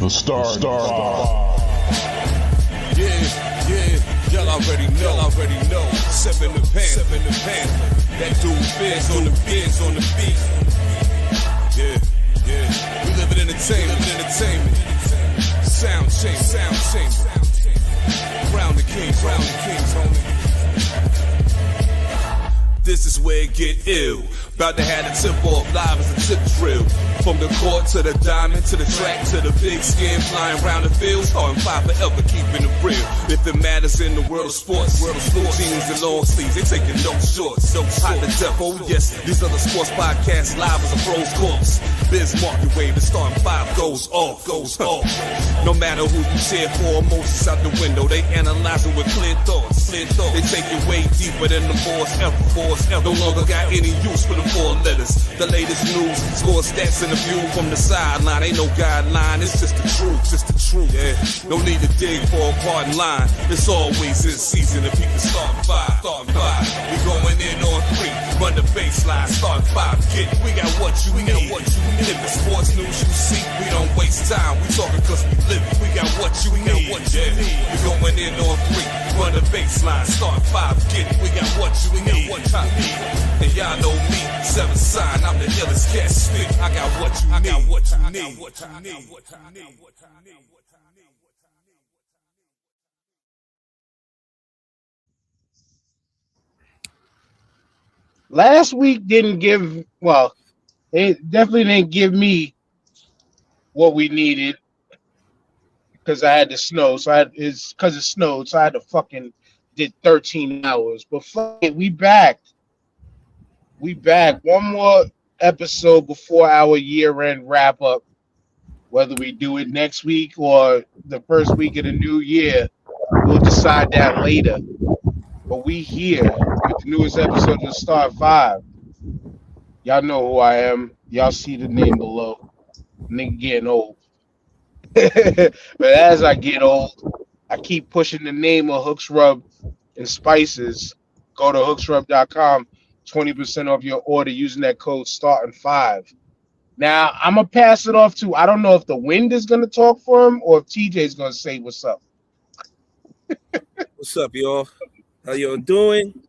The Star. Yeah, y'all already know. Seven the pan. That dude Biz on the beat. Yeah. We live in entertainment. Sound change. Crown the kings, homie. This is where it get ill. About to have the tempo of live as a tip drill. From the court to the diamond, to the track, to the big skin, flying around the field, starting five forever, keeping it real. If it matters in the world of sports, jeans and long sleeves, they taking no shorts. Hot to death, oh yes, these other sports podcasts live as a pro's corpse. Biz market wave, the starting five goes off. No matter who you cheer for, emotions out the window, they analyzing with clear thoughts. They take it way deeper than the force ever. No longer got any use for the four letters. The latest news, score stats and the view from the sideline. Ain't no guideline, it's just the truth. Yeah, no need to dig for a pardon line. It's always in season if people start five. We going in on three, run the baseline, start five. We got what you need. If the sports news you see, we don't waste time. We talking cause we live it. We got what you need. We going in on three, run the baseline, start five. We got what you need. And y'all know me, seven sign, I'm the illest cat spit. I got what you need. Last week didn't give, well, it definitely didn't give me what we needed because I had to snow. It's because it snowed, so I had to fucking did 13 hours. But fuck it, we back. One more episode before our year-end wrap-up. Whether we do it next week or the first week of the new year, we'll decide that later. But we here with the newest episode of the Star 5. Y'all know who I am. Y'all see the name below. Nigga getting old. But as I get old, I keep pushing the name of Hooks Rub and Spices. Go to hooksrub.com. 20% off your order using that code STARTING5. Now, I'm going to pass it off to, I don't know if the wind is going to talk for him or if TJ is going to say what's up. What's up, y'all? How y'all doing?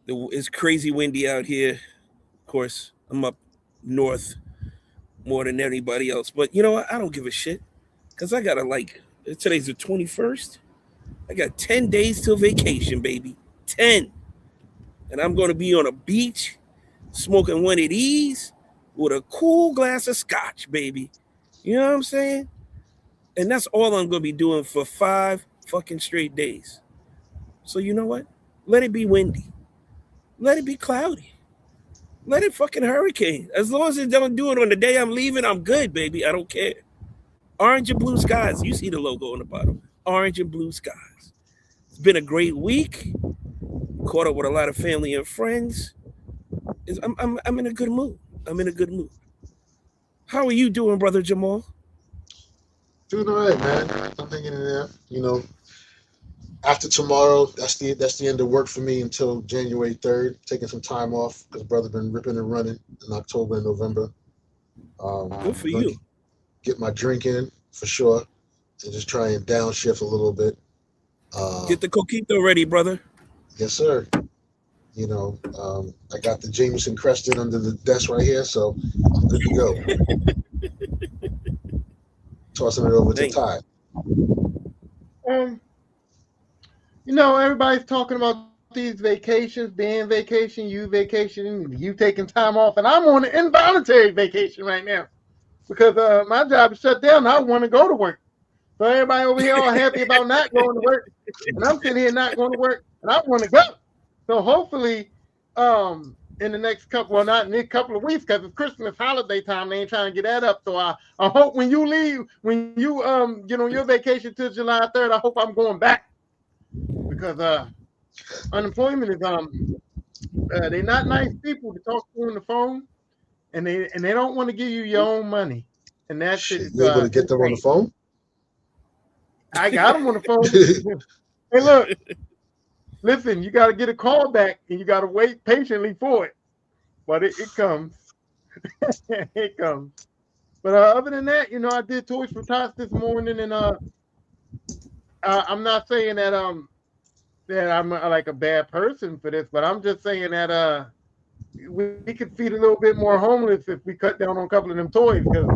It's crazy windy out here. Of course, I'm up north more than anybody else. But you know what? I don't give a shit because I got to today's the 21st. I got 10 days till vacation, baby. 10. And I'm going to be on a beach smoking one of these with a cool glass of scotch, baby. You know what I'm saying? And that's all I'm going to be doing for 5 fucking straight days. So you know what? Let it be windy. Let it be cloudy. Let it fucking hurricane. As long as it don't do it on the day I'm leaving, I'm good, baby. I don't care. Orange and blue skies. You see the logo on the bottom. Orange and blue skies. It's been a great week. Caught up with a lot of family and friends. I'm in a good mood. How are you doing, brother Jamal? Doing all right, man. I'm hanging in there. You know, after tomorrow, that's the end of work for me until January 3rd. Taking some time off because brother been ripping and running in October and November. Good for you. Get my drink in for sure, and just try and downshift a little bit. Get the coquito ready, brother. Yes, sir. You know, I got the Jameson Creston under the desk right here, so I'm good to go. Tossing it over to Ty. You know, everybody's talking about these vacations, being vacation, you taking time off, and I'm on an involuntary vacation right now because my job is shut down. And I want to go to work. So everybody over here all happy about not going to work, and I'm sitting here not going to work, and I want to go. So hopefully, in the next couple, not in a couple of weeks, because it's Christmas holiday time, they ain't trying to get that up. So I hope when you leave, when you get on your vacation till July 3rd, I hope I'm going back because unemployment is they're not nice people to talk to on the phone, and they don't want to give you your own money, and that's shit. You able to get them on the phone? I got them on the phone. Hey, look. Listen, you got to get a call back, and you got to wait patiently for it. But it comes. It comes. But other than that, I did Toys for Tots this morning, and I'm not saying that that I'm like a bad person for this, but I'm just saying that we could feed a little bit more homeless if we cut down on a couple of them toys, because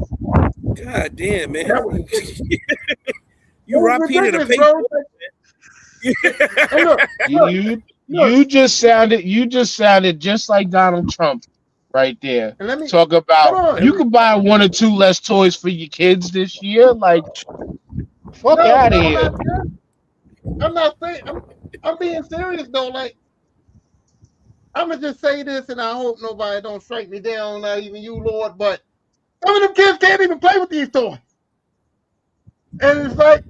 God damn, man. that was ridiculous. You It was rob Peter to ridiculous, pay. bro. And look, You just sounded just like Donald Trump right there. and let me Talk hold about on. you could buy 1 or 2 less toys for your kids this year. Like, fuck No, out of I'm here. not saying. I'm being serious though. Like, I'm gonna just say this, and I hope nobody don't strike me down, not even you, Lord. But some of them kids can't even play with these toys, and it's like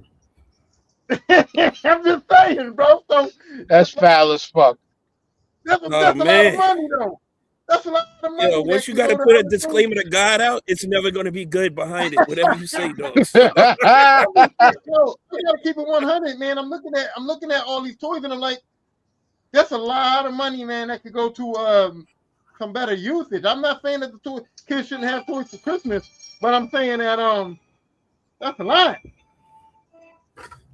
I'm just saying, bro. So That's foul as fuck. that's Oh, a lot of man. money, though. That's a lot of money. Yo, once that you can got to go put a other things. disclaimer to God out, it's never going to be good behind it. Whatever you say, dog. Yo, I gotta keep it 100, man. I'm looking at all these toys, and I'm like, that's a lot of money, man. That could go to some better usage. I'm not saying that the kids shouldn't have toys for Christmas, but I'm saying that that's a lot.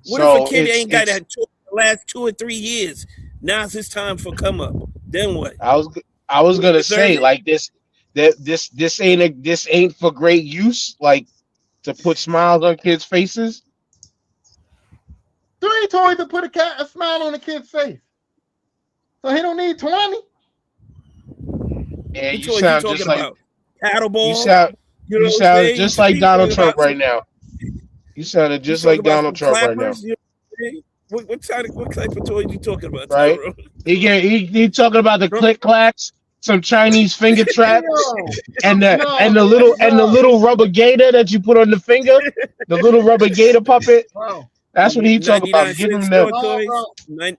What if a kid ain't got that toy the last 2 or 3 years? Now's his time for come up. Then what? I was gonna say it? like this ain't for great use, like to put smiles on kids' faces. 3 toys to put a smile on a kid's face, so he don't need 20. Yeah, What you toys sound talking just like about? Paddleball? you sound You know you what I'm sound saying? just You like speak Donald about Trump right now. You sounded just like talking about Donald some Trump right now, clappers? You know what I'm saying? What type of toys you talking about, right? Tyrone? He talking about the click clacks, some Chinese finger traps, Yo, and no, the man, little rubber gator that you put on the finger, the little rubber gator puppet. bro. That's what he talking about. 99 Give cent him store the No, toys? bro.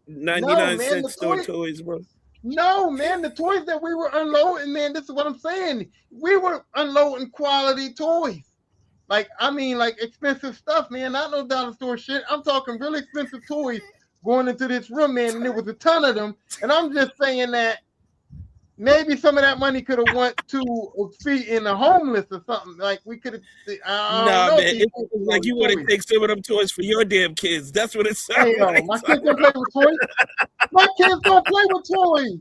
99 man, cent the store toy. toys, bro. No, man, the toys that we were unloading, man, this is what I'm saying. We were unloading quality toys. Like, I mean, like expensive stuff, man. Not no dollar store shit. I'm talking really expensive toys going into this room, man, and there was a ton of them. And I'm just saying that maybe some of that money could have went to feeding the homeless or something. Like, we could have, I don't Nah, know. man. It's like you want to take some of them toys for your damn kids. That's what it Hey, sounds yo, like. my kids don't play with toys. My kids don't play with toys.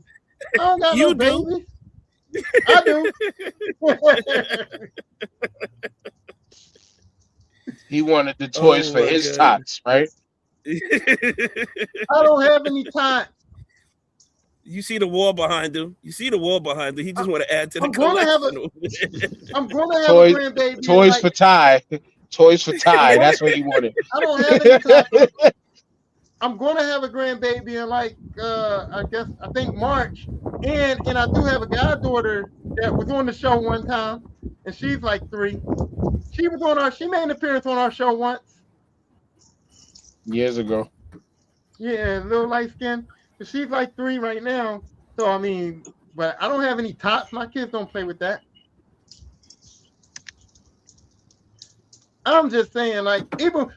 I don't got You no do. babies. I do. He wanted the toys Oh for my his God. tots, right? I don't have any time. You see the wall behind him. You see the wall behind him. He just want to add to the I'm gonna have collection. I'm gonna have Toys- a grandbaby. Toys Like, for Ty. Toys for Ty. That's what he wanted. I don't have any time. I'm gonna have a grandbaby in like I think March, and I do have a goddaughter that was on the show one time, and she's like 3. She made an appearance on our show once. Years ago. Yeah, little light skin. But she's like 3 right now. So I mean, but I don't have any tots. My kids don't play with that. I'm just saying, like, even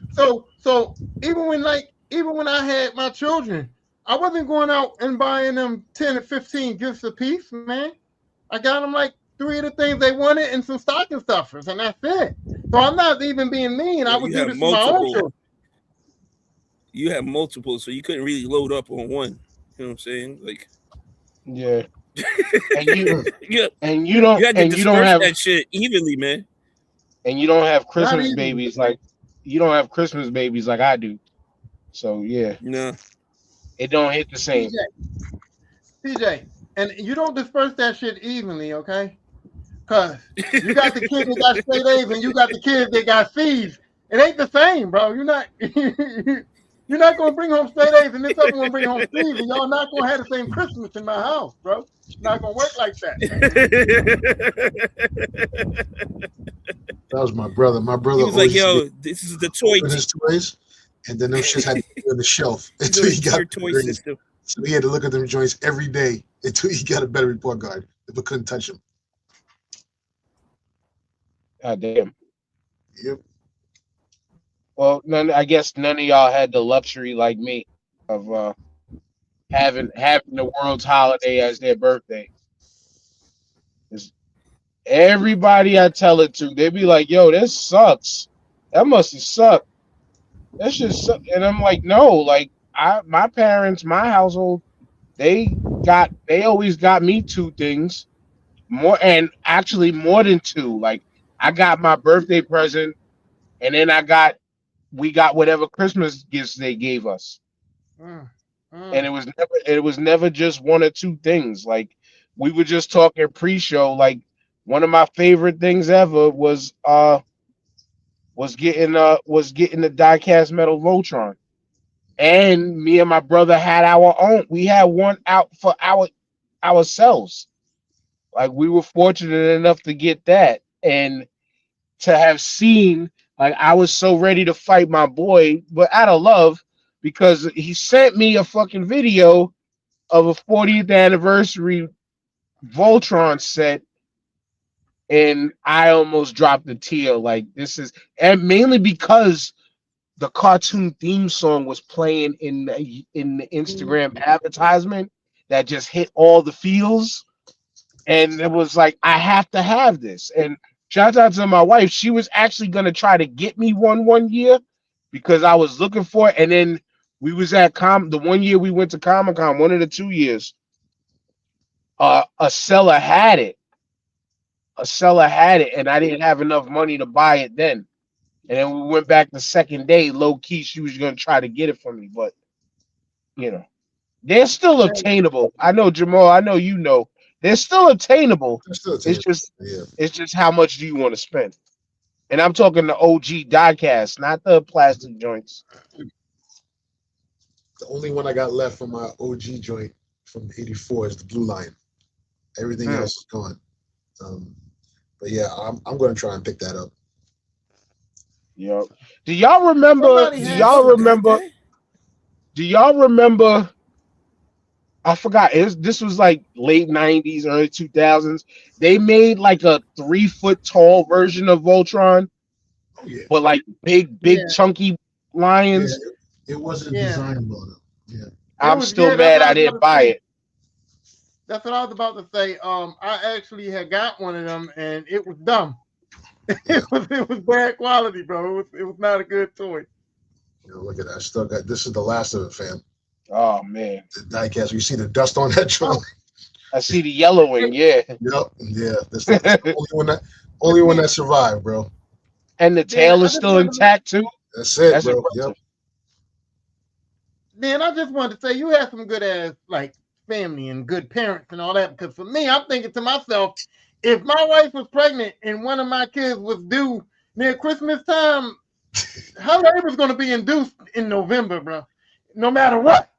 when I had my children, I wasn't going out and buying them 10 or 15 gifts a piece, man. I got them like 3 of the things they wanted and some stocking stuffers, and that's it. So I'm not even being mean. I would do this for my own children. You have multiple, so you couldn't really load up on one. You know what I'm saying? Like, Yeah. And you yeah, and you don't you had to and you don't disperse have that shit evenly, man. and you don't have Christmas even. babies like I do. So yeah, No. it don't hit the same. CJ, and you don't disperse that shit evenly, okay? Because you got the kids that got straight A's and you got the kids that got C's. It ain't the same, bro. You're not gonna bring home straight A's and this other one bring home C's, and y'all not gonna have the same Christmas in my house, bro. It's not gonna work like that. That was my brother. My brother He was like, always used "Yo, this is the toy to his toys, and then them shits had to be on the shelf until this he is got your toy graded. system." So he had to look at them joints every day until he got a better report card. But couldn't touch them. God damn. Yep. Well, I guess none of y'all had the luxury like me of having the world's holiday as their birthday. Everybody I tell it to, they be like, "Yo, this sucks. That must have sucked. That shit suck." And I'm like, "No, like my parents, my household, they always got me two things more, and actually more than two. Like I got my birthday present, and then we got whatever Christmas gifts they gave us, Mm, and mm. it was never just one or two things. Like we were just talking pre-show. Like one of my favorite things ever was getting the diecast metal Voltron. And me and my brother had our own. We had one out for ourselves. Like we were fortunate enough to get that, and to have seen, like I was so ready to fight my boy, but out of love, because he sent me a fucking video of a 40th anniversary Voltron set, and I almost dropped a tear. Like this is, and mainly because the cartoon theme song was playing in the Instagram advertisement that just hit all the feels, and it was like I have to have this. And shout out to my wife, she was actually gonna try to get me one year because I was looking for it, and then we was at the one year we went to Comic Con, one of the 2 years, a seller had it. A seller had it, and I didn't have enough money to buy it then. And then we went back the second day, low key. She was gonna try to get it from me, but you know, they're still obtainable. I know Jamal. I know you know they're still obtainable. That's still It's attainable. just Yeah. it's just how much do you want to spend? And I'm talking the OG diecast, not the plastic joints. The only one I got left from my OG joint from '84 is the Blue Lion. Everything Mm. else is gone. But yeah, I'm going to try and pick that up. Yep. Do y'all remember? Somebody Do had y'all You got remember? that? Do y'all remember? I forgot. This was like late '90s, early 2000s. They made like a 3 foot tall version of Voltron, Oh yeah, but like big Yeah, chunky yeah. lions. It wasn't yeah. designed well enough. Yeah, It I'm was still yeah. That's mad what I I was didn't about to buy say. it. That's what I was about to say. I actually had got one of them, and it was dumb. It was bad quality, bro. It was not a good toy. look at that. I still got. This is the last of it, fam. Oh man, The diecast. You see the dust on that joint. I see the yellowing. Yeah, Yep. Yeah. That's the only one that survived, bro. and the Then tail I is just still wanted to, intact too. That's it, That's bro. Yep. impressive. then I just wanted to say you had some good ass like family and good parents and all that. Because for me, I'm thinking to myself, if my wife was pregnant and one of my kids was due near Christmas time, her labor's gonna be induced in November, bro. No matter what.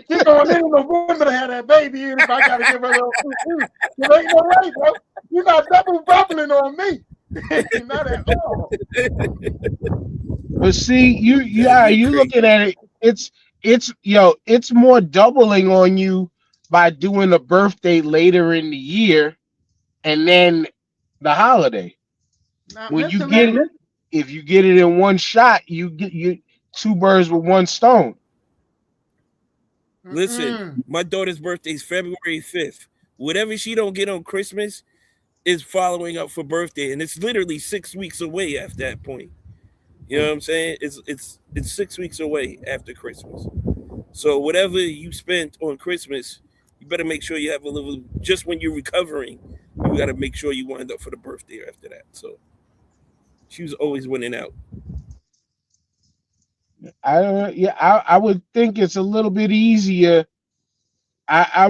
She's going in November to have that baby, and if I gotta give her a little food, it ain't no way, bro. You're not double bubbling on me. Not at all. But see, Yeah, you you crazy. looking at it. It's more doubling on you by doing a birthday later in the year and then the holiday. Not When you missing get that. it, if you get it in one shot, you get you two birds with one stone. Listen, Mm-mm. my daughter's birthday is February 5th. Whatever she don't get on Christmas is following up for birthday, and it's literally 6 weeks away after that point. You know what I'm saying? It's 6 weeks away after Christmas. So whatever you spent on Christmas, you better make sure you have a little. Just when you're recovering, you got to make sure you wind up for the birthday after that. So she was always winning out. I would think it's a little bit easier. I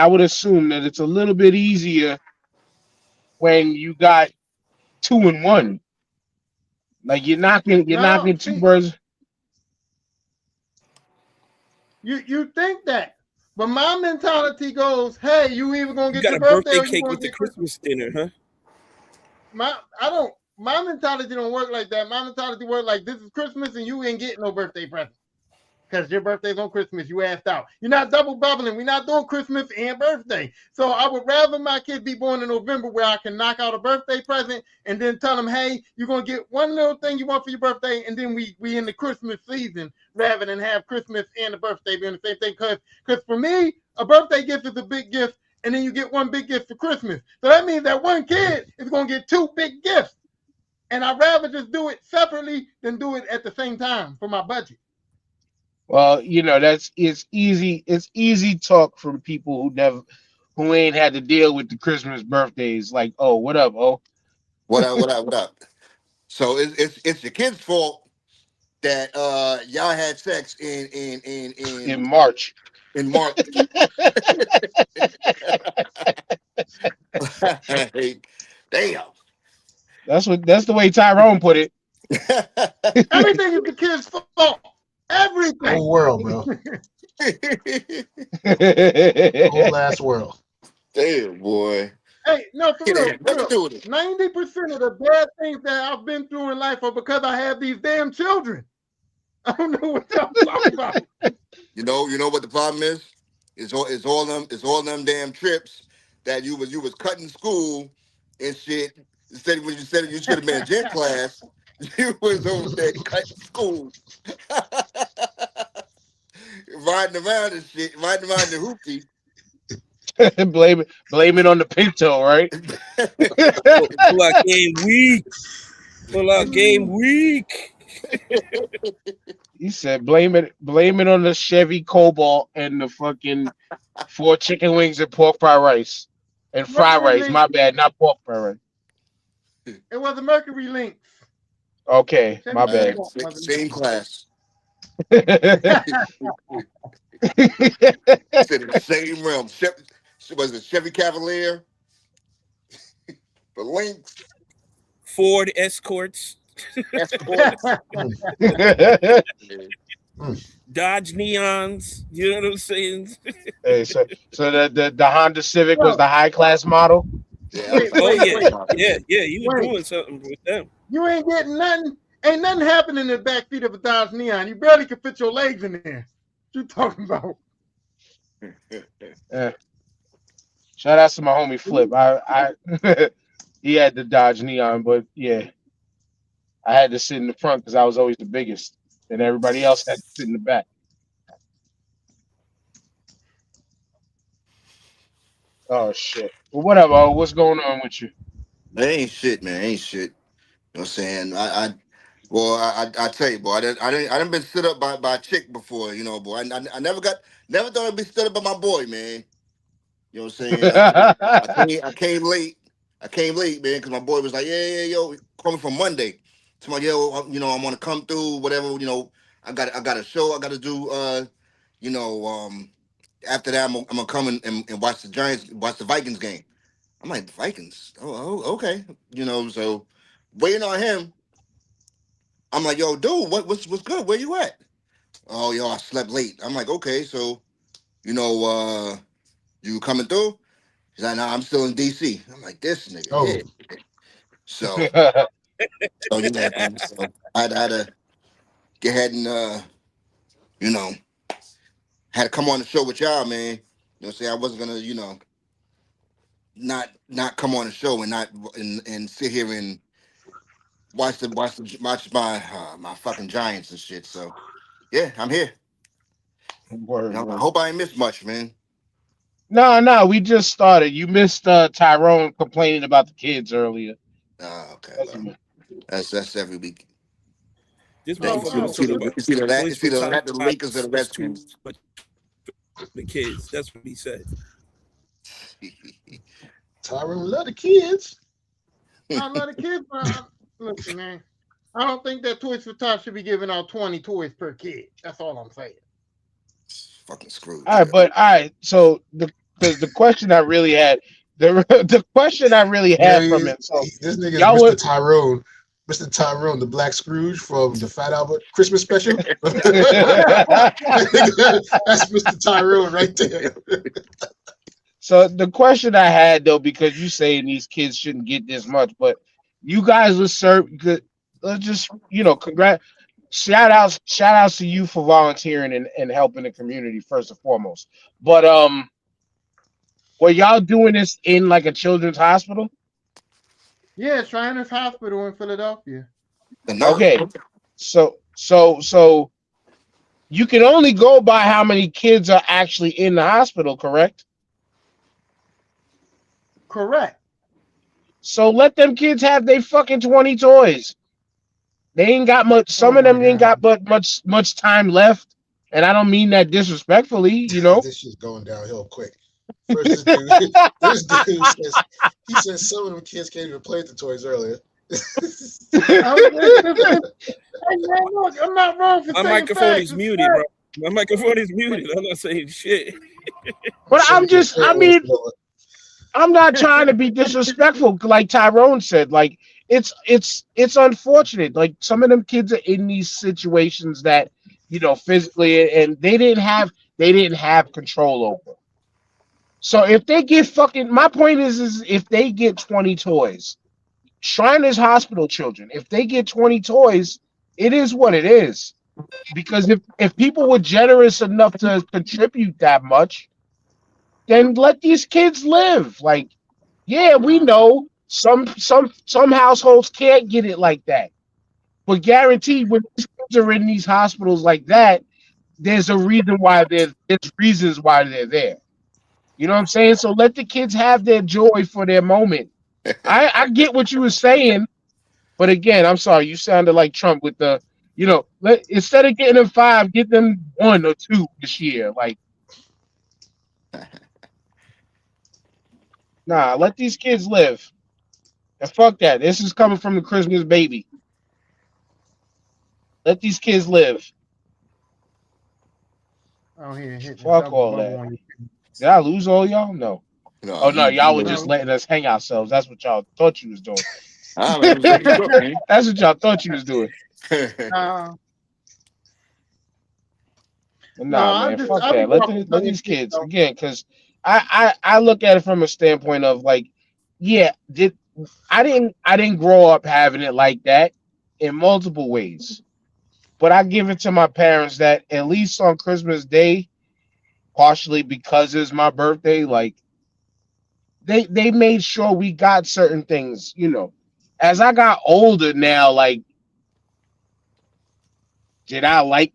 would assume that it's a little bit easier when you got two and one. Like you're No, knocking two see, birds. you think that, but my mentality goes, hey, you either gonna You get got your a birthday birthday or you cake gonna with the get Christmas. Christmas dinner, huh? My mentality don't work like that. My mentality work like this is Christmas and you ain't getting no birthday present. Because your birthday's on Christmas, you asked out. You're not double bubbling. We're not doing Christmas and birthday. So I would rather my kid be born in November where I can knock out a birthday present and then tell them, hey, you're gonna get one little thing you want for your birthday, and then we in the Christmas season rather than have Christmas and the birthday being the same thing. Because for me, a birthday gift is a big gift, and then you get one big gift for Christmas. So that means that one kid is going to get 2 big gifts. And I'd rather just do it separately than do it at the same time for my budget. Well, it's easy talk from people who ain't had to deal with the Christmas birthdays. Like, oh, what up? Oh, What up? So it's your kid's fault that y'all had sex in March. in March. Damn. That's the way Tyrone put it. Everything is the kid's fault. Everything. Whole world, bro. Whole ass world. Damn, boy. Hey, no, for It real. had nothing to do with it. 90% of the bad things that I've been through in life are because I have these damn children. I don't know what y'all talking about. You know what the problem is? It's all them damn trips that you was cutting school and shit. Instead when you said you should have been in gym class, you was over there cutting school. Riding around and shit, riding around the hoopty. blame it on the Pinto, right? Pull out game week. Pull out game week. He said blame it on the Chevy Cobalt and the fucking 4 chicken wings and pork fried rice. And fried rice, my bad, not pork fried rice. It was a Mercury Lynx. Okay, my bad. Same class. That's Said in the same realm. Was it Chevy Cavalier? The Lynx. Ford Escorts. Dodge Neons. You know what I'm saying? Hey, so the Honda Civic was the high class model. Yeah. Yeah. You were doing something with them. You ain't getting nothing. Ain't nothing happening in the backseat of a Dodge Neon. You barely can fit your legs in there. What you talking about? Shout out to my homie Flip. I he had the Dodge Neon, but yeah, I had to sit in the front because I was always the biggest, and everybody else had to sit in the back. Oh shit. Well, whatever. What's going on with you? That ain't shit, man. Ain't shit. You know what I'm saying? I tell you, boy, I done been stood up by a chick before, boy. I never thought I'd be stood up by my boy, man. You know what I'm saying? I came late. I came late, man, because my boy was like, yeah, yo, coming from Monday. So I'm like, yo, I want to come through, whatever, I got a show I got to do, after that, I'm gonna come and watch the Vikings game. I'm like, Vikings? Oh, okay. So waiting on him. I'm like, yo, dude, what's good? Where you at? Oh, yo, I slept late. I'm like, okay, so, you coming through? He's like, nah, I'm still in DC. I'm like, this nigga. Oh. Yeah. So I had to get ahead and had to come on the show with y'all, man. You know what I'm saying? I wasn't gonna, not come on the show and not and sit here and watch my fucking Giants and shit. So yeah, I'm here. Word. I hope I ain't missed much, man. No, we just started. You missed Tyrone complaining about the kids earlier. Okay. Well, that's every week. This It's either that, the Lakers, or the Redskins. The kids. That's what he said. Tyrone love the kids. I love the kids, but listen, man. I don't think that Toys for Tots should be giving out 20 toys per kid. That's all I'm saying. Fucking screwed. All right. So the question I really had, the question I really had from it. So this nigga is Mr. Tyrone. Mr. Tyrone, the Black Scrooge from the Fat Albert Christmas special. That's Mr. Tyrone right there. So the question I had though, because you saying these kids shouldn't get this much, but you guys were served good. Let's just congrats. Shout outs to you for volunteering and helping the community first and foremost. But were y'all doing this in like a children's hospital? Yeah, Shriners Hospital in Philadelphia. Okay. So you can only go by how many kids are actually in the hospital, correct? Correct. So let them kids have their fucking 20 toys. They ain't got much. Some Oh of my them ain't God. got but much time left, and I don't mean that disrespectfully. You know. This shit's going downhill quick. First, this dude says some of them kids can't even play with the toys earlier. Hey, man, look, I'm not wrong for My saying microphone facts. is muted, bro. My microphone is muted. I'm not saying shit. But Some kids I can't mean, blow it. I'm not trying to be disrespectful, like Tyrone said. Like it's unfortunate. Like some of them kids are in these situations that physically, and they didn't have control over. So if they get fucking, my point is if they get 20 toys, Shriners Hospital children, if they get 20 toys, it is what it is. Because if people were generous enough to contribute that much, then let these kids live. Like, yeah, we know some households can't get it like that. But guaranteed when these kids are in these hospitals like that, there's reasons why they're there. You know what I'm saying? So let the kids have their joy for their moment. I get what you were saying, but again, I'm sorry, you sounded like Trump with the, instead of getting them 5, get them 1 or 2 this year. Like, nah, let these kids live. And fuck that. This is coming from the Christmas baby. Let these kids live. Oh, here, hit the Fuck double all bubble that. on you. Did I lose all y'all? No. No, Oh no, y'all were you just No. letting us hang ourselves. That's what y'all thought you was doing. Ah, man, it was good cook, man. That's what y'all thought you was doing. No, But nah, I man, just fuck I be that. Let talking these shit, kids though. again, because I look at it from a standpoint of like, yeah, I didn't grow up having it like that in multiple ways, but I give it to my parents that at least on Christmas Day, partially because it's my birthday, like they made sure we got certain things. As I got older now, like, did I like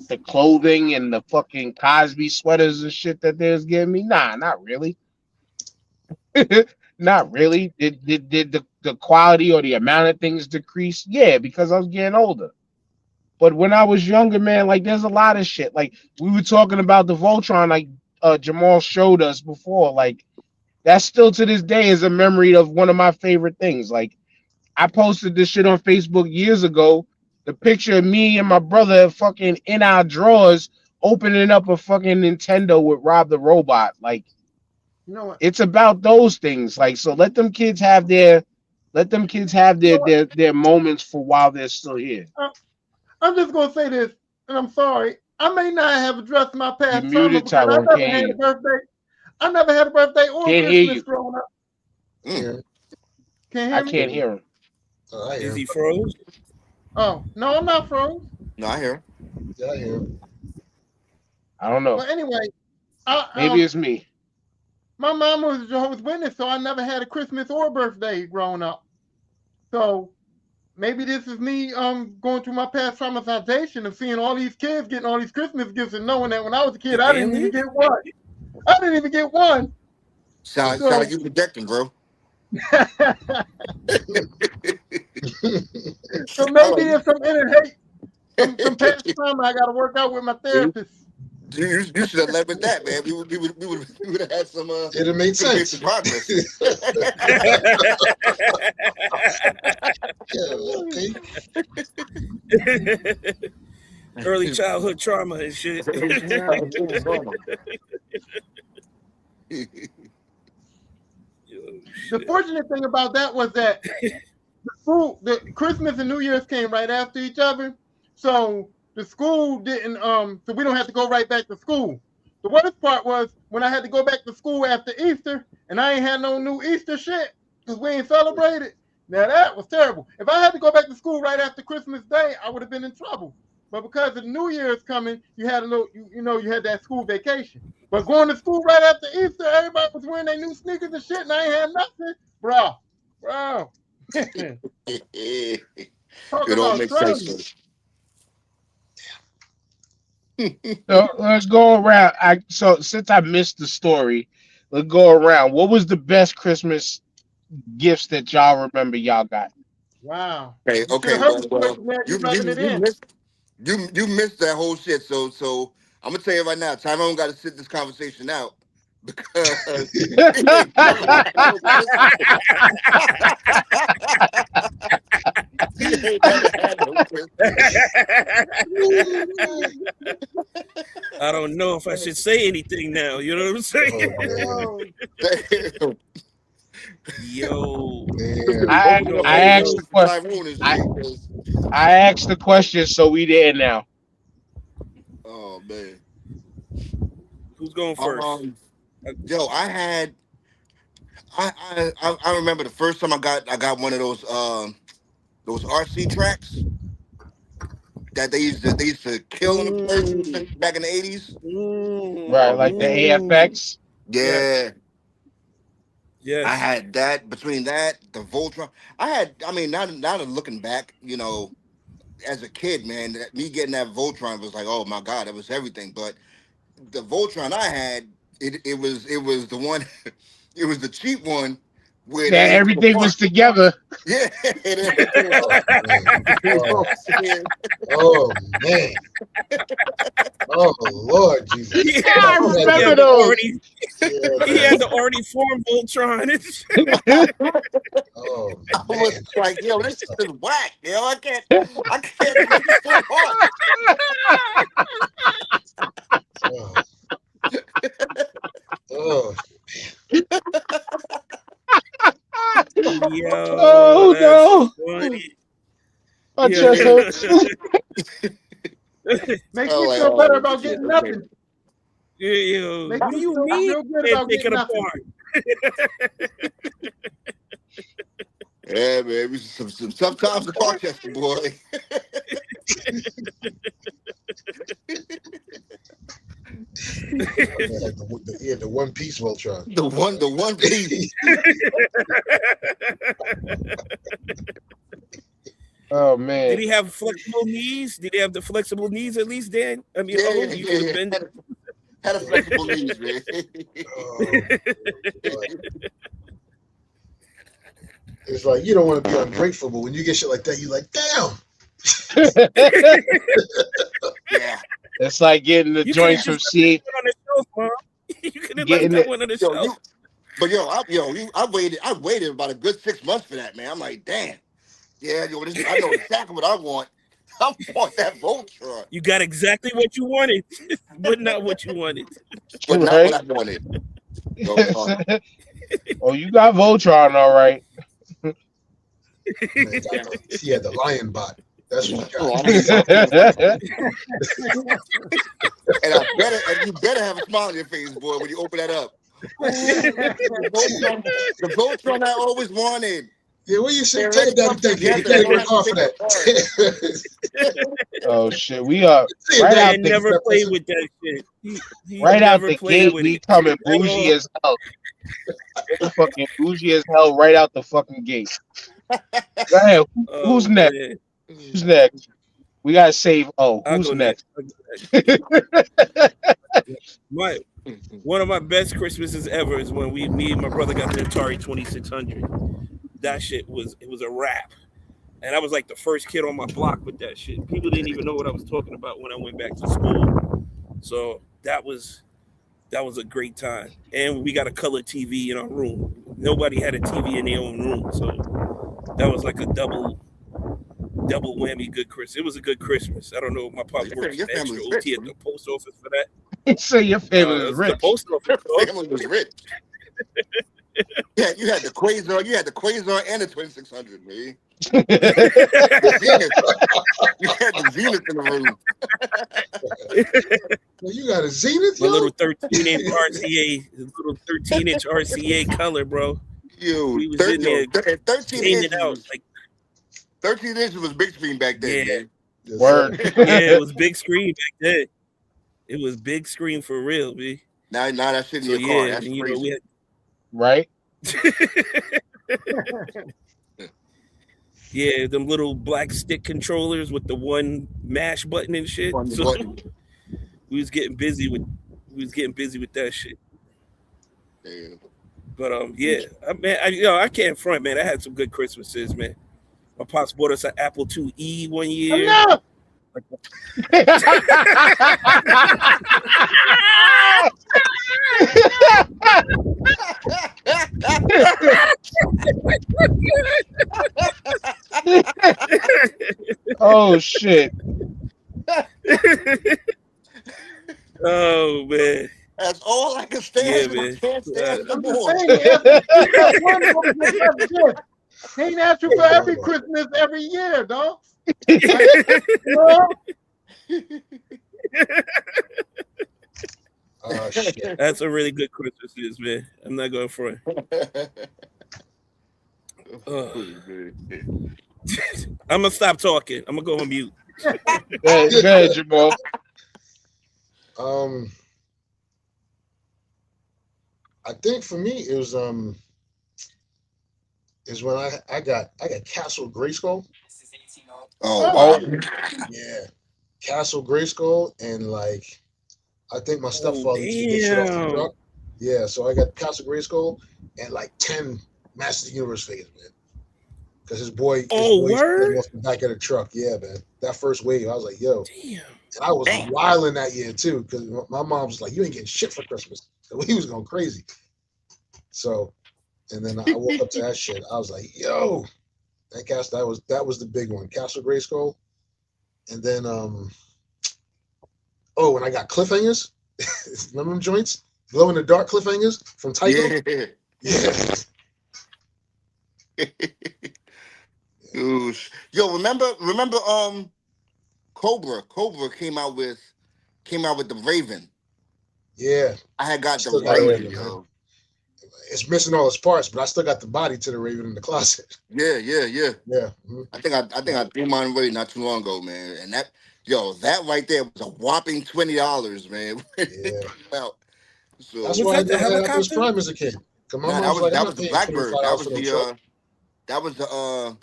the clothing and the fucking Cosby sweaters and shit that they was giving me? Nah, not really. Not really. Did the quality or the amount of things decrease? Yeah, because I was getting older. But when I was younger, man, like there's a lot of shit. Like we were talking about the Voltron, like Jamal showed us before. Like that still to this day is a memory of one of my favorite things. Like I posted this shit on Facebook years ago. The picture of me and my brother fucking in our drawers opening up a fucking Nintendo with Rob the Robot. Like You know what? it's about those things. Like so let them kids have their moments for while they're still here. I'm just gonna say this, and I'm sorry. I may not have addressed my You past trauma muted, because Tyrone. Can't hear you. I never had a birthday or Can't hear Christmas you. growing up. Yeah. Can't hear I me? can't hear him. I hear Is him. he froze? Oh no, I'm not froze. No, I hear. Yeah, I hear him. I don't know. But anyway, Maybe it's me. my mom was a Jehovah's Witness, so I never had a Christmas or birthday growing up. So maybe this is me going through my past traumatization of seeing all these kids getting all these Christmas gifts and knowing that when I was a kid, I didn't even get one. I didn't even get one. Sound So like you projecting, bro. so maybe there's some inner hate, some past trauma I got to work out with my therapist. You should have led with that, man. We would have had some It'd made could have made sense. some progress. Yeah, okay. Early childhood trauma and shit. The fortunate thing about that was that the Christmas and New Year's came right after each other, so the school didn't so we don't have to go right back to school. The worst part was when I had to go back to school after Easter and I ain't had no new Easter shit because we ain't celebrated. Now that was terrible. If I had to go back to school right after Christmas Day, I would have been in trouble. But because the New Year's coming, you had a little, you had that school vacation. But going to school right after Easter, everybody was wearing their new sneakers and shit, and I ain't had nothing, bro. Talk It all about makes trauma. sense. So let's go around. So since I missed the story, let's go around. What was the best Christmas gifts that y'all remember y'all got? Wow. Okay, You should okay, have heard well, the well, question, man. you You rubbing you it you in. missed you missed that whole shit. So I'm gonna tell you right now, Tyrone got to sit this conversation out because he ain't never had no Christmas. He ain't never had no Christmas. I don't know if I should say anything now. You know what I'm saying? Oh, Damn. Yo, man. I Open up, I open asked the up to question. Tyrone and I shit. 'Cause, I asked the question, so we there now. oh man. who's going first? Yo, I remember the first time I got one of those RC tracks that they used to kill in the place back in the 80s. Right, like the AFX. Yeah. Yes. I had that. Between that, the Voltron. I mean, now that looking back, as a kid, man, me getting that Voltron was like, oh my God, that was everything. But the Voltron I had, it was the one, it was the cheap one where That they the everything was parts. together. Yeah, and everything was, Oh, man. you know Oh, what I'm saying? oh, man. Oh, Lord Jesus. Yeah, I Oh, he remember had the those. already, he had the already formed Voltron. Oh, I was man. like, yo, this shit is whack. I can't make this shit apart. Oh, oh. Yo, Oh that's no, funny. my chest hurts. Makes Oh, me like, feel better oh about shit, getting okay. nothing. Yo, Makes what do me you feel mean? real good Can't about take it getting nothing. apart. Yeah, man, it was some tough times in Rochester, boy. The One Piece Voltron. The one piece. Oh Did man, he have flexible knees? Did he have the flexible knees at least, Dan? I mean, Yeah, you could have been. Had a flexible knees, man. Oh, boy. It's like you don't want to be ungrateful, but when you get shit like that, you're like, damn. Yeah. it's like getting the You could have joints from just C. left that on the shelf, Mom. You could have left Getting that it. one on the Yo, shelf. I waited about a good 6 months for that, man. I'm like, damn. Yeah, I know exactly what I want. I want that Voltron, You got exactly what you wanted, but not what you wanted. but not Right? what I wanted. Doggone it. Oh, you got Voltron, all right. Man, he had the lion bot. That's what he Oh, got. I'm gonna and you better have a smile on your face, boy, when you open that up. The Voltron I always wanted. Yeah, what you say? They're Tell your ready daddy to thank you. come Your together. daddy They don't worked have hard to for take that. it Oh shit, we are Tell your right daddy out Dan the never that played person. with that shit. He right out never the played gate. with We it. coming bougie as hell. We're fucking bougie as hell right out the fucking gate. Go ahead. Who's Oh next? man, Who's next? We gotta save. Oh, I'll who's go next? next. One of my best Christmases ever is when me and my brother got the Atari 2600. That shit was a wrap. And I was like the first kid on my block with that shit. People didn't even know what I was talking about when I went back to school. So that was a great time. And we got a color TV in our room. Nobody had a TV in their own room. So that was like a double whammy good Christmas. It was a good Christmas. I don't know. My pop works your an extra family's OT rich, at bro. the post office for that. So your family is It's the rich. post office. Your Dog. family was rich. Yeah, you had the Quasar and the 2600, man. The Zenith. You had the Zenith in the room. Well, you got a Zenith, My yo? little 13-inch RCA color, bro. Yo, We was in there 13 gaming inches out. was Like, 13 inches was big screen back then, yeah, man. Yes, Word. sir. yeah, it was big screen back then. It was big screen for real, B. Now that shit in So your car. yeah, That's and, crazy. we had Right? yeah, them little black stick controllers with the one mash button and shit. On the So button. we was getting busy with that shit. Damn. But yeah, man, I can't front, man. I had some good Christmases, man. My pops bought us an Apple IIe one year. Enough. Oh shit. Oh man, That's all I can yeah, stand. I man. can't stand no I'm just more. saying, he asked you for one gift. He ain't asked you for every Christmas every year, dog. Oh shit. That's a really good Christmas, man. I'm not going front. I'm gonna stop talking. I'm gonna go on mute. Go ahead, Jamal. I think for me it was is when I got Castle Grayskull. Oh, wow. Yeah, Castle Grayskull, and like I think my stepfather used to get shit off the damn. truck. Yeah, so I got Castle Grayskull and like 10 Masters of the Universe figures, man. Because his boy used to get word? them off the back of the truck. Yeah, man. That first wave, I was like, yo. Damn. And I was wilding that year too, because my mom was like, you ain't getting shit for Christmas. So he was going crazy. So, and then I woke up to that shit. I was like, yo, that was the big one. Castle Grayskull. And then when I got cliffhangers, remember them joints? Glow in the dark cliffhangers from Tycho? Yeah. Yo, remember Cobra came out with the Raven. Yeah. I had got the Still got Raven, it, yo. It's missing all its parts, but I still got the body to the Raven in the closet. Yeah. Yeah. Mhm. I think I threw mine away not too long ago, man. And that right there was a whopping $20, man. Yeah. Well, so That's Was why I that the never had Optimus helicopter? Prime as a kid. Because my nah, mom was like, that I'm was not the paying Blackbird. $25 for no truck. That was the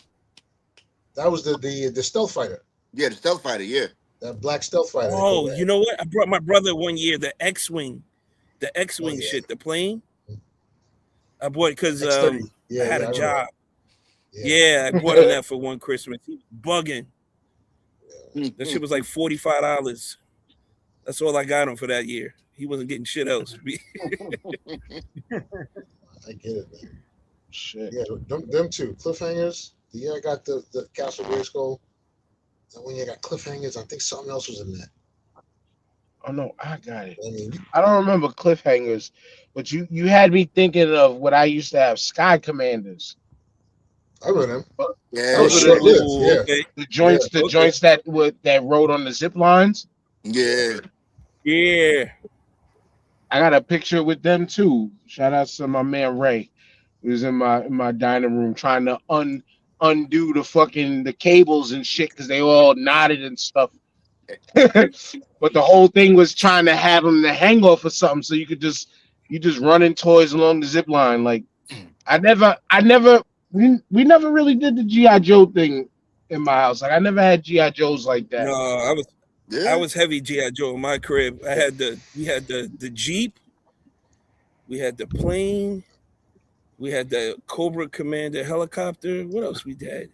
That was the stealth fighter. the stealth fighter, yeah. That black stealth fighter. Oh, you know what? I brought my brother one year the X-wing yeah. shit, the plane. I bought it because X30. I had I a remember job. that. Yeah, I bought him that for one Christmas. He was bugging. Mm, That shit was like $45. That's all I got him for that year. He wasn't getting shit else. I get it, man. Shit. Yeah, them two. Cliffhangers. The year I got the Castle Grayskull. And when you got cliffhangers, I think something else was in that. Oh no, I got it. I mean, I don't remember cliffhangers, but you had me thinking of what I used to have, Sky Commanders. I remember them. yeah. That was Those are short lived. Ooh, Yeah. okay. The joints, Yeah, okay. joints that rode on the zip lines. Yeah. Yeah. I got a picture with them too. Shout out to my man Ray. He was in my dining room trying to undo the cables and shit because they all knotted and stuff. But the whole thing was trying to have them to hang off or something, so you just running toys along the zip line. Like we never really did the G.I. Joe thing in my house. Like I never had G.I. Joes like that. No, I was heavy G.I. Joe in my crib. We had the Jeep, we had the plane, we had the Cobra Commander helicopter. What else we had?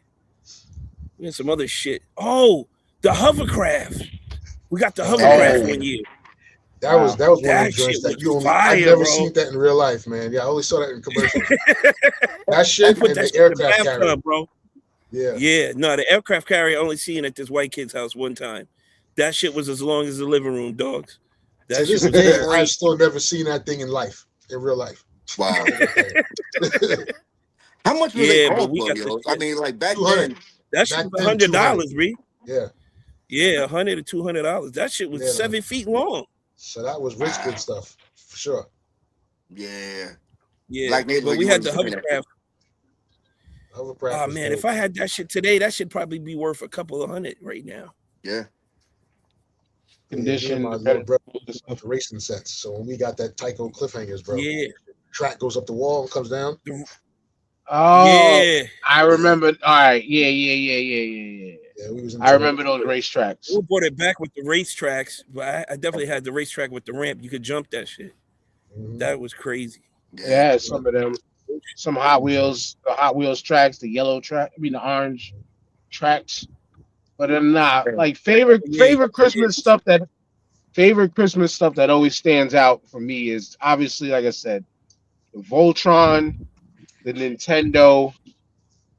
We had some other shit. Oh, the hovercraft. We got the hovercraft one year. That was one of That those joints shit that was I've fire, never bro. seen that in real life, man. Yeah, I only saw that in commercials. That shit I and put that the shit in the aircraft carrier. bathtub, bro. Yeah. Yeah, no, the aircraft carrier I only seen at this white kid's house one time. That shit was as long as the living room, dogs. To That this shit was day, I've great. still never seen that thing in real life. Wow. How much was Yeah, it but cost, we though, got yo? the I shit. mean, like back 200. then. That shit Back was then, $100, Bree. Yeah. Yeah, $100 to $200. That shit was Yeah, 7 feet long. So that was rich kid stuff for sure. Yeah. Yeah, Black neighborhood, but we you had the wouldn't see that. hovercraft. Hovercraft Oh was man, dope. if I had that shit today, that should probably be worth a couple of hundred right now. Yeah. Condition. My little brother was racing sets. So when we got that Tycho cliffhangers, bro, Yeah. track goes up the wall and comes down. Oh, Yeah. I remember. All right, yeah. Yeah, we was in I remember those racetracks. We brought it back with the racetracks, but I definitely had the racetrack with the ramp. You could jump that shit. Mhm. That was crazy. It Yeah, has some of them, some Hot Wheels, the Hot Wheels tracks, the yellow track, I mean the orange tracks. But they're not like Yeah, favorite Christmas stuff that always stands out for me is obviously, like I said, the Voltron, the Nintendo,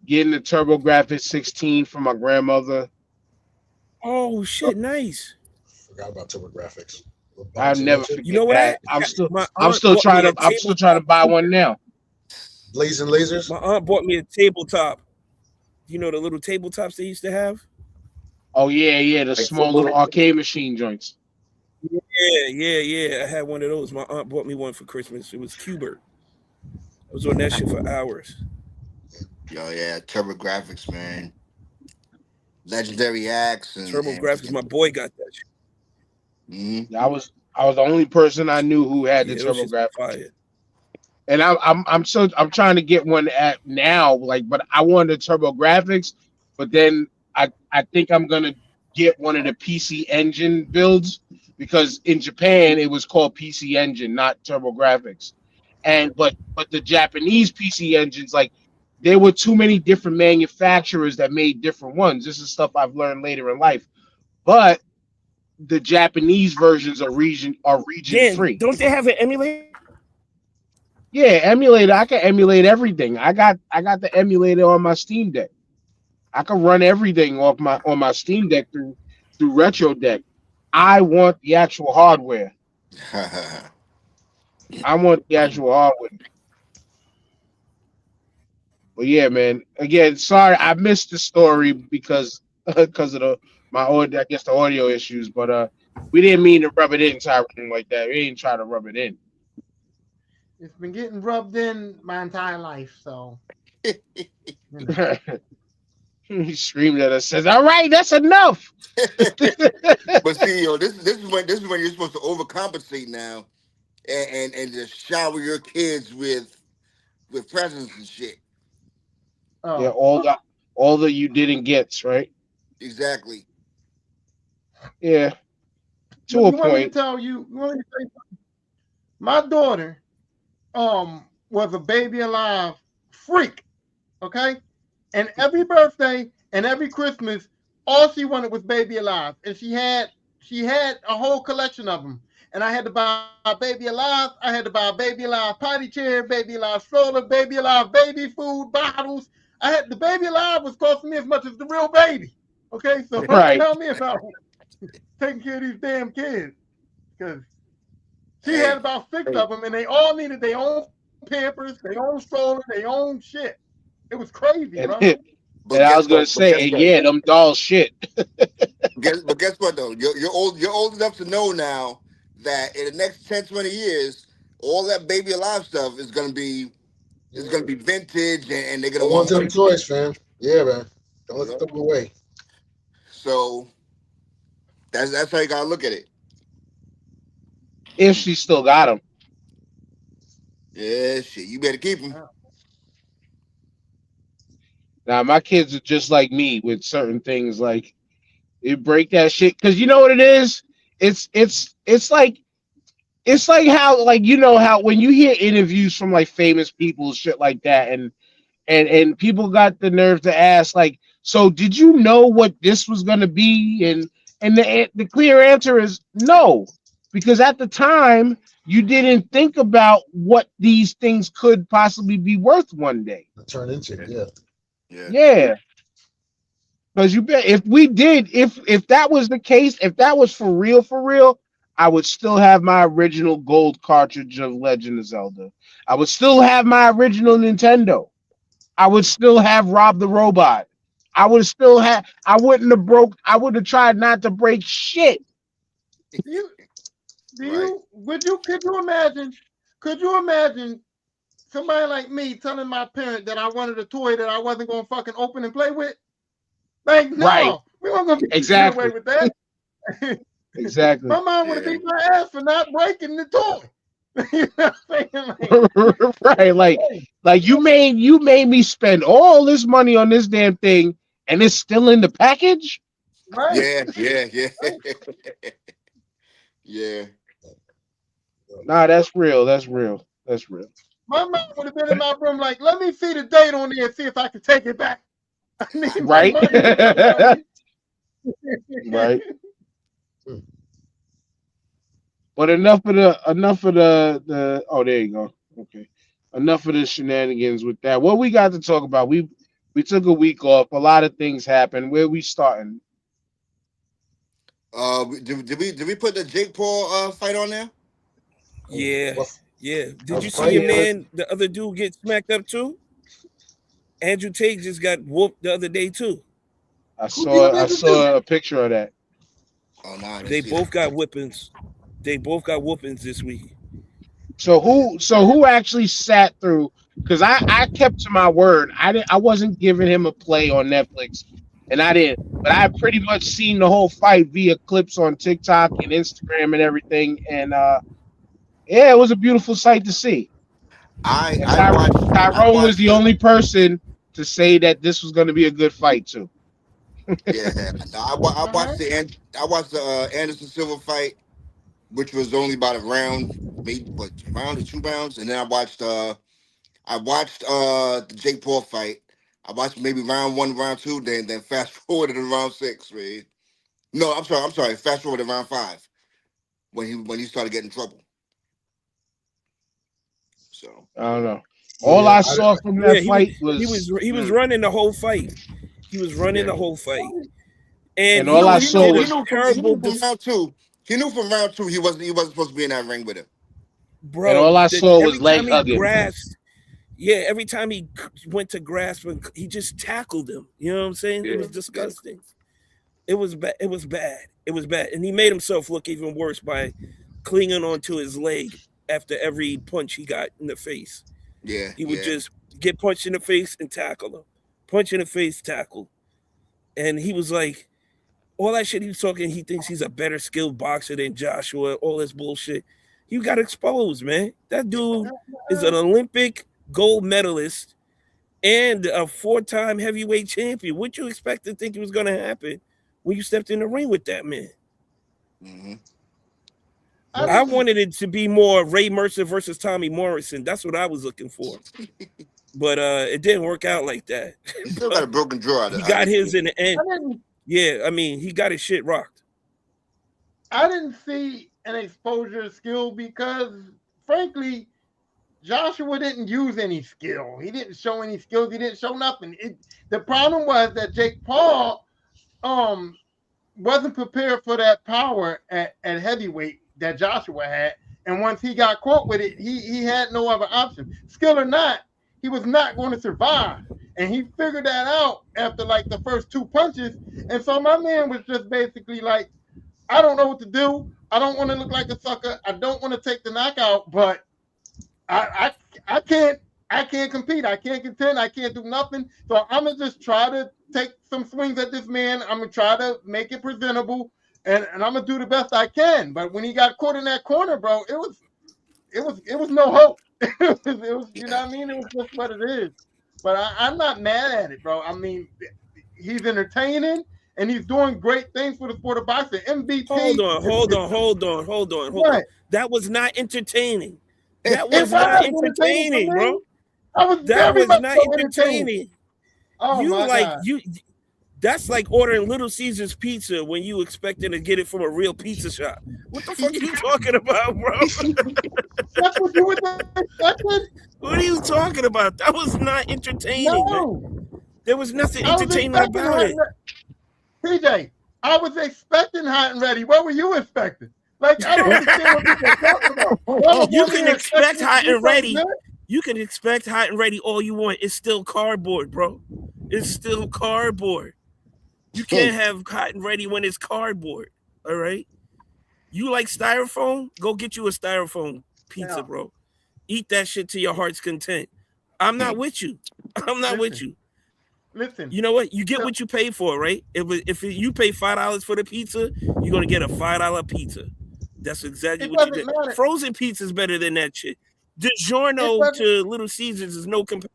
getting the TurboGrafx 16 from my grandmother. oh shit, nice. Forgot about TurboGrafx. I'll Bounce never Electric, You know forget what that. I'm still my I'm aunt still bought trying me to a I'm still trying to tabletop. buy one now. Blazing Lasers. My aunt bought me a tabletop. You know the little tabletops they used to have? Oh yeah, yeah, the like for small little arcade machine joints. Yeah. I had one of those. My aunt bought me one for Christmas. It was Cubert. I was on that shit for hours. yo, yeah, TurboGrafx, man. Legendary acts Turbo and Graphics, my boy got that shit. mhm. I was the only person I knew who had the Yeah, those shits TurboGrafx. fire. And I'm trying to get one at now, like, but I wanted the TurboGrafx, but then I think I'm gonna get one of the PC Engine builds because in Japan it was called PC Engine, not TurboGrafx. And but the Japanese PC engines, like there were too many different manufacturers that made different ones. This is stuff I've learned later in life. But the Japanese versions are region Dan, free. don't they have an emulator? Yeah, emulator. I can emulate everything. I got the emulator on my Steam Deck. I can run everything off my on my Steam Deck through Retro Deck. I want the actual hardware. I want the actual hardware. But yeah, man. Again, sorry I missed the story because of my audio. I guess the audio issues. But we didn't mean to rub it in, Tyron, like that. We didn't try to rub it in. It's been getting rubbed in my entire life, so you know. He screamed at us, says, "All right, that's enough." But see, yo, this is when you're supposed to overcompensate now, and just shower your kids with presents and shit. Yeah, Oh, all the you didn't gets, right? Exactly. Yeah, you, to a you want me to point. tell you? You want me to say something? My daughter, was a baby alive freak. Okay, and every birthday and every Christmas, all she wanted was baby alive, and she had a whole collection of them. And I had to buy baby alive. I had to buy baby alive potty chair, baby alive stroller, baby alive baby food bottles. I had the baby alive was costing me as much as the real baby. Okay, so don't Right. tell me about taking care of these damn kids because she had Hey, about six of them, and they all needed their own pampers, their own stroller, their own shit. It was crazy, And bro. and but I guess was gonna what? say, and yeah, them dolls shit. Guess what though? You're old enough to know now that in the next 10, 20 years, all that baby alive stuff is gonna be vintage, and they're gonna Hold on want to them money. toys, fam. Yeah, man. Don't let Yep. them away. So that's how you gotta look at it. If she still got them. Yeah, shit. You better keep them. Now my kids are just like me with certain things. Like they break that shit because you know what it is. It's like how like you know how when you hear interviews from like famous people shit like that and people got the nerve to ask like, so did you know what this was gonna be? And the clear answer is no, because at the time you didn't think about what these things could possibly be worth one day. Turn into, yeah. Yeah. Yeah, because you bet if we did, if that was the case, if that was for real, I would still have my original gold cartridge of Legend of Zelda. I would still have my original Nintendo. I would still have Rob the Robot. I would still have. I wouldn't have broke. I would have tried not to break shit. Do you do Right. you would you could you imagine somebody like me telling my parent that I wanted a toy that I wasn't gonna fucking open and play with? Like, Right. no, we weren't gonna get away Exactly. with that. Exactly. My mom would have Yeah. beat my ass for not breaking the toy. You know what I'm saying? Right. Like you made me spend all this money on this damn thing, and it's still in the package. Right. Yeah. Yeah. Nah, that's real. That's real. That's real. My mom would have been in my room like, let me see the date on there and see if I can take it back. I need my Right? money. Right. But enough of the oh, there you go. Okay. Enough of the shenanigans with that. What we got to talk about? We took a week off. A lot of things happened. Where we starting? Did we put the Jake Paul fight on there? Yeah, What- yeah. Did you Oh, see your yeah. man, the other dude, get smacked up too? Andrew Tate just got whooped the other day too. I saw a picture of that. Oh no, I didn't They see both that. got whippings. They both got whoopings this week. So who actually sat through? Because I kept to my word. I wasn't giving him a play on Netflix, and I didn't. But I pretty much seen the whole fight via clips on TikTok and Instagram and everything. And yeah, it was a beautiful sight to see. I And I watched I Tyrone was watched the only person to say that this was going to be a good fight too. yeah. No, I watched the Anderson Silva fight, which was only about a round, maybe what round or 2 rounds, and then I watched the Jake Paul fight. I watched maybe round 1, round 2, then fast forward to round 6, man. No, I'm sorry. Fast forward to round 5 when he started getting in trouble. So I don't know. All Yeah, I saw from that Yeah, fight he was running the whole fight. He was running Yeah. the whole fight, and And all I he saw knew, was he knew from round 2. He knew from round 2 he wasn't supposed to be in that ring with him. and bro. all I saw was Every leg time he hugging. grasped, yeah, every time he went to grasp, he just tackled him. You know what I'm saying? It was disgusting. It was bad. It was bad. It was bad, and he made himself look even worse by clinging onto his leg after every punch he got in the face. Yeah, He would yeah. just get punched in the face and tackle him, punch in the face, tackle, and he was like, all that shit he was talking. He thinks he's a better skilled boxer than Joshua. All this bullshit. He got exposed, man. That dude is an Olympic gold medalist and a 4-time heavyweight champion. What you expect to think was going to happen when you stepped in the ring with that man? Mm-hmm. I wanted it to be more Ray Mercer versus Tommy Morrison. That's what I was looking for. But it didn't work out like that. He still got a broken jaw. He got his in the end. Yeah, I mean, he got his shit rocked. I didn't see an exposure skill because, frankly, Joshua didn't use any skill. He didn't show any skills. He didn't show nothing. The problem was that Jake Paul wasn't prepared for that power at heavyweight that Joshua had. And once he got caught with it, he had no other option. Skill or not, he was not going to survive. And he figured that out after like the first 2 punches. And so my man was just basically like, I don't know what to do. I don't want to look like a sucker. I don't want to take the knockout, but I can't compete. I can't contend. I can't do nothing. So I'm gonna just try to take some swings at this man. I'm gonna try to make it presentable, and I'm gonna do the best I can. But when he got caught in that corner, bro, it was no hope. it was you know what I mean? It was just what it is. But I'm not mad at it, bro. I mean, he's entertaining and he's doing great things for the sport of boxing. MVP. Hold on. What? That was not entertaining. That was not entertaining, bro. That was not entertaining. Oh my God. That's like ordering Little Caesars pizza when you expecting to get it from a real pizza shop. What the fuck are you talking about, bro? That's what you would expect. What are you talking about? That was not entertaining. No. Man. There was nothing entertaining about it. PJ, I was expecting Hot and Ready. What were you expecting? Like, I don't understand what people are talking about. You can expect Hot and Ready. You can expect Hot and Ready all you want. It's still cardboard, bro. It's still cardboard. You can't have Hot and Ready when it's cardboard. All right. You like styrofoam? Go get you a styrofoam pizza, bro. Eat that shit to your heart's content. I'm not with you. I'm not with you. Listen. You know what? You get what you pay for, right? If you pay $5 for the pizza, you're gonna get a $5 pizza. That's exactly what you did. Frozen pizza is better than that shit. DiGiorno to Little Caesars is no comparison.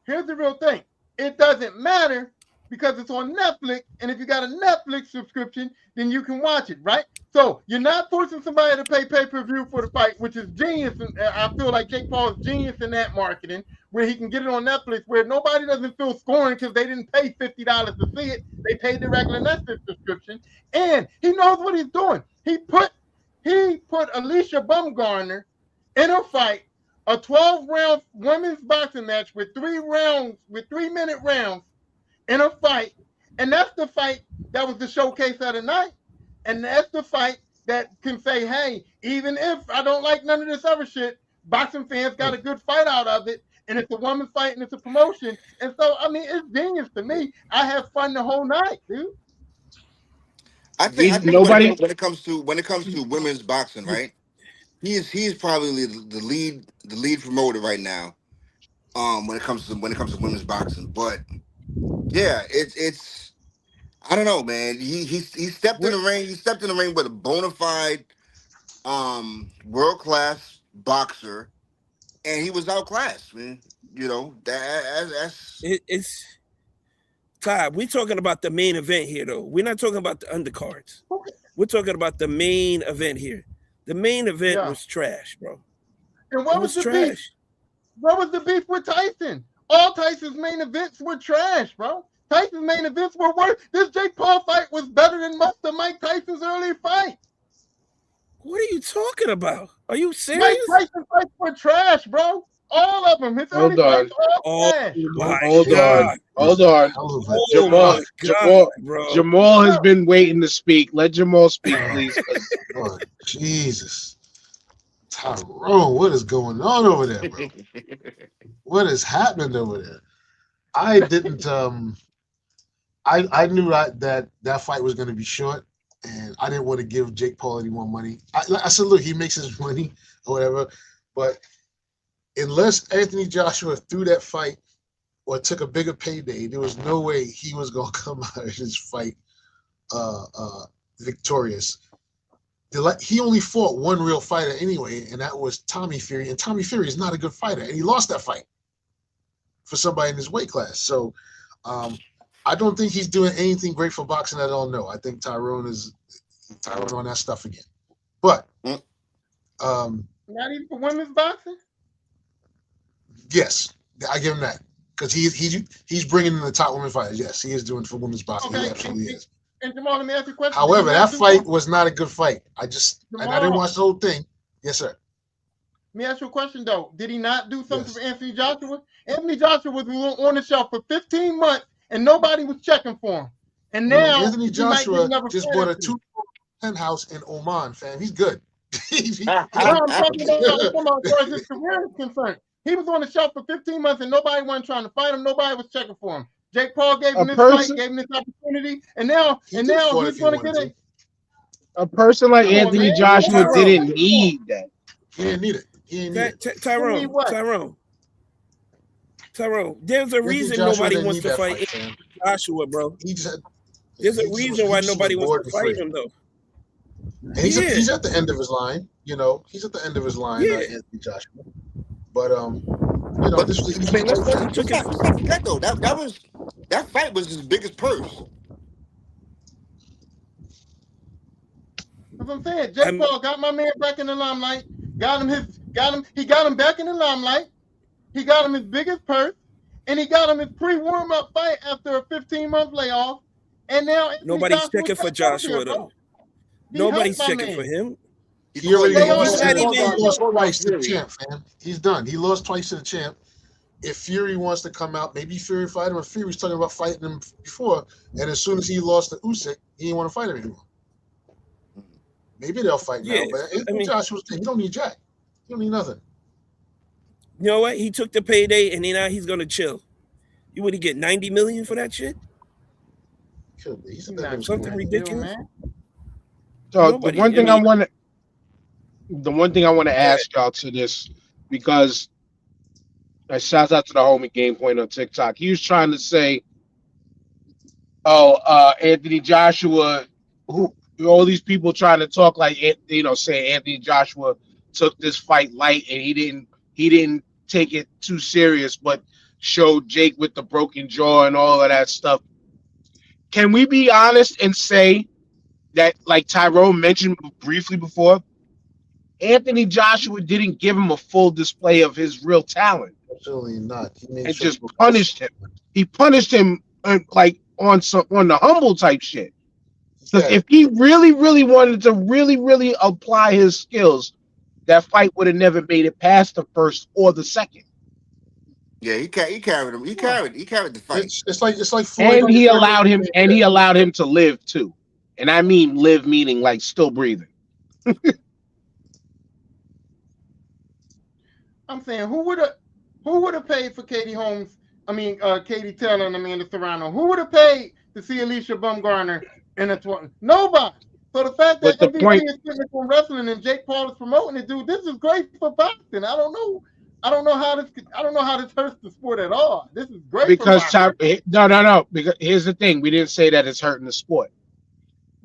Here's the real thing. It doesn't matter because it's on Netflix, and if you got a Netflix subscription, then you can watch it, right? So you're not forcing somebody to pay pay-per-view for the fight, which is genius. And I feel like Jake Paul is genius in that marketing, where he can get it on Netflix, where nobody doesn't feel scoring because they didn't pay $50 to see it. They paid the regular Netflix subscription, and he knows what he's doing. He put Alicia Baumgartner in a fight, a 12-round women's boxing match with 3-minute rounds in a fight, and that's the fight that was the showcase of the night, and that's the fight that can say, hey, even if I don't like none of this other shit, boxing fans got a good fight out of it, and it's a women's fight and it's a promotion, and so I mean it's genius to me. I have fun the whole night, dude. I think Nobody- when it comes to women's boxing, right? He's probably the lead promoter right now. When it comes to women's boxing, but yeah, it's I don't know, man. He stepped in the ring. He stepped in the ring with a bona fide world class boxer, and he was outclassed, man. You know that's It's Todd. We're talking about the main event here, though. We're not talking about the undercards. We're talking about the main event here. The main event was trash, bro. And what was the beef? What was the beef with Tyson? All Tyson's main events were trash, bro. Tyson's main events were worse. This Jake Paul fight was better than most of Mike Tyson's early fights. What are you talking about? Are you serious? Mike Tyson's fights were trash, bro. All of them. His early fights all trash. Hold on. Jamal has been waiting to speak. Let Jamal speak, please. Oh, Jesus. Tyrone, what is going on over there, bro? What is happening over there? I didn't I knew that fight was going to be short, and I didn't want to give Jake Paul any more money. I said, look, he makes his money or whatever, but unless Anthony Joshua threw that fight or took a bigger payday, there was no way he was going to come out of this fight victorious. He only fought one real fighter anyway, and that was Tommy Fury. And Tommy Fury is not a good fighter, and he lost that fight for somebody in his weight class. So I don't think he's doing anything great for boxing at all. No, I think Tyrone on that stuff again. But not even for women's boxing. Yes, I give him that because he's bringing in the top women fighters. Yes, he is doing for women's boxing. Okay. He absolutely is. And Jamal, let me ask you a question. However, that fight was not a good fight. I didn't watch the whole thing. Yes, sir. Let me ask you a question, though. Did he not do something for Anthony Joshua? Anthony Joshua was on the shelf for 15 months, and nobody was checking for him. And now Anthony Joshua just bought a 2-floor penthouse in Oman, fam. He's good. I'm talking about as far as his career is concerned. He was on the shelf for 15 months, and nobody wasn't trying to fight him. Nobody was checking for him. Jake Paul gave him this fight, gave him this opportunity, and now he's going to get a person like Anthony Joshua didn't need that. He didn't need it. He didn't need it. Tyrone. There's a reason nobody wants to fight Anthony Joshua, bro. There's a reason why nobody wants to fight him, though. And he's at the end of his line. You know, he's at the end of his line, Anthony Joshua. But you know, this was that fight was his biggest purse. That's what I'm saying. Jake Paul got my man back in the limelight. He got him back in the limelight. He got him his biggest purse, and he got him his pre-warm-up fight after a 15-month layoff. And now nobody's checking for Joshua, though. Nobody's checking for him. He already lost twice to the champ, fam. He's done. He lost twice to the champ. If Fury wants to come out, maybe Fury fight him. If Fury was talking about fighting him before, and as soon as he lost to Usyk, he didn't want to fight him anymore. Maybe they'll fight now, but Joshua, he don't need Jack. He don't need nothing. You know what? He took the payday, and now he's gonna chill. You would he get $90 million for that shit? Could be. Something ridiculous. So the one thing I want to ask y'all to this, because shouts out to the homie Game Point on TikTok. He was trying to say, Anthony Joshua, who all these people trying to talk like, saying Anthony Joshua took this fight light and he didn't take it too serious, but showed Jake with the broken jaw and all of that stuff. can we be honest and say that, like Tyrone mentioned briefly before, Anthony Joshua didn't give him a full display of his real talent Absolutely not. He made and sure just people punished him. He punished him like on the humble type shit. Because Yeah. if he really, really wanted to really, really apply his skills, that fight would have never made it past the first or the second. Yeah, he carried him. He carried the fight. It's like Floyd. And he allowed him to live too. And I mean live meaning like still breathing. I'm saying who would have paid for Katie Holmes? I mean, Katie Taylor and Amanda Serrano. Who would have paid to see Alicia Bumgarner in a nobody. So the fact that MVP is sitting on wrestling and Jake Paul is promoting it, dude, this is great for boxing. I don't know how this hurts the sport at all. This is great because for boxing. No. Because here's the thing: we didn't say that it's hurting the sport.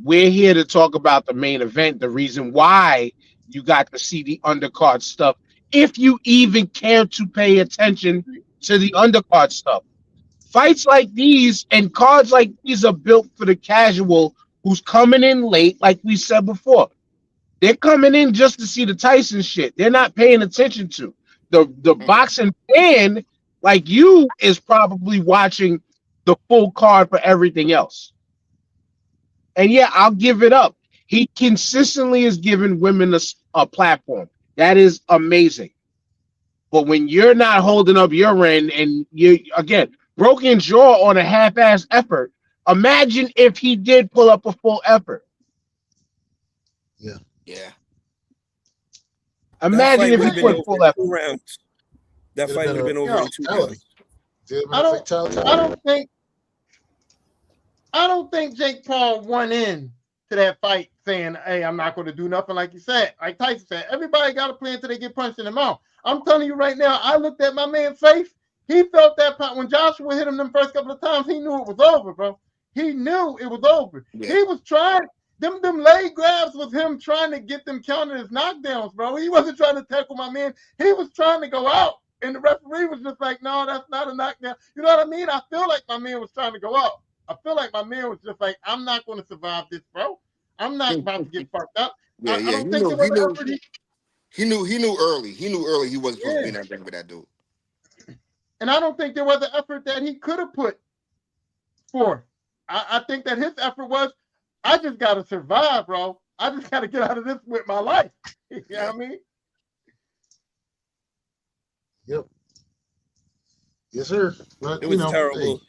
We're here to talk about the main event, the reason why you got to see the undercard stuff. If you even care to pay attention to the undercard stuff, fights like these and cards like these are built for the casual who's coming in late, like we said before. They're coming in just to see the Tyson shit. They're not paying attention to the boxing fan like you is probably watching the full card for everything else. And yeah, I'll give it up. He consistently is giving women a platform. That is amazing. But when you're not holding up your end and you, again, broken jaw on a half-ass effort, imagine if he did pull up a full effort. Yeah. Imagine if he put full effort. Rounds. That fight would have been over in 2 rounds. I don't think Jake Paul went in to that fight saying, "Hey, I'm not going to do nothing," like you said. Like Tyson said, everybody got a plan until they get punched in the mouth. I'm telling you right now, I looked at my man's face. He felt that pop when Joshua hit him them first couple of times. He knew it was over, bro. He knew it was over. Yeah. He was trying. Them leg grabs was him trying to get them counted as knockdowns, bro. He wasn't trying to tackle my man. He was trying to go out. And the referee was just like, no, that's not a knockdown. You know what I mean? I feel like my man was trying to go out. I feel like my man was just like, I'm not going to survive this, bro. I'm not about to get fucked up. Yeah, I don't think he knew early. He knew early he wasn't supposed to be in that ring with that dude. And I don't think there was an effort that he could have put forth. I think that his effort was, I just got to survive, bro. I just got to get out of this with my life. You know what I mean? Yep. Yes, sir. But, it was terrible.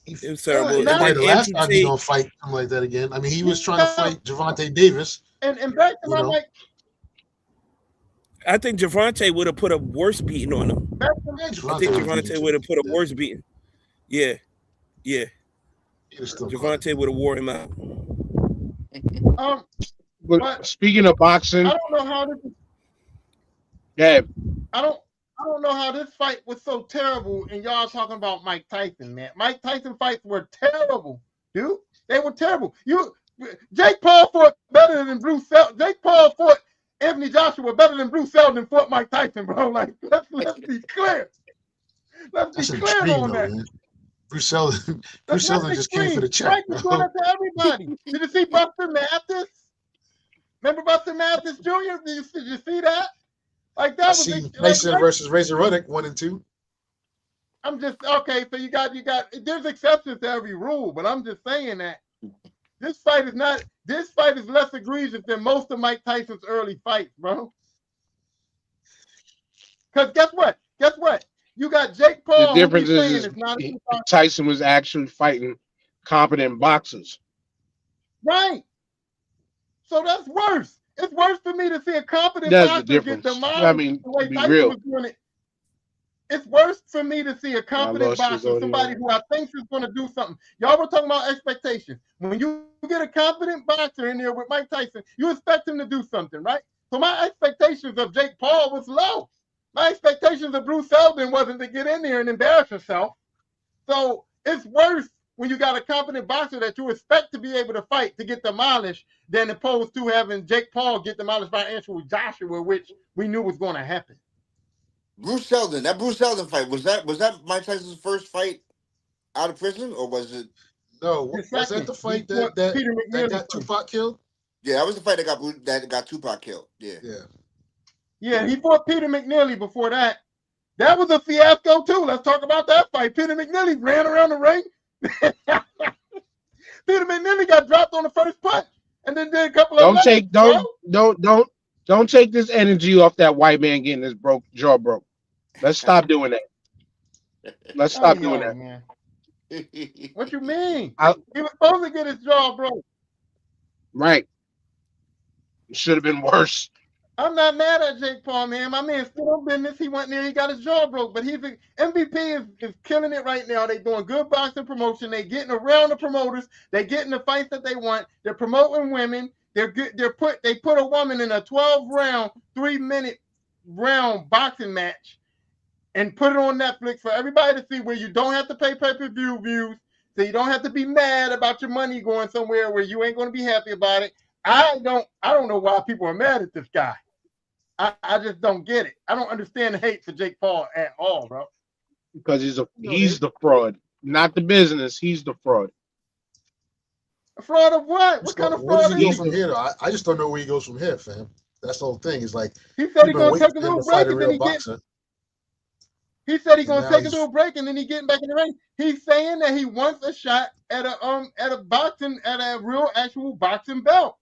It was terrible. The last time he's gonna fight something like that again. I mean, he was trying to fight Gervonta Davis. And back to my mic. I think Gervonta would have put a worse beating on him. I think Gervonta would have put a worse beating. Yeah. Gervonta would have wore him out. But speaking of boxing, I don't know how this. Yeah. I don't know how this fight was so terrible, and y'all talking about Mike Tyson, man. Mike Tyson fights were terrible, dude. They were terrible. Jake Paul fought better than Bruce Seldon. Jake Paul fought Anthony Joshua better than Bruce Seldon fought Mike Tyson, bro. Like, let's be clear. Let's be clear on that. Man. Bruce Seldon just came for the check. Mike was doing that to everybody. Did you see Buster Mathis? Remember Buster Mathis Jr.? Did you see that? Like that was Tyson versus Razor Ruddock 1 and 2. I'm just okay. So you got. There's exceptions to every rule, but I'm just saying that this fight is not. This fight is less egregious than most of Mike Tyson's early fights, bro. Because guess what? You got Jake Paul. The difference is Tyson was actually fighting competent boxers. Right. So that's worse. It's worse for me to see a competent boxer get demolished. I mean, the way to be Tyson real. was doing it. It's worse for me to see a competent boxer, somebody who I think is going to do something. Y'all were talking about expectations. When you get a competent boxer in there with Mike Tyson, you expect him to do something, right? So my expectations of Jake Paul was low. My expectations of Bruce Seldon wasn't to get in there and embarrass himself. So it's worse when you got a competent boxer that you expect to be able to fight to get demolished than opposed to having Jake Paul get demolished by Anthony Joshua, which we knew was going to happen. Bruce Seldon fight, was that Mike Tyson's first fight out of prison, or was it? No, His was that second. the fight He fought that Peter McNeely got first. Tupac killed? Yeah, that was the fight that got Tupac killed. Yeah. Yeah. Yeah, he fought Peter McNeely before that. That was a fiasco too. Let's talk about that fight. Peter McNeely ran around the ring. Peter McNeely got dropped on the first punch, and then did a couple of Don't legs, take bro. don't take this energy off that white man getting his jaw broke. Let's stop doing that. Let's I stop know, doing that. man. What you mean? I- He was supposed to get his jaw broke. Right. It should have been worse. I'm not mad at Jake Paul, man. My man still on business. He went there, he got his jaw broke. But MVP is killing it right now. They doing good boxing promotion. They getting around the promoters. They getting the fights that they want. They're promoting women. They put a woman in a 12-round, 3-minute round boxing match and put it on Netflix for everybody to see, where you don't have to pay pay-per-view views. So you don't have to be mad about your money going somewhere where you ain't going to be happy about it. I don't know why people are mad at this guy. I just don't get it. I don't understand the hate for Jake Paul at all, bro. Because he's the fraud. Not the business. He's the fraud. A fraud of what? What kind of Where fraud does he go is from he? here, though? I just don't know where he goes from here, fam. That's the whole thing. It's like He said he's you've been gonna take waiting a for him little to fight break a and then real he boxer. he said he's And gonna now take a he's little break and then he getting back in the ring. He's saying that he wants a shot at a real actual boxing belt.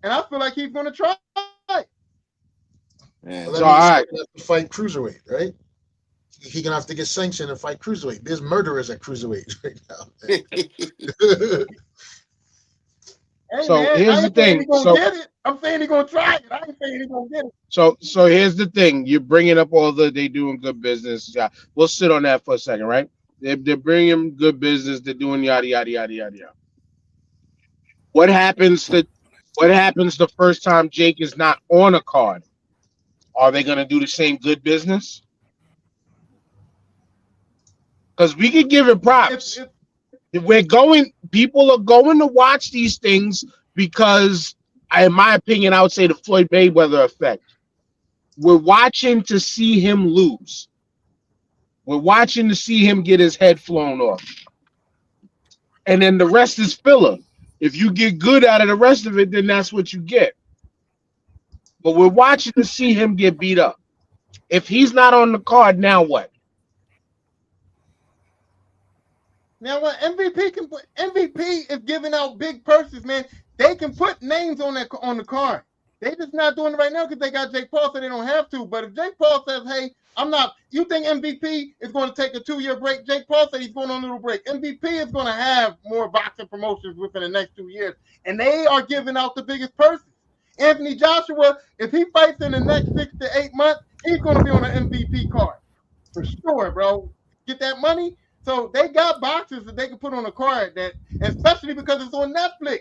And I feel like he's gonna try. Man. Well, that So, means all he's right. gonna have to fight cruiserweight, right? He's gonna have to get sanctioned and fight cruiserweight. There's murderers at cruiserweight right now. Hey So man, here's I the ain't saying thing. he's gonna So get it. I'm saying he's gonna try it. I ain't saying he's gonna get it. so here's the thing. You're bringing up all they doing good business. Yeah, we'll sit on that for a second, right? They're bringing good business. They're doing yada yada yada yada yada. What happens the first time Jake is not on a card? Are they gonna do the same good business? Because we can give it props. People are going to watch these things because, in my opinion, I would say the Floyd Mayweather effect. We're watching to see him lose. We're watching to see him get his head flown off. And then the rest is filler. If you get good out of the rest of it, then that's what you get. But we're watching to see him get beat up. If he's not on the card, now what? Now what MVP is giving out big purses, man. They can put names on the card. They just not doing it right now because they got Jake Paul, so they don't have to. But if Jake Paul says, hey, I'm not, you think MVP is going to take a 2-year break? Jake Paul said he's going on a little break. MVP is going to have more boxing promotions within the next 2 years. And they are giving out the biggest purses. Anthony Joshua, if he fights in the next 6 to 8 months, he's going to be on an MVP card. For sure, bro. Get that money. So they got boxes that they can put on a card, that, especially because it's on Netflix.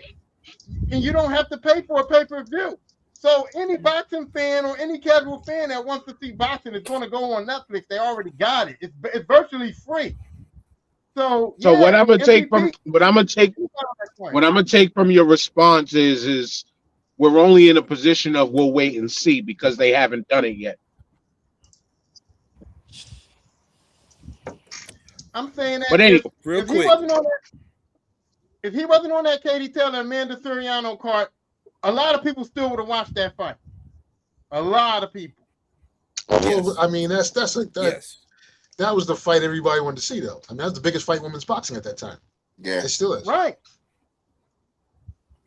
And you don't have to pay for a pay-per-view. So any boxing fan or any casual fan that wants to see boxing is going to go on Netflix. They already got it. It's virtually free. So yeah, what I'm gonna take from your response is we're only in a position of we'll wait and see because they haven't done it yet. I'm saying that But anyway, if he wasn't on that Katie Taylor and Amanda Suriano card, a lot of people still would have watched that fight. A lot of people. Well, I mean, that's like that. Yes. That was the fight everybody wanted to see, though. I mean, that's the biggest fight in women's boxing at that time. Yeah. It still is. Right.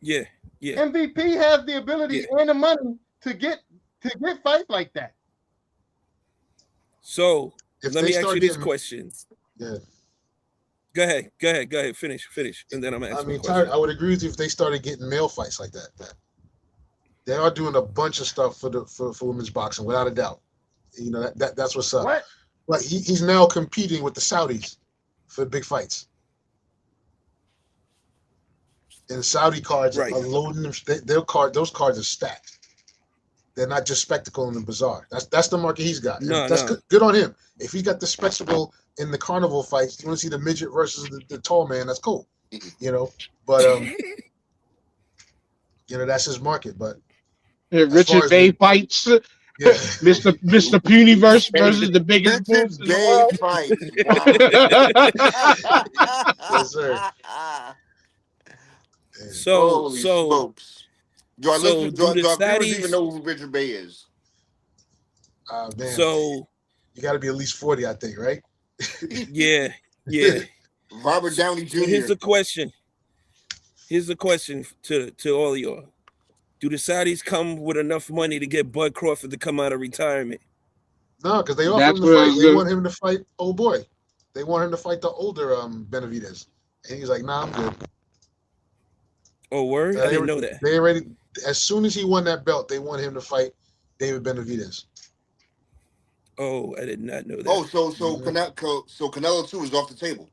Yeah. Yeah. MVP has the ability and the money to get fights like that. So If let they me ask start you this getting- question. Yeah. Go ahead. Finish. And then I'm asking. I mean, question. Tyler, I would agree with you if they started getting male fights like that. They are doing a bunch of stuff for women's boxing, without a doubt. You know, that's what's up. What? But he's now competing with the Saudis for big fights. And the Saudi cards Right. are loading them. Those cards are stacked. They're not just spectacle and bizarre. That's the market he's got. And that's good on him. If he got the spectacle in the carnival fights, you want to see the midget versus the tall man, that's cool. You know, but you know, that's his market. But Richard Bay fights. Yeah. Mr. Puniverse versus the biggest Vintage boobs in the gay world. fights. Yes, sir. Wow. Yeah. So Holy so smokes. Do our so listeners, do the do our viewers even Saudis? know who Richard Bay is? Man, So you got to be at least 40, I think, right? yeah. Robert Downey So here's Jr. the question. Here's the question to all of y'all. Do the Saudis come with enough money to get Bud Crawford to come out of retirement? No, because they offered That's him to where fight. it's They good. want him to fight old boy. They want him to fight the older Benavidez. And he's like, nah, I'm good. Oh, word? So I didn't know that. They already, as soon as he won that belt, they want him to fight David Benavidez. Oh, I did not know that. Oh, so Mhm. Canelo too is off the table.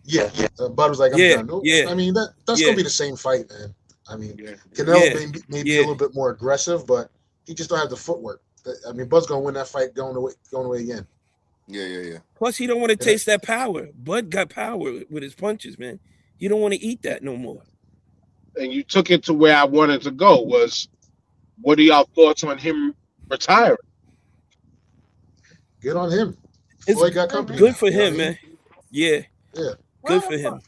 Yeah. Bud was like, I'm Yeah, done. No, yeah. I mean, that's Yeah. going to be the same fight, man. I mean, Yeah. Canelo may be Yeah. a little bit more aggressive, but he just don't have the footwork. I mean, Bud's going to win that fight going away again. Yeah. Plus, he don't want to taste that power. Bud got power with his punches, man. You don't want to eat that no more. And you took it to where I wanted to go was, what are y'all thoughts on him retiring? Good on him. It's Floyd got company. good now, for you know him, what I mean? man. Yeah, Yeah. good for him.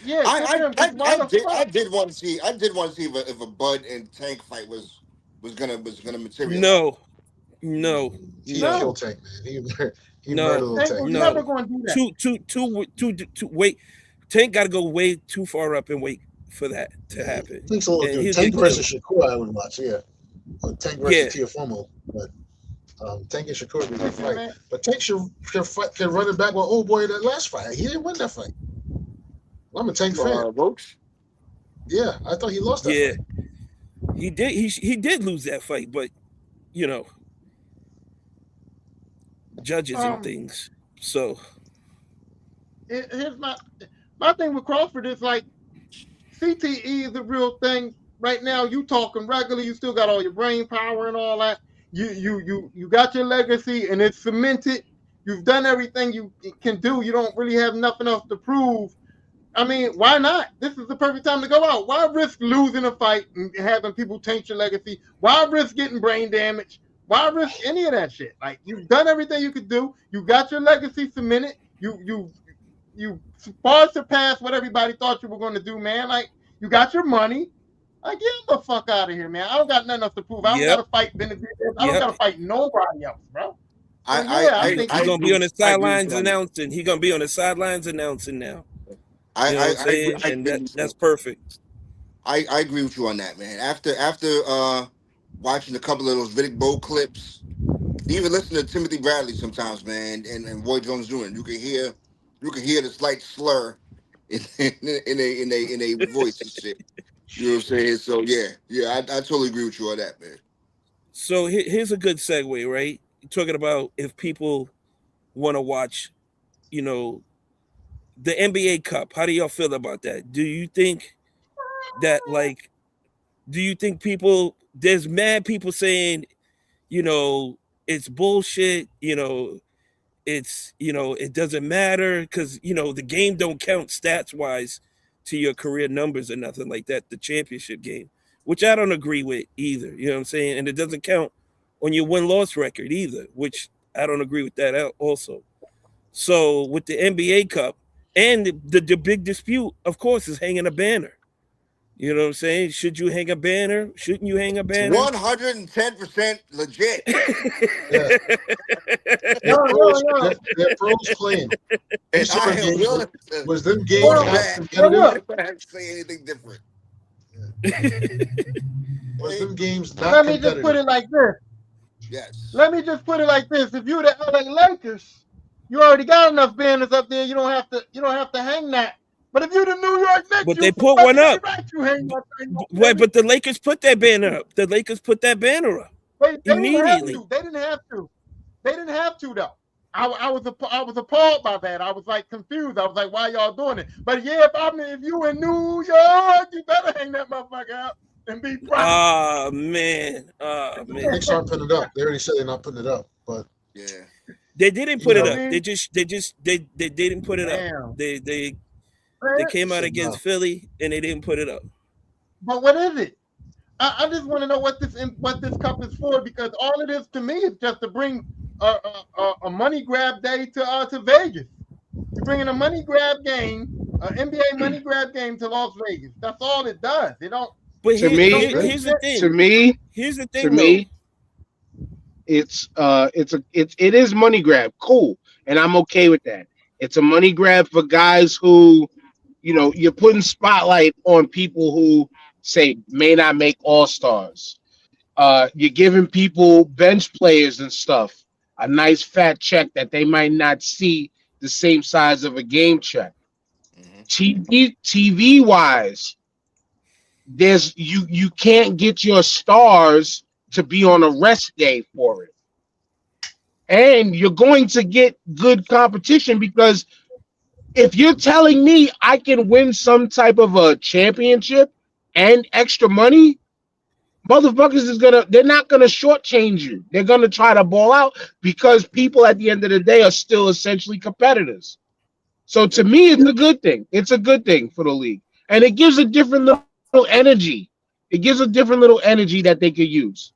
Yeah, good for him, 'cause why the fuck? I did want to see if a Bud and Tank fight was gonna materialize. No. He No. killed Tank, man. He No. murdered little Tank Tank. was No. never going to do that. Too wait. Tank got to go way too far up and wait for that to happen. Tank's a little And good. he'll Tank get versus Shakur, I would watch. Yeah, or Tank versus Yeah. Tiafoe, but Tank and Shakur would be a good Listen, fight. man, But Tank can run it back with old boy that last fight. He didn't win that fight. I'm a Tank fan. Roach? Yeah, I thought he lost that Yeah, fight. he did. He did lose that fight, but you know, judges and things. So here's my thing with Crawford is like CTE is the real thing right now. You talking regular, you still got all your brain power and all that. You got your legacy and it's cemented. You've done everything you can do. You don't really have nothing else to prove. I mean, why not? This is the perfect time to go out. Why risk losing a fight and having people taint your legacy? Why risk getting brain damage? Why risk any of that shit? Like, you've done everything you could do. You got your legacy cemented. You far surpassed what everybody thought you were going to do, man. Like, you got your money. Like, get the fuck out of here, man. I don't got nothing else to prove. I don't got to fight Benavidez. I don't got to fight nobody else, bro. I think he's gonna be on the sidelines announcing. He's gonna be on the sidelines announcing now. You know what I'm saying? And that's perfect. I agree with you on that, man. After watching a couple of those Riddick Bowe clips, even listen to Timothy Bradley sometimes, man, and Roy Jones Jr., you can hear the slight slur in a voice and shit. You know what I'm saying? So yeah, I totally agree with you on that, man. So here's a good segue, right? You're talking about if people want to watch, you know, the NBA Cup. How do y'all feel about that? Do you think that, like, there's mad people saying, you know, it's bullshit, you know, it's, you know, it doesn't matter because, you know, the game don't count stats wise to your career numbers or nothing like that, the championship game, which I don't agree with either. You know what I'm saying? And it doesn't count on your win-loss record either, which I don't agree with that also. So with the NBA Cup and the big dispute, of course, is hanging a banner. You know what I'm saying? Should you hang a banner? Shouldn't you hang a banner? 110% legit. Their pros claim. And I am willing to was them games not competitive? I have to say anything different. Was them games not Let me competitive? just put it like this. Yes. Let me just put it like this. If you're the LA Lakers, you already got enough banners up there. You don't have to hang that. But if you're the New York Knicks, but they put one up. You hang that thing up. Wait, but the Lakers put that banner up. The Lakers put that banner up immediately. They didn't have to. They didn't have to though. I was appalled by that. I was like confused. I was like, why y'all doing it? But yeah, if you in New York, you better hang that motherfucker up and be proud. Oh man. The Knicks aren't putting it up. They already said they're not putting it up. But yeah, they didn't put it up. I mean? They didn't put it up. They came out against Philly and they didn't put it up. But what is it? I just want to know what this cup is for, because all it is to me is just to bring a money grab day to Vegas. You're bringing a money grab game, an NBA money grab game to Las Vegas. That's all it does. It don't. But To me, here's the to thing. me, Here's the to thing, though. me, it is money grab. Cool, and I'm okay with that. It's a money grab for guys who, you're putting spotlight on people who say may not make all stars. You're giving people bench players and stuff a nice fat check that they might not see the same size of a game check. TV wise, you can't get your stars to be on a rest day for it. And you're going to get good competition, because if you're telling me I can win some type of a championship and extra money, motherfuckers they're not gonna shortchange you. They're gonna try to ball out, because people at the end of the day are still essentially competitors. So to me, it's a good thing. It's a good thing for the league, and it gives a different little energy. It gives a different little energy that they could use.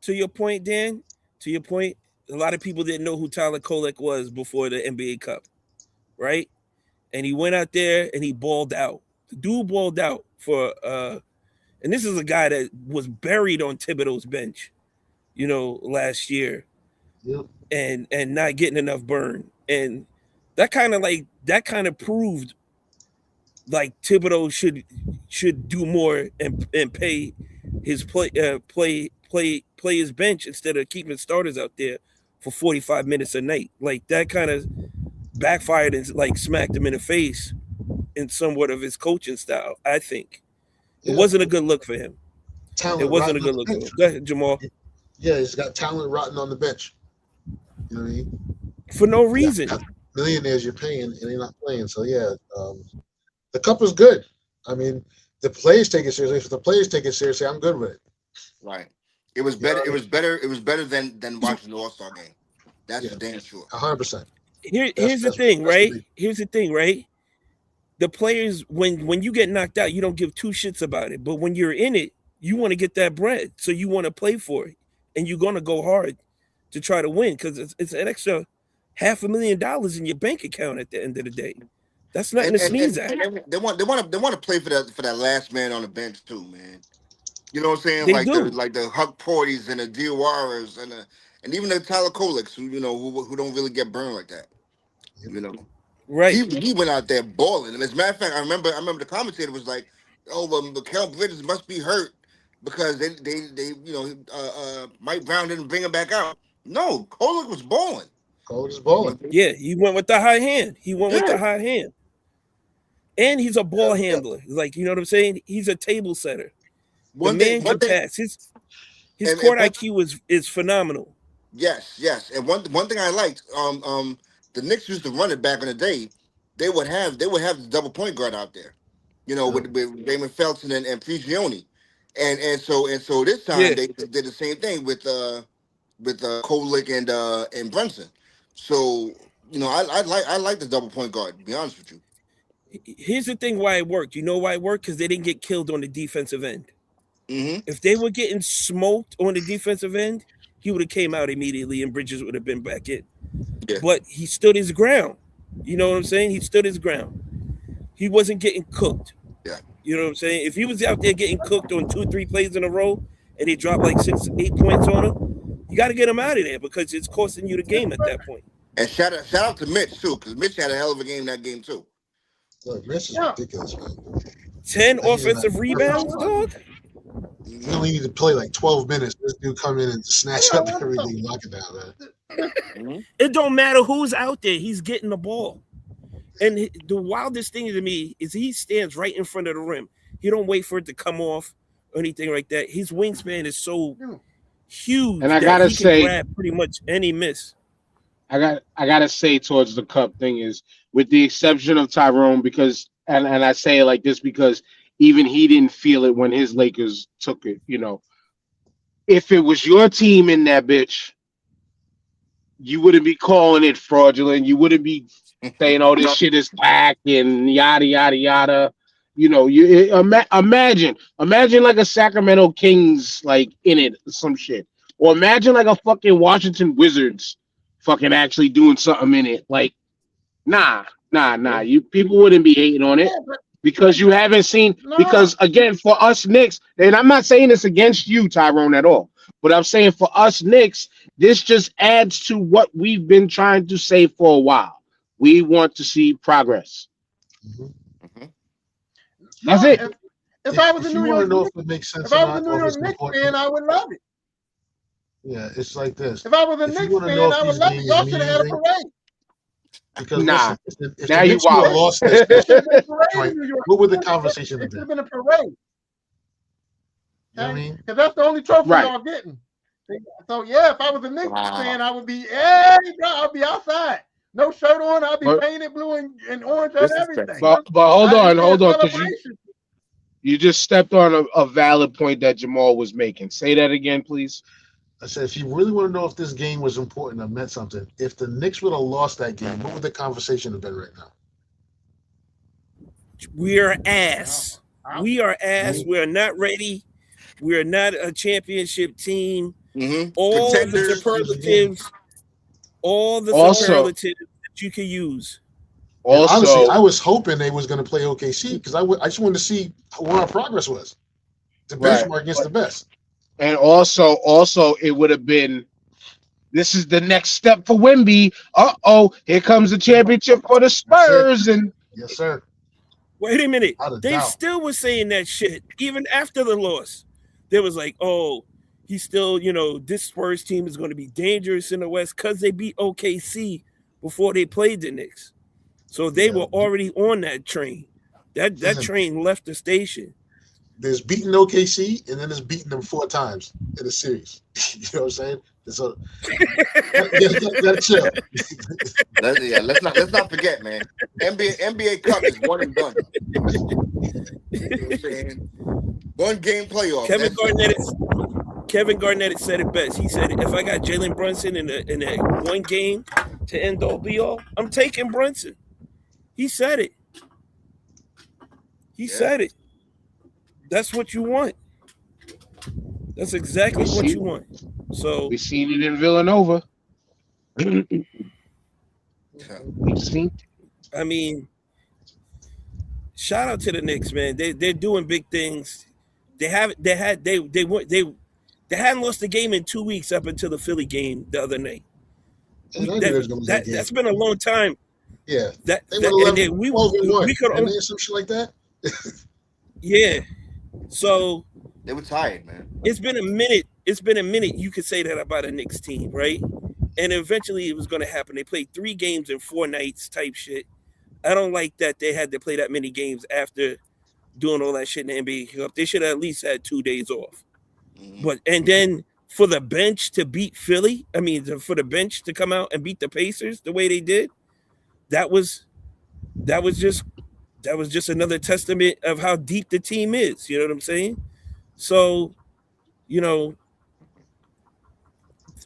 To your point, Dan. To your point, a lot of people didn't know who Tyler Kolek was before the NBA Cup, right? And he went out there and he balled out. The dude balled out for and this is a guy that was buried on Thibodeau's bench, last year, Yep. and not getting enough burn. And that kind of proved like Thibodeau should do more and pay his play his bench instead of keeping starters out there for 45 minutes a night. Like that kind of backfired and like smacked him in the face in somewhat of his coaching style. I think it wasn't a good look for him. It wasn't a good look for him. Go ahead, Jamal. Yeah, he's got talent rotting on the bench. You know what I mean? For no reason. Millionaires you're paying and they're not playing. So yeah, the cup is good. I mean, the players take it seriously. If the players take it seriously, I'm good with it. Right. It was better. It was better. It was better than watching the All-Star game. That's for damn sure. 100%. Here's the thing, right? Here's the thing, right? The players, when you get knocked out, you don't give two shits about it. But when you're in it, you want to get that bread. So you want to play for it. And you're going to go hard to try to win, because it's an extra $500,000 in your bank account at the end of the day. That's nothing to sneeze at. They want to play for that last man on the bench too, man. You know what I'm saying? They like do. the Huck Porties and the Diowaras and even the Tyler Koleks, who don't really get burned like that. Right. He went out there balling. And as a matter of fact, I remember the commentator was like, "Oh, well, Mikal Bridges must be hurt because they Mike Brown didn't bring him back out." No, Kolek was balling. Kolek was balling. Yeah, he went with the high hand. With the high hand. And he's a ball handler. Like, you know what I'm saying? He's a table setter. One man can pass. His court IQ is phenomenal. Yes. And one thing I liked, the Knicks used to run it back in the day. They would have the double point guard out there, with Raymond Felton and Prigioni, and so this time they did the same thing with Kolek and Brunson. So I like the double point guard, to be honest with you. Here's the thing why it worked. You know why it worked? Because they didn't get killed on the defensive end. Mm-hmm. If they were getting smoked on the defensive end, he would have came out immediately and Bridges would have been back in. Yeah. But he stood his ground. You know what I'm saying? He stood his ground. He wasn't getting cooked. Yeah. You know what I'm saying? If he was out there getting cooked on 2-3 plays in a row and he dropped like 6-8 points on him, you got to get him out of there, because it's costing you the game at that point. And shout out to Mitch too, because Mitch had a hell of a game that game too. Look, Mitch is ridiculous, man. 10 offensive rebounds, dog. You only need to play like 12 minutes. This dude come in and snatch up everything, lock it down, man. It don't matter who's out there. He's getting the ball. And the wildest thing to me is he stands right in front of the rim. He don't wait for it to come off or anything like that. His wingspan is so huge, and I gotta say, grab pretty much any miss. I gotta say towards the cup thing is, with the exception of Tyrone, because and I say it like this because even he didn't feel it when his Lakers took it. If it was your team in that bitch, you wouldn't be calling it fraudulent. You wouldn't be saying, "Oh, this shit is whack," and yada yada yada. You know, imagine like a Sacramento Kings like in it, some shit, or imagine like a fucking Washington Wizards, fucking actually doing something in it. Like, nah. You people wouldn't be hating on it Yeah, but because you haven't seen. no, Because again, for us Knicks, and I'm not saying this against you, Tyrone, at all, but I'm saying for us Knicks, this just adds to what we've been trying to say for a while. We want to see progress. Mhm. Mhm. That's no. it. If I was a If New you want to York know Knicks, if it makes sense if or I was a not, New or if York it's Knicks important, fan, I would love it. yeah, it's like this. If I was a If you Knicks want to know fan, if I would these love it. games Y'all should mean have had a anything, parade. because Nah. listen, if Now the you Knicks would have wilding. lost that There that should have been a parade joint, in New York. what would the It conversation have should have been? been a parade. You know what I Okay, mean? because that's the only trophy Right. y'all getting. So yeah, if I was a Knicks Wow. fan, I would be, hey, bro, I'll be outside, no shirt on. I'll be But painted blue and orange and everything. Disrespectful. but hold It's on, a because you celebration. you just stepped on a valid point that Jamal was making. Say that again, please. I said, if you really want to know if this game was important or meant something, if the Knicks would have lost that game, what would the conversation have been right now? We are ass. I- We are ass. Mhm. We are not ready. We are not a championship team. Mm-hmm. All the Contenders. superlatives, all the Also, superlatives that you can use. And honestly, also, I was hoping they was going to play OKC because I just wanted to see where our progress was, to right. benchmark against the best. And also, it would have been. This is the next step for Wimby. Here comes the championship for the That's it. Spurs, and Yes, sir. Wait a minute. Without a They doubt. still was saying that shit even after the loss. They was like, oh, he's still, this Spurs team is going to be dangerous in the West because they beat OKC before they played the Knicks. So they Yeah. were already on that train. That Listen. train left the station. There's beating OKC, and then there's beating them 4 times in a series. You know what I'm saying? So, you gotta chill. Let's not forget, man. NBA Cup is one and done. You know what I'm saying? One game playoff. Kevin Garnett said it best. He said, if I got Jalen Brunson in that one game to end all be all, I'm taking Brunson. He said it. He said it. That's what you want. That's exactly what you want. So we seen it in Villanova. We seen. I mean, shout out to the Knicks, man. They're doing big things. They hadn't lost the game in 2 weeks up until the Philly game the other night. And I knew there was gonna be that game. That's been a long time. Yeah. They went 11, 12-1. we could And then some shit like that. yeah. So They were tired, man. it's been a minute. It's been a minute. You could say that about a Knicks team, right? And eventually it was going to happen. They played 3 games in 4 nights type shit. I don't like that they had to play that many games after doing all that shit in the NBA Cup. They should have at least had 2 days off. Mm-hmm. And then for the bench to beat Philly, for the bench to come out and beat the Pacers the way they did, that was just another testament of how deep the team is. You know what I'm saying? So,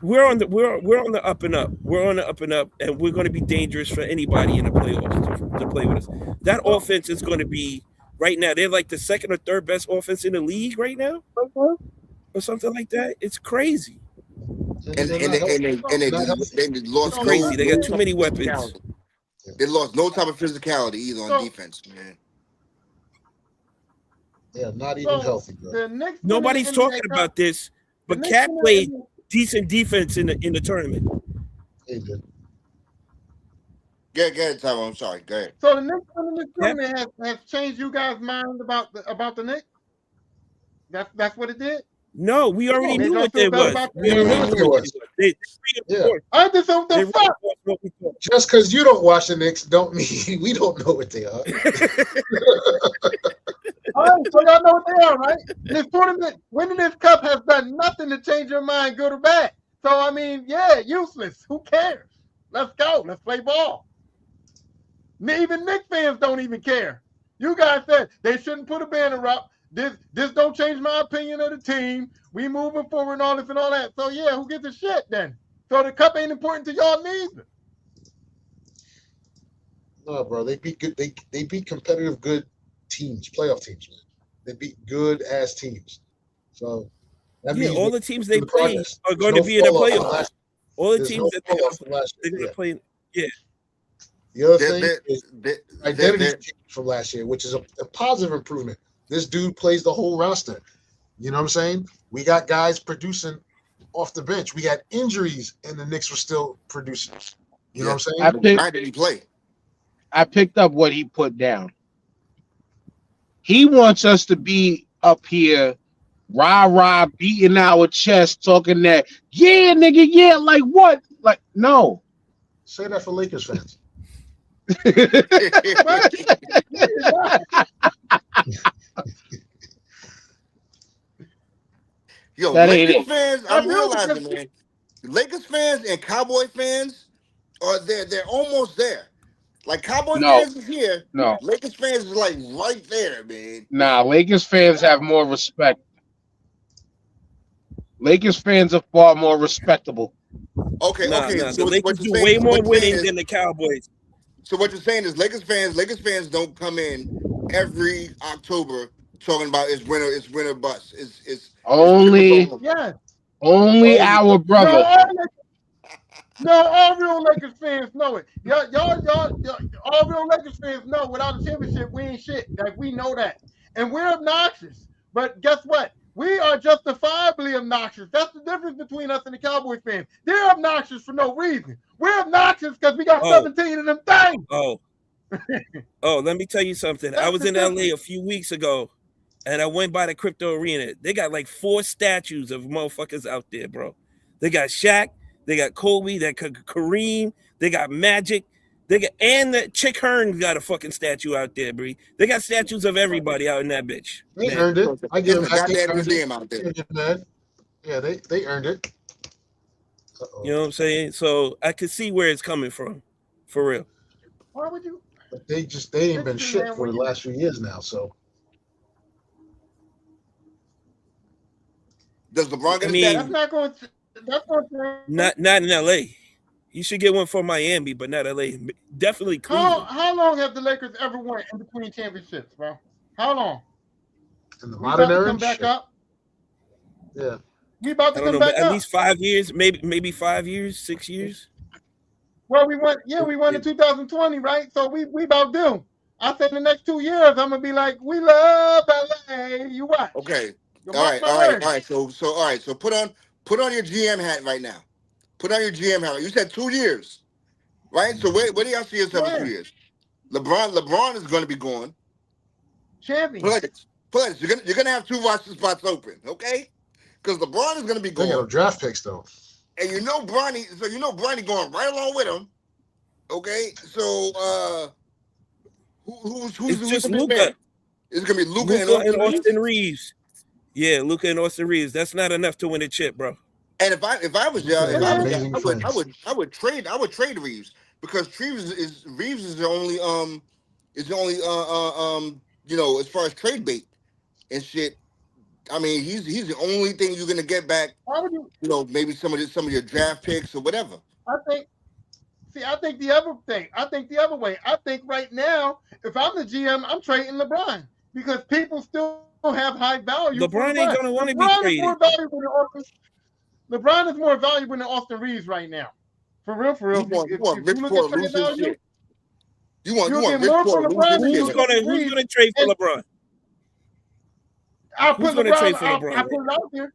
we're on the up and up. We're on the up and up, and we're going to be dangerous for anybody in the playoffs to play with us. That offense is going to be right now. They're like the second or third best offense in the league right now, or something like that. It's crazy. And they lost. It's crazy. They got too many weapons. physicality. They lost no type of physicality either on defense, man. Yeah, not even healthy, bro. The Knicks Nobody's winning the talking NBA about Cup- this, but the Knicks Cat winning played the- decent defense in the tournament. They did. Go ahead, Tyrone. I'm sorry. Go ahead. So the Knicks winning this tournament has changed you guys' mind about the Knicks. That's what it did. No, we already Made knew y'all what feel they better was. about We that? already Yeah, knew it what was. they was. They Yeah. reinforced- I just don't they the fuck. reinforced what we thought. Just because you don't watch the Knicks don't mean we don't know what they are. All right, so y'all know what they are, right? This tournament, winning this cup has done nothing to change your mind, good or bad. So I mean, yeah, useless. Who cares? Let's go. Let's play ball. Even Knicks fans don't even care. You guys said they shouldn't put a banner up. This don't change my opinion of the team. We moving forward and all this and all that. So yeah, who gives a shit then? So the cup ain't important to y'all neither. No, bro. They beat good. They beat competitive good teams, playoff teams, man. They beat good ass teams. So that Yeah, means all the teams they play are going to be in the playoffs. All the teams that they're going to play. Yeah. The other thing is identity change from last year, which is a positive improvement. This dude plays the whole roster. You know what I'm saying? We got guys producing off the bench. We got injuries, and the Knicks were still producing. You know what I'm saying? Why did he play? I picked up what he put down. He wants us to be up here, rah, beating our chest, talking that, yeah, nigga, yeah, like what? Like, no. Say that for Lakers fans. Yo, That Lakers fans, I'm realizing, man, Lakers fans and Cowboy fans they're almost there. Like Cowboy fans is here. No. Lakers fans is like right there, man. Nah, Lakers fans have more respect. Lakers fans are far more respectable. Okay. Nah, So the Lakers do way more winning than the Cowboys. So what you're saying is Lakers fans don't come in every October talking about it's winter bust. It's only our brother. No, all real Lakers fans know it. Y'all, all real Lakers fans know without a championship, we ain't shit. Like, we know that. And we're obnoxious. But guess what? We are justifiably obnoxious. That's the difference between us and the Cowboys fans. They're obnoxious for no reason. We're obnoxious because we got 17 of them things. Let me tell you something. I was in LA a few weeks ago, and I went by the Crypto Arena. They got like 4 statues of motherfuckers out there, bro. They got Shaq. They got Kobe, they got Kareem, they got Magic, and the Chick Hearn got a fucking statue out there, Bree. They got statues of everybody out in that bitch. They earned it. I give them a goddamn museum out there. Yeah, they earned it. You know what I'm saying? So I could see where it's coming from, for real. Why would you? But they ain't been shit for the last few years now. So does LeBron get a statue? That's not going to. Not in LA. You should get one for Miami, but not LA. Definitely Cleveland. How long have the Lakers ever won in between championships, bro? How long? In the modern era, come back up. Yeah, we about to come back up. At least 5 years, maybe 5 years, 6 years. Well, we won in 2020, right? So we about due. I said in the next 2 years, I'm gonna be like, we love LA. You watch. Okay. All right. So put on your GM hat right now. Put on your GM hat. You said 2 years, right? So where do y'all see yourself in 2 years? LeBron is going to be gone. Champion. Players. You're gonna have 2 roster spots open, okay? Because LeBron is going to be gone. They got draft picks though, and Bronny going right along with him. Okay, so who's just Luka? It's gonna be Luka and Austin Reeves. Yeah, Luka and Austin Reeves. That's not enough to win a chip, bro. And if I was y'all, I would trade Reeves because Reeves is the only as far as trade bait and shit. I mean, he's the only thing you're gonna get back. Why would you? Maybe some of your draft picks or whatever. I think the other way. I think right now, if I'm the GM, I'm trading LeBron because people still have high value. LeBron ain't gonna want to be traded. LeBron is more valuable than Austin Reeves right now. For real. You want Rich Paul lose his shit. You want Rich Paul lose his shit. Who's gonna trade for LeBron? I put it out there.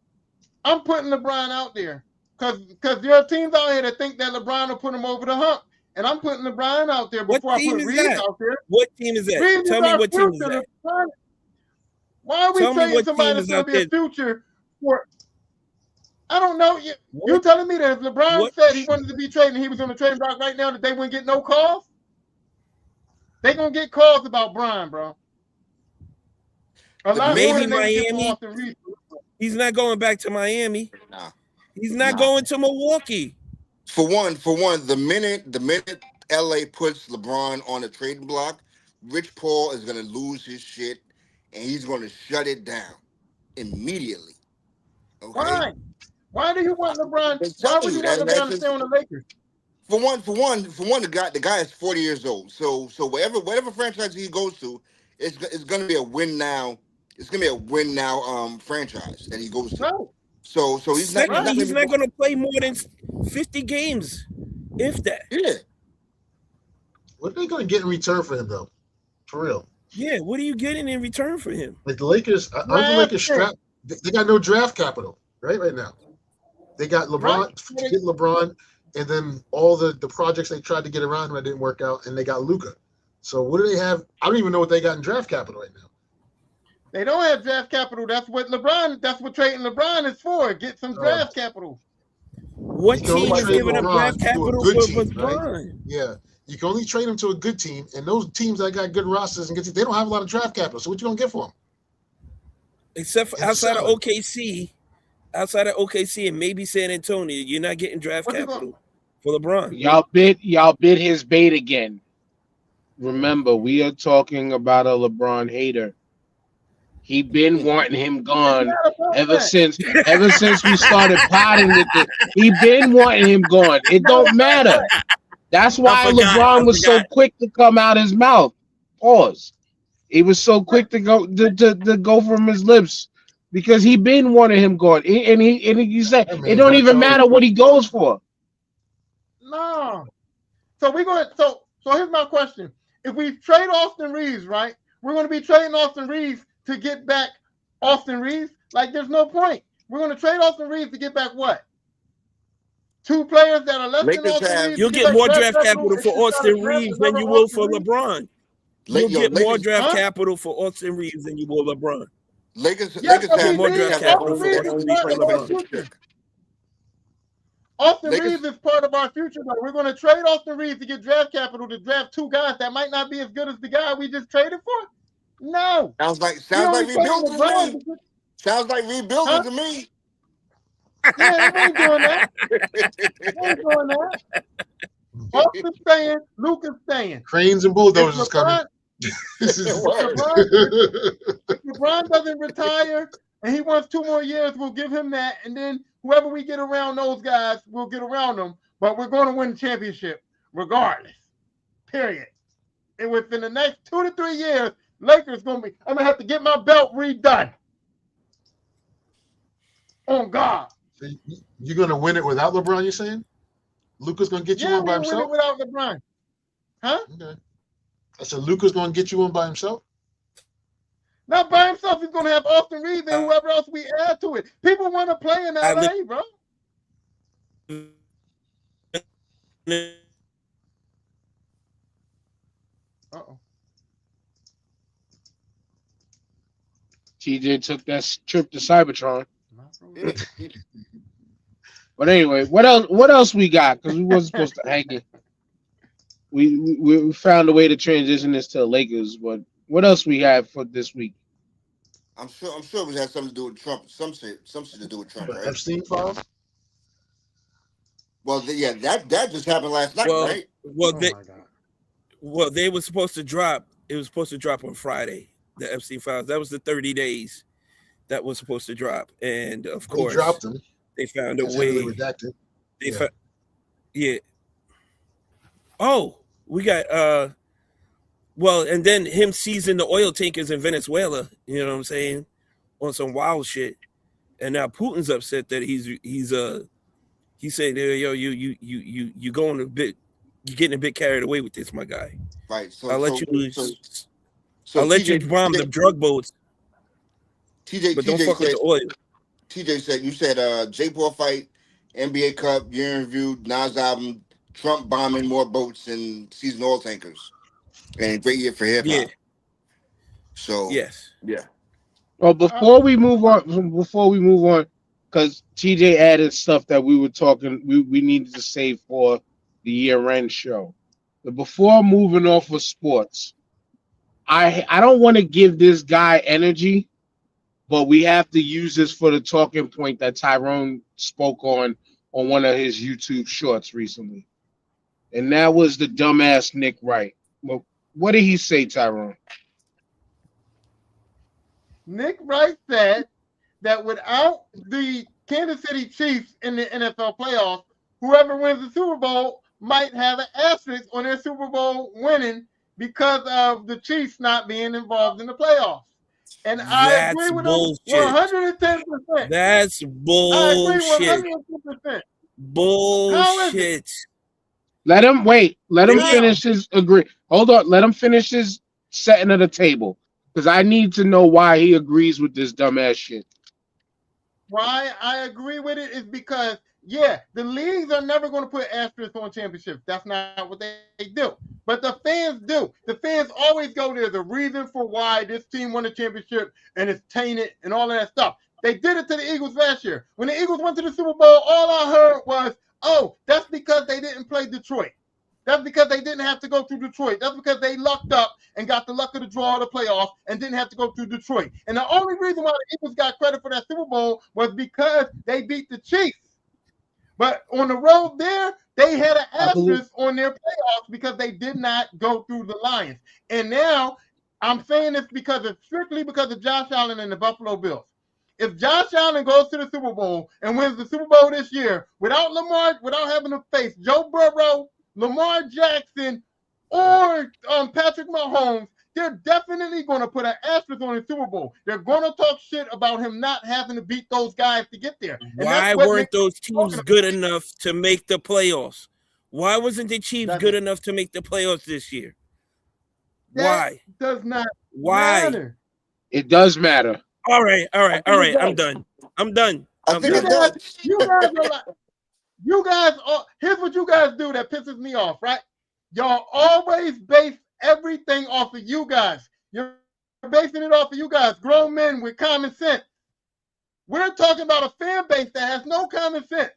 I'm putting LeBron out there because there are teams out here that think that LeBron will put him over the hump, and I'm putting LeBron out there before I put Reeves out there. What team is that? Tell me what team is that. Why are we trading somebody that's going to be a future for? I don't know. You telling me that if LeBron said he wanted to be traded and he was on the trading block right now, that they wouldn't get no calls? They gonna get calls about Brian, bro. Maybe Miami. He's not going back to Miami. Nah. He's not going to Milwaukee. For one, the minute LA puts LeBron on the trading block, Rich Paul is gonna lose his shit and he's gonna shut it down immediately. Okay? Why do you want LeBron? Why would you want LeBron to stay on the Lakers? For one, the guy is 40 years old. So whatever franchise he goes to, it's gonna be a win now. It's gonna be a win now franchise that he goes to. Right. So he's not Second, he's not gonna going to play more than 50 games, if that. be, yeah. What are they going to get in return for him, though? For real. Yeah, what are you getting in return for him? Like the Lakers, I don't think the Lakers strapped. They got no draft capital, right now. They got LeBron to get LeBron, and then all the projects they tried to get around him that didn't work out, and they got Luka. So what do they have? I don't even know what they got in draft capital right now. They don't have draft capital. That's what trading LeBron is for. Get some draft capital. What You can only team is trade giving up LeBron draft to a capital good for team, LeBron? Yeah. You can only trade him to a good team, and those teams that got good rosters and good teams, they don't have a lot of draft capital. So what you gonna get for them? Except for outside of OKC and maybe San Antonio, you're not getting draft capital for LeBron. Y'all bit his bait again. Remember, we are talking about a LeBron hater. He been wanting him gone ever since we started potting with it. He been wanting him gone. It don't matter. That's why LeBron was so quick to come out his mouth. Pause. He was so quick to go from his lips because he been wanting him gone. And he said it don't even matter what he goes for. No. So we're going. So here's my question: if we trade Austin Reeves, right? We're going to be trading Austin Reeves to get back Austin Reeves. Like, there's no point. We're going to trade Austin Reeves to get back what? Two players that are less than Austin Reeves. You'll get more draft capital for Austin Reeves than you will for LeBron. You'll get more draft capital for Austin Reeves than you will LeBron. Lakers have more draft capital for Austin Reeves than LeBron. Austin Reeves is part of our future, though. We're going to trade Austin Reeves to get draft capital to draft two guys that might not be as good as the guy we just traded for. No. Sounds like rebuilding to me. Sounds like rebuilding to me. Yeah, we ain't doing that. We ain't doing that. Austin's staying, Luka's staying. Cranes and bulldozers coming. LeBron doesn't retire and he wants 2 more years, we'll give him that. And then whoever we get around those guys, we'll get around them. But we're going to win the championship regardless. Period. And within the next 2 to 3 years, Lakers I'm gonna have to get my belt redone. On God. So you're gonna win it without LeBron, you're saying? Luka's gonna get you one by himself? Win it without LeBron. Huh? Okay. I said Luka's gonna get you one by himself? Not by himself. He's gonna have Austin Reeves and whoever else we add to it. People want to play in LA, bro. Uh-oh. TJ took that trip to Cybertron. But anyway, what else we got? Because we wasn't supposed to hang it. We found a way to transition this to the Lakers, but what else we have for this week? I'm sure it has something to do with Trump. Some shit to do with Trump, right? Epstein files? Well, that just happened last night, right? Well, they were supposed to drop. It was supposed to drop on Friday. The Epstein files. That was the 30 days that was supposed to drop, and of course, they dropped them. They found a way. Redacted. Yeah. Oh, we got well, and then him seizing the oil tankers in Venezuela. You know what I'm saying? On some wild shit, and now Putin's upset that he's saying, yo, you going a bit, you're getting a bit carried away with this, my guy. Right. So I'll let I'll let you bomb the drug boats. But don't fuck with the oil. TJ you said Jake Paul fight, NBA Cup, year in review, Nas album, Trump bombing more boats and seizing oil tankers. And great year for hip hop. Yeah. So yes. Yeah. Well, before we move on, because TJ added stuff that we were talking, we needed to save for the year-end show. But before moving off of sports, I don't want to give this guy energy, but we have to use this for the talking point that Tyrone spoke on one of his YouTube shorts recently. And that was the dumbass Nick Wright. Well, what did he say, Tyrone? Nick Wright said that without the Kansas City Chiefs in the NFL playoffs, whoever wins the Super Bowl might have an asterisk on their Super Bowl winning because of the Chiefs not being involved in the playoffs. And I agree That's with them bullshit. 110%. That's I agree bullshit. 110%. How is it? Bullshit. Let him wait. Let him Damn. finish his agree. Hold on. Let him finish his setting of the table because I need to know why he agrees with this dumbass shit. Why I agree with it is because, yeah, the leagues are never going to put asterisks on championships. That's not what they do. But the fans do. The fans always go, there's a reason for why this team won the championship and it's tainted and all of that stuff. They did it to the Eagles last year. When the Eagles went to the Super Bowl, all I heard was, oh, that's because they didn't play Detroit. That's because they didn't have to go through Detroit. That's because they lucked up and got the luck of the draw of the playoffs and didn't have to go through Detroit. And the only reason why the Eagles got credit for that Super Bowl was because they beat the Chiefs. But on the road there, they had an asterisk on their playoffs because they did not go through the Lions. And now I'm saying this because it's strictly because of Josh Allen and the Buffalo Bills. If Josh Allen goes to the Super Bowl and wins the Super Bowl this year without Lamar, without having to face Joe Burrow, Lamar Jackson, or Patrick Mahomes, they're definitely going to put an asterisk on the Super Bowl. They're going to talk shit about him not having to beat those guys to get there. And why weren't those teams good enough to make the playoffs? Why wasn't the Chiefs good enough to make the playoffs this year? Why? Does not matter. It does matter. All right. I'm done. I think it does. You guys are like, you guys are, here's what you guys do that pisses me off, right? Y'all always base everything off of you guys. You're basing it off of you guys, grown men with common sense. We're talking about a fan base that has no common sense.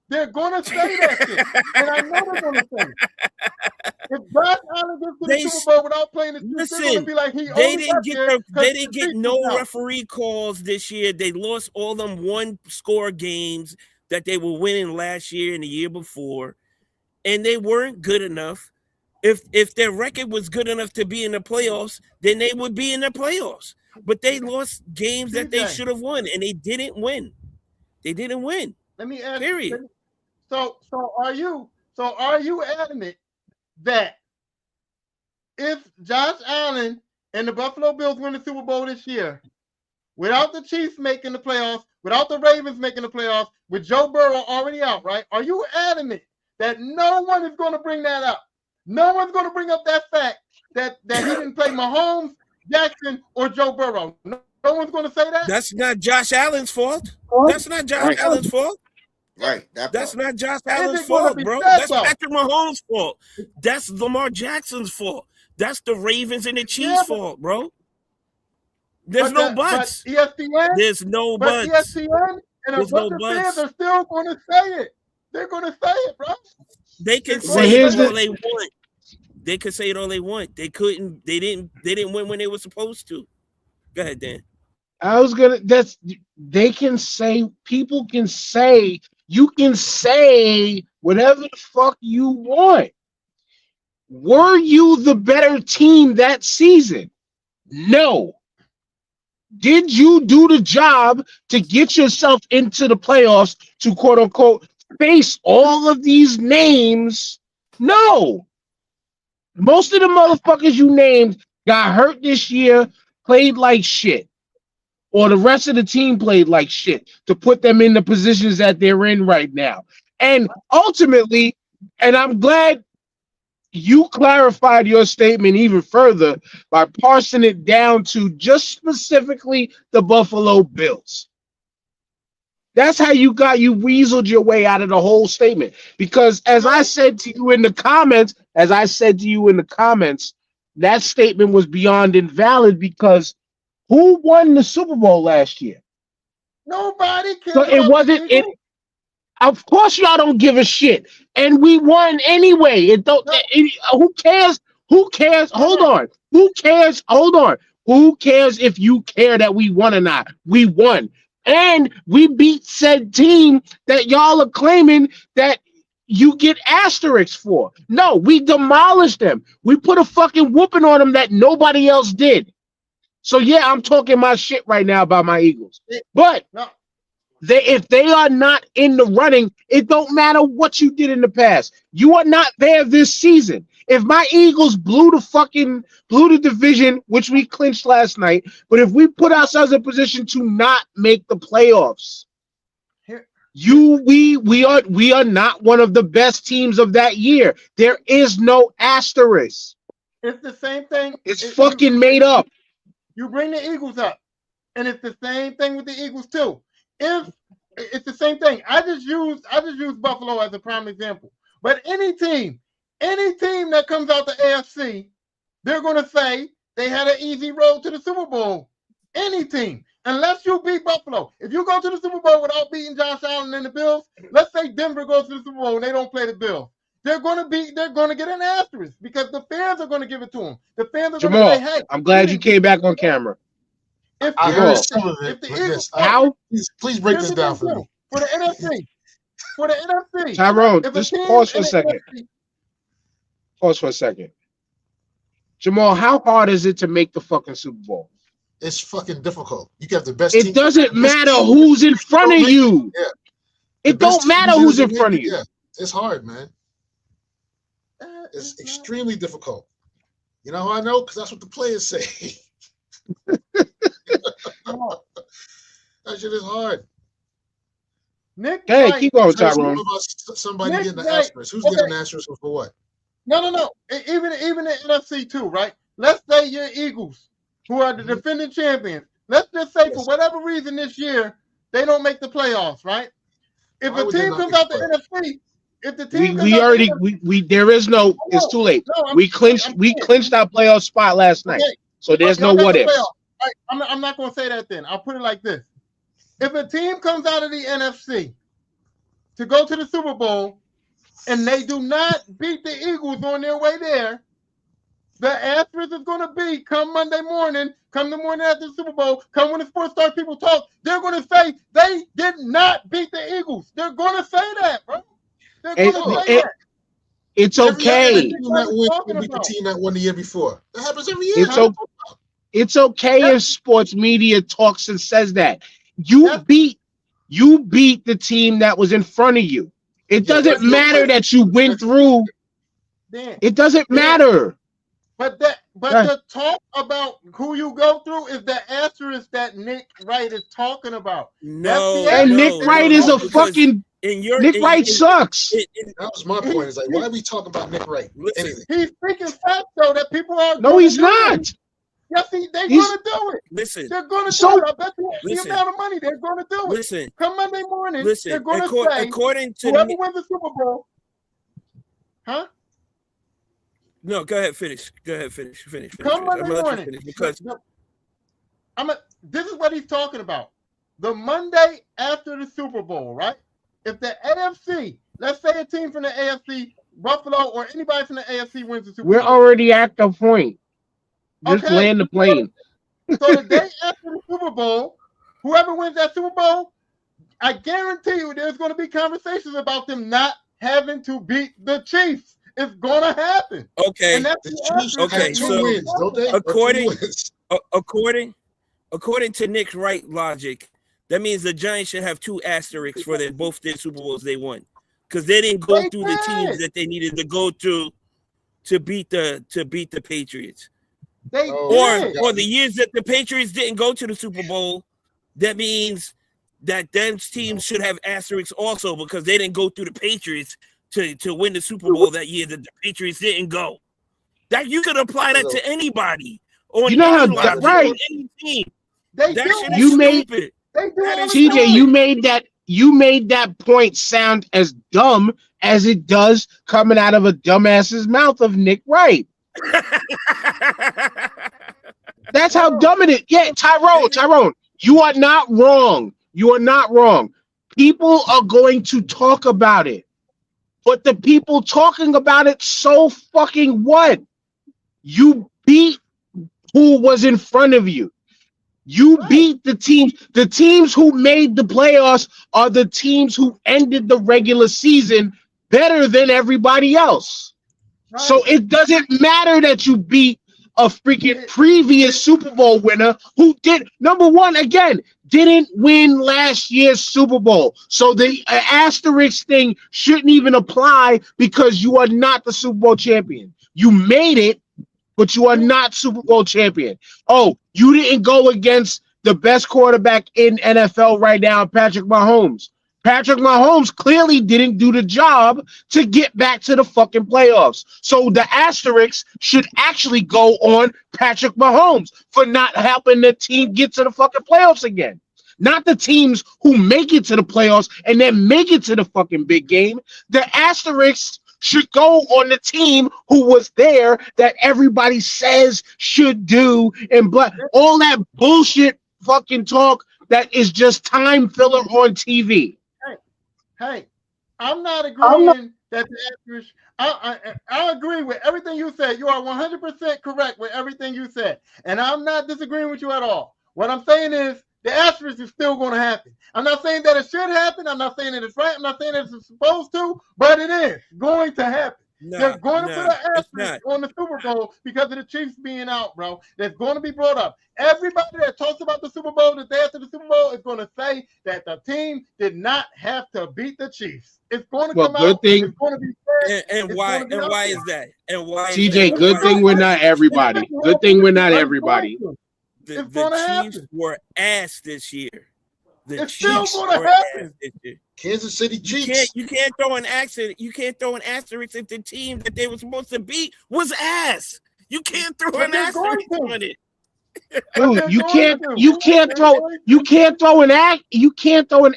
They're going to say that shit. And I know they're going to say it. If Josh Allen gets to the Super Bowl without playing the Chiefs, they're going to be like, they didn't get no referee calls this year. They lost all them one-score games that they were winning last year and the year before, and they weren't good enough. If their record was good enough to be in the playoffs, then they would be in the playoffs. But they lost games that they should have won, and they didn't win. They didn't win. Let me ask period. You, so are you adamant that if Josh Allen and the Buffalo Bills win the Super Bowl this year, without the Chiefs making the playoffs, without the Ravens making the playoffs, with Joe Burrow already out, right? Are you adamant that no one is going to bring that up? No one's going to bring up that fact that he didn't play Mahomes, Jackson, or Joe Burrow. No one's going to say that? That's not Josh Allen's fault. That's not Josh Allen's fault. Right. That's not Josh Allen's fault, bro. That's Patrick Mahomes' fault. That's Lamar Jackson's fault. That's the Ravens and the Chiefs' fault, bro. There's no buts. ESPN? There's no buts. ESPN and a bunch of fans are still going to say it. They're going to say it, bro. They can say it all they want. They can say it all they want. They couldn't. They didn't win when they were supposed to. Go ahead, Dan. They can say, people can say, you can say whatever the fuck you want. Were you the better team that season? No. Did you do the job to get yourself into the playoffs to quote unquote face all of these names? No. Most of the motherfuckers you named got hurt this year, played like shit. Or the rest of the team played like shit to put them in the positions that they're in right now. And ultimately, and I'm glad you clarified your statement even further by parsing it down to just specifically the Buffalo Bills. That's how you weaseled your way out of the whole statement. Because as I said to you in the comments, that statement was beyond invalid because who won the Super Bowl last year? Nobody cares. So it wasn't it. Of course, y'all don't give a shit, and we won anyway. Who cares? Who cares? Hold on. Who cares? Hold on. Who cares if you care that we won or not? We won, and we beat said team that y'all are claiming that you get asterisks for. No, we demolished them. We put a fucking whooping on them that nobody else did. So yeah, I'm talking my shit right now about my Eagles, but. No. If they are not in the running, it don't matter what you did in the past. You are not there this season. if my Eagles blew the division, which we clinched last night, but if we put ourselves in position to not make the playoffs, we are not one of the best teams of that year. There is no asterisk. It's the same thing. It's fucking made up. You bring the Eagles up, and it's the same thing with the Eagles too. If it's the same thing, I just use Buffalo as a prime example. But any team that comes out the AFC, they're going to say they had an easy road to the Super Bowl. Any team, unless you beat Buffalo. If you go to the Super Bowl without beating Josh Allen and the Bills, let's say Denver goes to the Super Bowl and they don't play the Bills. They're going to get an asterisk because the fans are going to give it to them. The fans are going to say, "Hey, I'm glad you came back on camera." If I heard some of it. How? Please break this down for me. For the NFC. Tyrone, just pause for a second. Pause for a second. Jamal, how hard is it to make the fucking Super Bowl? It's fucking difficult. You got the best It team. doesn't matter who's in front of you. Yeah. It don't matter who's in front of you. Yeah. It's hard, man. It's extremely difficult. You know how I know? Because that's what the players say. That shit is hard. Nick, hey, keep going, Tyrone. About somebody getting an asterisk. Who's getting an asterisk for what? No. Even the NFC too, right? Let's say your Eagles, who are the defending champions. Let's just say for whatever reason this year they don't make the playoffs, right? If a team comes out the NFC, if the team there is no. It's too late. We clinched our playoff spot last night, so there's no what ifs. Right, I'm not going to say that then. I'll put it like this. If a team comes out of the NFC to go to the Super Bowl and they do not beat the Eagles on their way there, the asterisk is going to be come Monday morning, come the morning after the Super Bowl, come when the Sports Star people talk, they're going to say they did not beat the Eagles. They're going to say that, bro. They're going to say that. It's okay. Every team that wins beat the team that won the year before. That happens every year. It's okay if sports media talks and says that. You beat the team that was in front of you. It doesn't matter that you went through. It doesn't matter. But the talk about who you go through is the asterisk that Nick Wright is talking about. Nick Wright is a fucking. Nick Wright sucks. That was my point. It's like, why are we talking about Nick Wright? He's speaking facts though that people are. No, he's not. Yes, they're going to do it. Listen, they're going to do it. I bet you the amount of money they're going to do it. Listen, come Monday morning, they're going to say according to whoever wins the Super Bowl, huh? No, go ahead, finish. Finish. Come Monday morning, because this is what he's talking about. The Monday after the Super Bowl, right? If the AFC, let's say a team from the AFC, Buffalo or anybody from the AFC wins the Super Bowl, we're already at the point. Just land the plane. So the day after the Super Bowl, whoever wins that Super Bowl, I guarantee you there's going to be conversations about them not having to beat the Chiefs. It's going to happen. Okay. And that's the Chiefs have two wins, don't they? According to Nick Wright logic, that means the Giants should have two asterisks for both their Super Bowls they won, because they didn't go through the teams that they needed to go through to beat the Patriots. Or the years that the Patriots didn't go to the Super Bowl, that means that them teams should have asterisks also because they didn't go through the Patriots to win the Super Bowl that year that the Patriots didn't go. That you could apply that to anybody. You know how right? Any team. You made TJ. You made that point sound as dumb as it does coming out of a dumbass's mouth of Nick Wright. That's how dumb it is. Yeah, Tyrone, you are not wrong. You are not wrong. People are going to talk about it, but the people talking about it, so fucking what? You beat who was in front of you. You beat the teams. The teams who made the playoffs are the teams who ended the regular season better than everybody else. Right. So it doesn't matter that you beat a freaking previous Super Bowl winner who didn't win last year's Super Bowl. So the asterisk thing shouldn't even apply because you are not the Super Bowl champion. You made it, but you are not Super Bowl champion. Oh, you didn't go against the best quarterback in NFL right now, Patrick Mahomes. Patrick Mahomes clearly didn't do the job to get back to the fucking playoffs. So the asterisk should actually go on Patrick Mahomes for not helping the team get to the fucking playoffs again. Not the teams who make it to the playoffs and then make it to the fucking big game. The asterisk should go on the team who was there that everybody says should do and all that bullshit fucking talk that is just time filler on TV. Hey, I'm not agreeing that the asterisk. I agree with everything you said. You are 100% correct with everything you said, and I'm not disagreeing with you at all. What I'm saying is the asterisk is still going to happen. I'm not saying that it should happen. I'm not saying that it's right. I'm not saying that it's supposed to, but it is going to happen. They're going to put an asterisk on the Super Bowl because of the Chiefs being out, bro. That's going to be brought up. Everybody that talks about the Super Bowl the day after the Super Bowl is going to say that the team did not have to beat the Chiefs. It's going to come out. It's going to be fair. And why? And why is that? And why? TJ, good thing we're not everybody. Good thing we're not everybody. The Chiefs were ass this year. It's still going to happen. Kansas City Chiefs. You can't throw an accident. You can't throw an asterisk if the team that they were supposed to beat was ass. You can't throw an asterisk on it. Dude, you can't throw an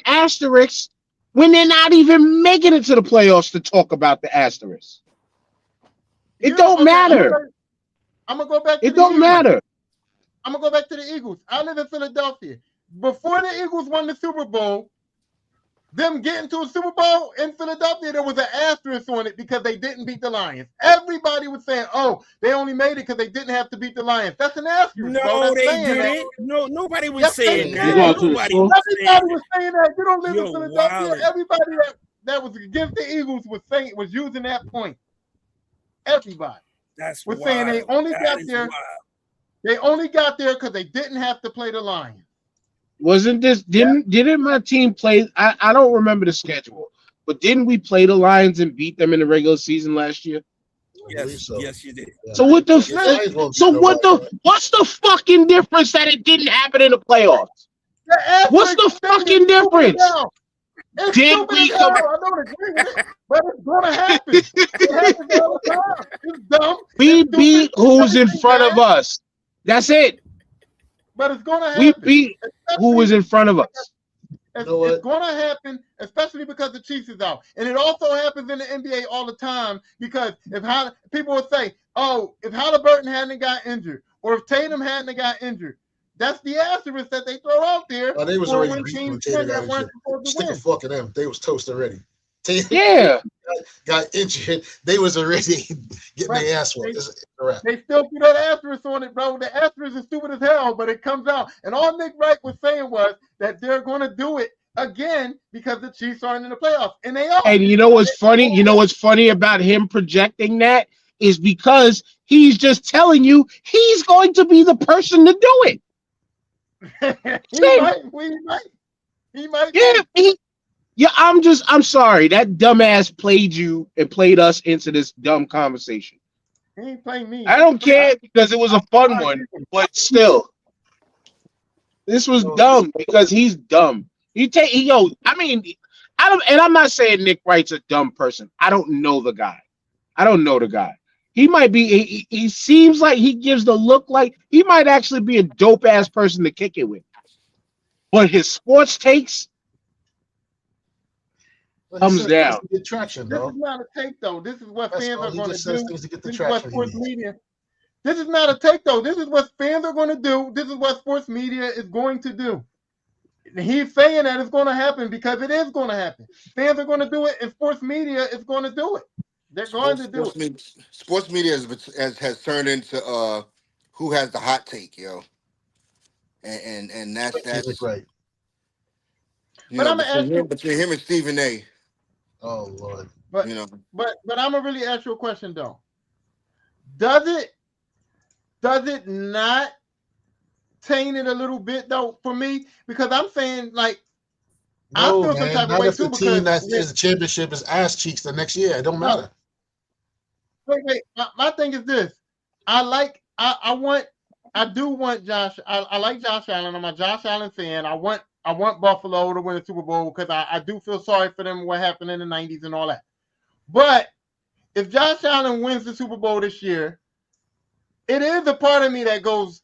asterisk when they're not even making it to the playoffs to talk about the asterisk. It don't matter. I'm gonna go back. It don't matter. I'm gonna go back to the Eagles. I live in Philadelphia. Before the Eagles won the Super Bowl, them getting to a Super Bowl in Philadelphia, there was an asterisk on it because they didn't beat the Lions. Everybody was saying, "Oh, they only made it because they didn't have to beat the Lions." That's an asterisk. No, they didn't. No, nobody was saying that. Everybody was saying that. You don't live in Philadelphia. Wow. Everybody that was against the Eagles was using that point. Everybody was saying they only got there. They only got there because they didn't have to play the Lions. Wasn't this didn't my team play? I don't remember the schedule, but didn't we play the Lions and beat them in the regular season last year? Yes, you did. So what's the fucking difference that it didn't happen in the playoffs? What's the fucking difference? Did we come? I don't agree with it, but it's gonna happen. It happens all the time. It's dumb. We beat who's in front of us. That's it. But it's gonna happen. We beat who was in front of us. It's gonna happen, especially because the Chiefs is out. And it also happens in the NBA all the time because people will say, "Oh, if Halliburton hadn't got injured, or if Tatum hadn't got injured," that's the asterisk that they throw out there. Oh, they was already beating Tatum that weren't supposed to Stick a fork in them. They was toast already. Tatum got injured. They was already getting their ass whooped. They still put that asterisk on it, bro. The asterisk is stupid as hell, but it comes out. And all Nick Wright was saying was that they're going to do it again because the Chiefs aren't in the playoffs, and they are. And you know what's funny? You know what's funny about him projecting that is because he's just telling you he's going to be the person to do it. He might. Yeah, I'm sorry. That dumbass played us into this dumb conversation. He ain't playing me. I don't care because it was a fun one, but still. This was dumb because he's dumb. I'm not saying Nick Wright's a dumb person. I don't know the guy. He might be, he seems like he gives the look like he might actually be a dope ass person to kick it with. But his sports takes comes down. Get traction, this bro. is not a take, though. This is what fans are going to do. Things to get the This is traction what sports media. This is not a take, though. This is what fans are going to do. This is what sports media is going to do. He's saying that it's going to happen because it is going to happen. Fans are going to do it, and sports media is going to do it. They're going to do it. Sports media has turned into who has the hot take, yo. And that's right. But I'm gonna ask you between him and Stephen A. Oh Lord. But I'm gonna really ask you a question though. Does it not taint it a little bit though for me? Because I'm saying like I feel some type of way too. If the team that is the championship is ass cheeks the next year, it don't matter. Wait. My thing is this. I do want Josh. I like Josh Allen. I'm a Josh Allen fan. I want Buffalo to win the Super Bowl because I do feel sorry for them what happened in the 90s and all that. But if Josh Allen wins the Super Bowl this year, it is a part of me that goes,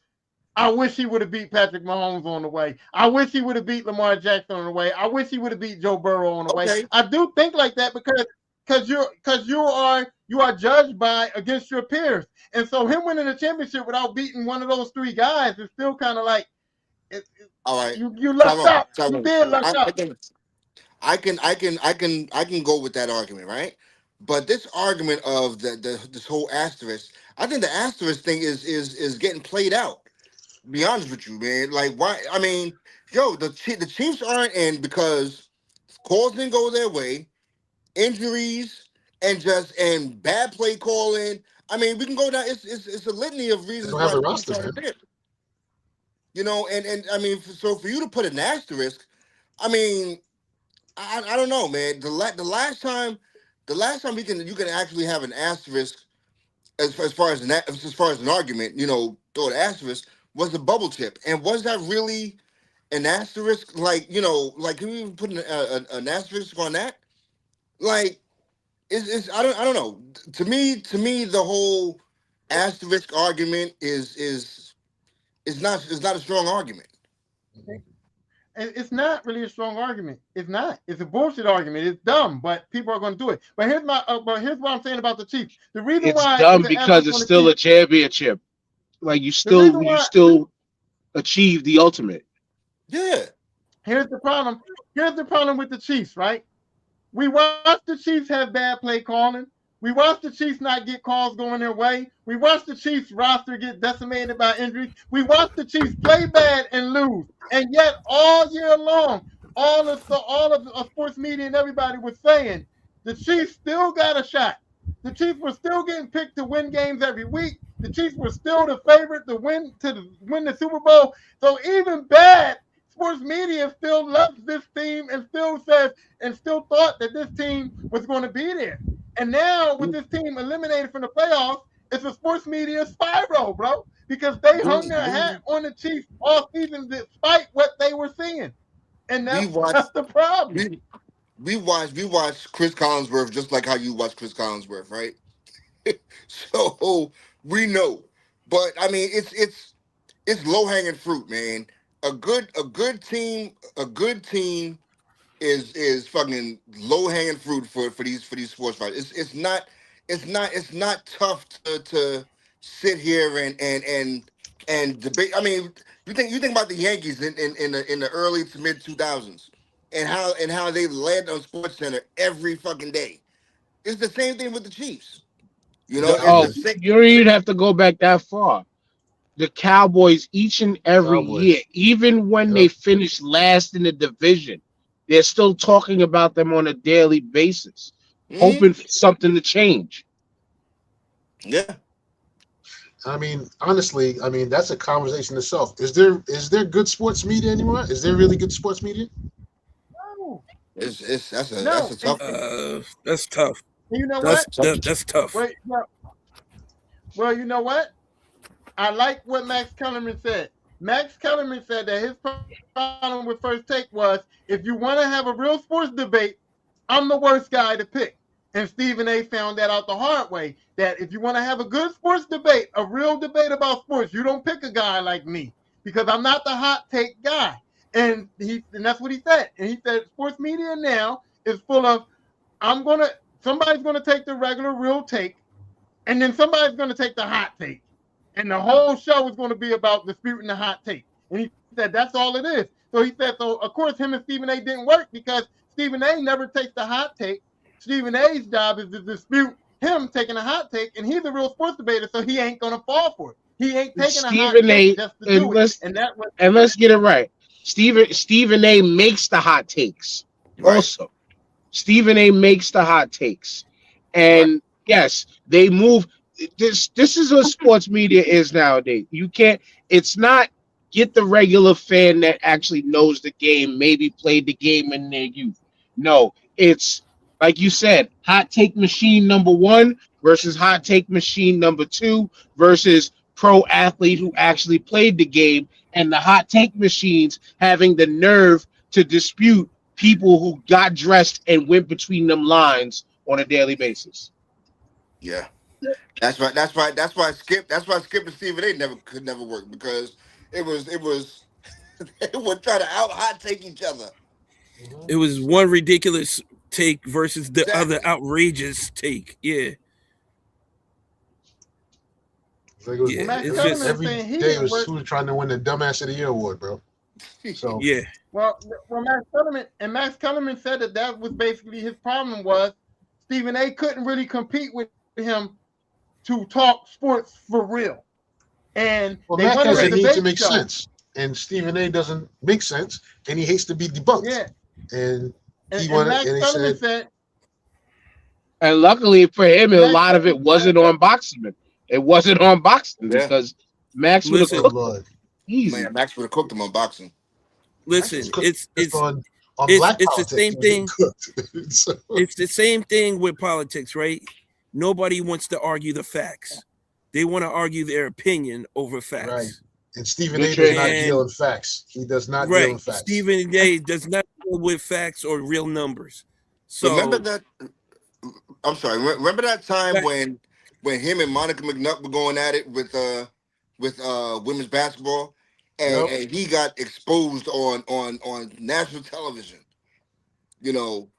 I wish he would have beat Patrick Mahomes on the way. I wish he would have beat Lamar Jackson on the way. I wish he would have beat Joe Burrow on the way. Okay. I do think like that because you are judged by against your peers. And so him winning the championship without beating one of those three guys is still kind of like All right. you lucked out. You Tyrone. did luck out. I can go with that argument, right? But this argument of this whole asterisk, I think the asterisk thing is getting played out. To be honest with you, man. Like, why? I mean, yo, the Chiefs aren't in because calls didn't go their way, injuries, and bad play calling. I mean, we can go down. It's a litany of They reasons don't why have a the Chiefs roster, aren't man. there. You know, and I mean, so for you to put an asterisk, I mean, I don't know, man. The last time you can actually have an asterisk as far as an argument, you know, throw an asterisk was the bubble tip, and was that really an asterisk? Like, you know, like can we even put an asterisk on that? Like, it's I don't know. To me, the whole asterisk argument is not a strong argument. It's not really a strong argument. It's not. It's a bullshit argument. It's dumb, but people are going to do it. But here's what I'm saying about the Chiefs. The reason It's why dumb it's an because asterisk it's on the still a Chiefs, championship. Like you still achieve the ultimate. Yeah. here's the problem. Here's the problem with the Chiefs, right? We watched the Chiefs have bad play calling. We watched the Chiefs not get calls going their way. We watched the Chiefs roster get decimated by injuries. We watched the Chiefs play bad and lose. And yet, all year long, all of sports media and everybody was saying the Chiefs still got a shot. The Chiefs were still getting picked to win games every week. The Chiefs were still the favorite to win the Super Bowl. So even bad sports media still loves this team and still thought that this team was going to be there. And now with this team eliminated from the playoffs, it's a sports media spiral, bro. Because they hung their hat on the Chiefs all season despite what they were seeing. And that's the problem. We watch Chris Collinsworth just like how you watch Chris Collinsworth, right? So we know. But I mean, it's low hanging fruit, man. A good team is fucking low hanging fruit for these sports fighters. It's not tough to sit here and debate. I mean, you think about the Yankees in the early to mid 2000s and how they led on Sports Center every fucking day. It's the same thing with the Chiefs. You know, it's the same. You don't even have to go back that far. The Cowboys each and every year, even when they finish last in the division, they're still talking about them on a daily basis, hoping for something to change. Yeah. I mean, honestly, that's a conversation itself. Is there good sports media anymore? Is there really good sports media? No. That's a tough one. That's tough. You know what? That's tough. Wait, well, you know what? I like what Max Kellerman said. Max Kellerman said that his problem with First Take was, if you want to have a real sports debate, I'm the worst guy to pick. And Stephen A. found that out the hard way, that if you want to have a good sports debate, a real debate about sports, you don't pick a guy like me because I'm not the hot take guy. And that's what he said. And he said sports media now is full of, somebody's going to take the regular real take, and then somebody's going to take the hot take. And the whole show is going to be about disputing the hot take. And he said that's all it is. So he said, so of course him and Stephen A. didn't work because Stephen A. never takes the hot take. Stephen A.'s job is to dispute him taking a hot take, and he's a real sports debater, so he ain't going to fall for it. He ain't taking a hot take just to do it. And let's get it right. Stephen A. makes the hot takes. Right. Also, Stephen A. makes the hot takes. And yes, they move. This is what sports media is nowadays. It's not get the regular fan that actually knows the game, maybe played the game in their youth. No, it's like you said, hot take machine number 1 versus hot take machine number 2 versus pro athlete who actually played the game, and the hot take machines having the nerve to dispute people who got dressed and went between them lines on a daily basis. Yeah. That's right. That's right. That's why Skip. That's why Skip and Stephen A. could never work, because it was they would try to out hot take each other. It was one ridiculous take versus the Exactly. other outrageous take. Yeah. Like it was, Yeah, Max it's Kellerman just- every saying he day didn't was work. who was trying to win the Dumbass of the Year award, bro. So Yeah. Well, Max Kellerman said that was basically his problem was Stephen A. couldn't really compete with him to talk sports for real. And well, they Mac wanted a doesn't need debate to make show. sense, and Stephen A. doesn't make sense, and he hates to be debunked. Yeah, And and, he and wanted, Max and they Kellerman said, said, And luckily for him, a Max lot of it Kellerman wasn't on Boxing. It wasn't on Boxing Yeah. because Max would have Listen. "Oh cooked Lord, easy. Man, Max would have cooked him on boxing. Listen, Just it's on it's- black it's the politics, same he was getting thing. cooked." So, it's the same thing with politics, right? Nobody wants to argue the facts. They want to argue their opinion over facts. Right. And Stephen Good A. does trade. not And- deal in facts. He does not deal in Right. facts. Stephen A. does not deal with facts or real numbers. So Remember that? I'm sorry. Remember that time Right. when him and Monica McNutt were going at it with women's basketball, and, Yep. and he got exposed on national television. You know,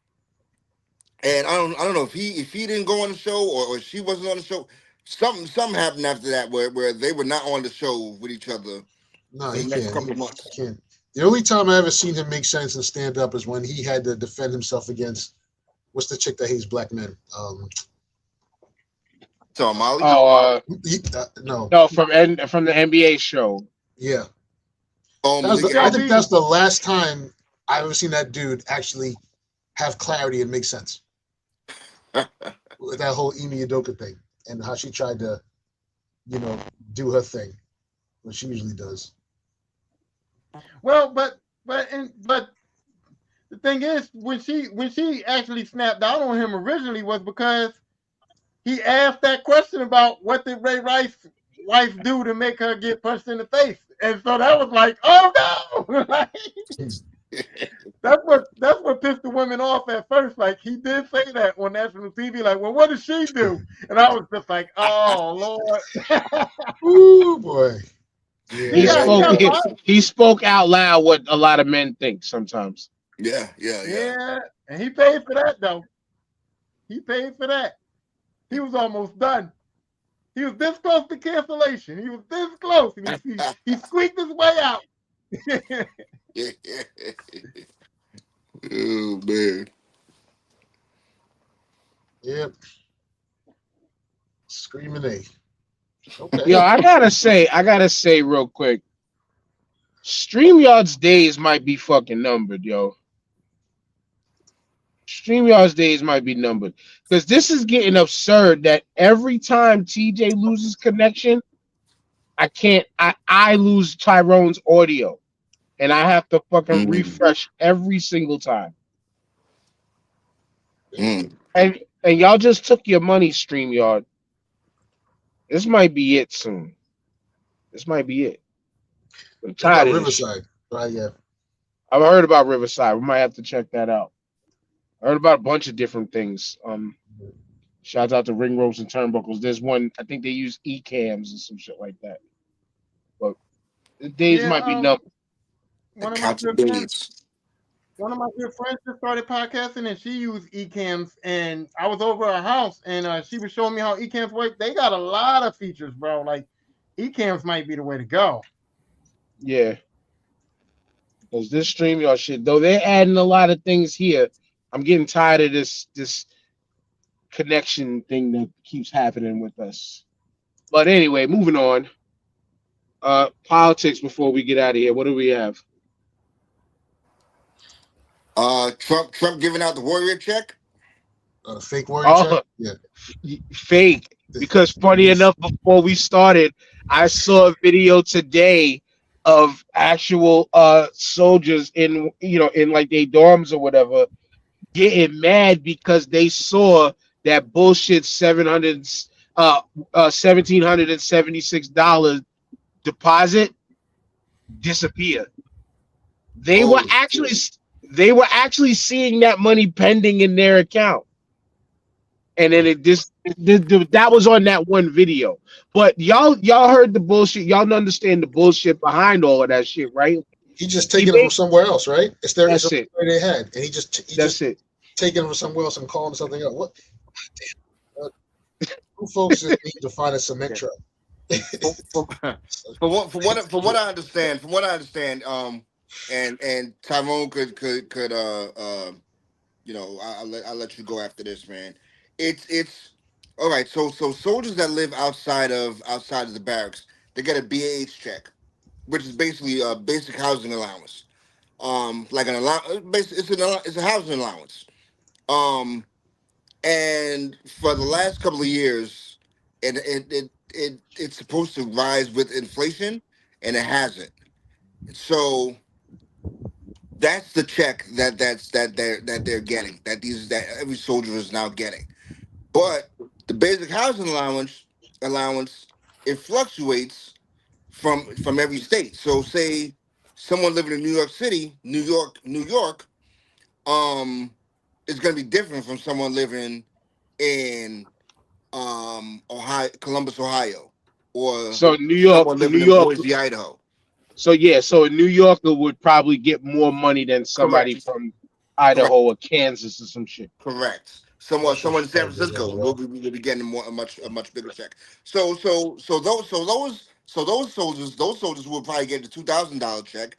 and I don't know if he didn't go on the show or she wasn't on the show. Something happened after that where they were not on the show with each other. No, for he the next can't. couple of He months. can't. The only time I ever seen him make sense and stand up is when he had to defend himself against what's the chick that hates black men? So Molly, No, No, from the NBA show. yeah. Malik I Ellis. think that's the last time I've ever seen that dude actually have clarity and make sense with that whole Emi Udoka thing and how she tried to, do her thing, what she usually does. well, but the thing is, when she actually snapped out on him originally was because he asked that question about what did Ray Rice's wife do to make her get punched in the face, and so that was like, oh no, Like, that's what pissed the women off at first. Like he did say that on national TV, like, well, what did she do? And I was just like, oh Lord. Ooh boy. Yeah. He spoke out loud what a lot of men think sometimes. Yeah. Yeah, and he paid for that though. He paid for that. He was almost done. He was this close to cancellation. He was this close. He squeaked his way out. Oh man. Yep. Screaming A. Okay. Yo, I gotta say real quick, StreamYard's days might be fucking numbered, yo. StreamYard's days might be numbered. Because this is getting absurd that every time TJ loses connection, I lose Tyrone's audio. And I have to fucking refresh every single time. Mm. And y'all just took your money, StreamYard. This might be it soon. This might be it. I'm tired of this shit. Riverside. Right, yeah. I've heard about Riverside. We might have to check that out. I heard about a bunch of different things. Shout out to Ring Ropes and Turnbuckles. There's one, I think they use eCams and some shit like that. But the days might be numbered. One of my good friends just started podcasting, and she used eCams. And I was over at her house, and she was showing me how eCams work. They got a lot of features, bro. Like eCams might be the way to go. Yeah. Because this StreamYard shit, though they're adding a lot of things here, I'm getting tired of this connection thing that keeps happening with us. But anyway, moving on. Politics before we get out of here. What do we have? Trump giving out the warrior check. Fake warrior check? Yeah. Fake. Because funny enough, before we started, I saw a video today of actual soldiers in like their dorms or whatever getting mad because they saw that bullshit $1,776 deposit disappear. They were Oh actually shit! seeing that money pending in their account, and then that was on that one video. But y'all heard the bullshit. Y'all don't understand the bullshit behind all of that shit, right? He just He taking it from made somewhere else, right? It's their that's it. they had, and he just That's it. taking it from somewhere else and calling it something else. What? Damn. You folks just need to find a cement truck. From what I understand, and Tyrone could I'll let you go after this, man. It's all right. So soldiers that live outside of the barracks, they get a BAH check, which is basically a basic housing allowance. Like an allow, it's a housing allowance. Um, and for the last couple of years, it's supposed to rise with inflation, and it hasn't. So that's the check that they're getting, that every soldier is now getting. But the basic housing allowance it fluctuates from every state. So say someone living in New York City, New York, is going to be different from someone living in Ohio, Columbus, Ohio, or So someone New living in York. Boise, Idaho. So yeah, so a New Yorker would probably get more money than somebody Correct. from Correct. Idaho or Kansas or some shit. Correct. That's Someone just in San like that, Francisco bro. will be getting a much bigger check. Those soldiers will probably get a $2,000 check,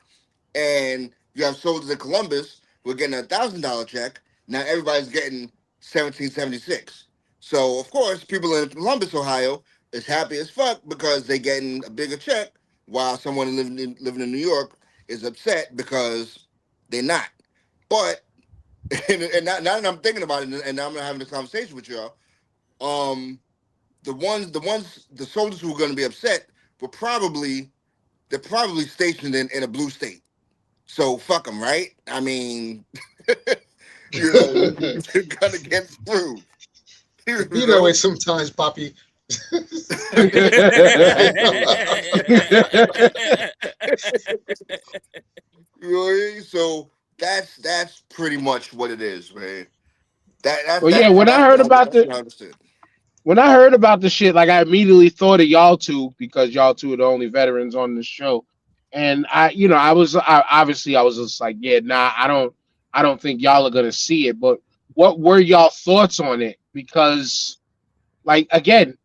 and you have soldiers in Columbus who are getting $1,000 check. Now everybody's getting 1776. So of course, people in Columbus, Ohio, is happy as fuck because they're getting a bigger check, while someone living in New York is upset because they're not. But now that I'm thinking about it, and now I'm having this conversation with y'all, um, the soldiers who are going to be upset they're probably stationed in a blue state. So fuck them, right? I mean, you're gonna get screwed. You Be that way know? sometimes, Poppy. You know what I mean? So that's pretty much what it is, man. Well, yeah, when I heard about That's what I understood. the shit, like I immediately thought of y'all two because y'all two are the only veterans on the show, and obviously I was just like, yeah, nah, I don't think y'all are gonna see it. But what were y'all thoughts on it? Because, like, again,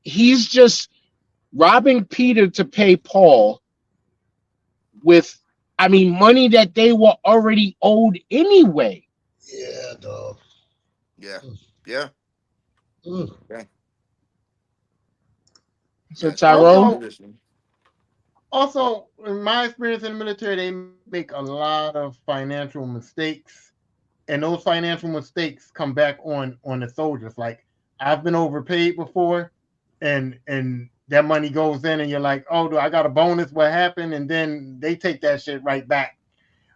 he's just robbing Peter to pay Paul with, I mean, money that they were already owed anyway. Yeah, dog. Yeah, yeah, Mm. yeah. So That's that's Tyrone, Also, tradition. also, in my experience in the military, they make a lot of financial mistakes, and those financial mistakes come back on the soldiers. Like I've been overpaid before, and that money goes in, and you're like, oh, do I got a bonus? What happened? And then they take that shit right back.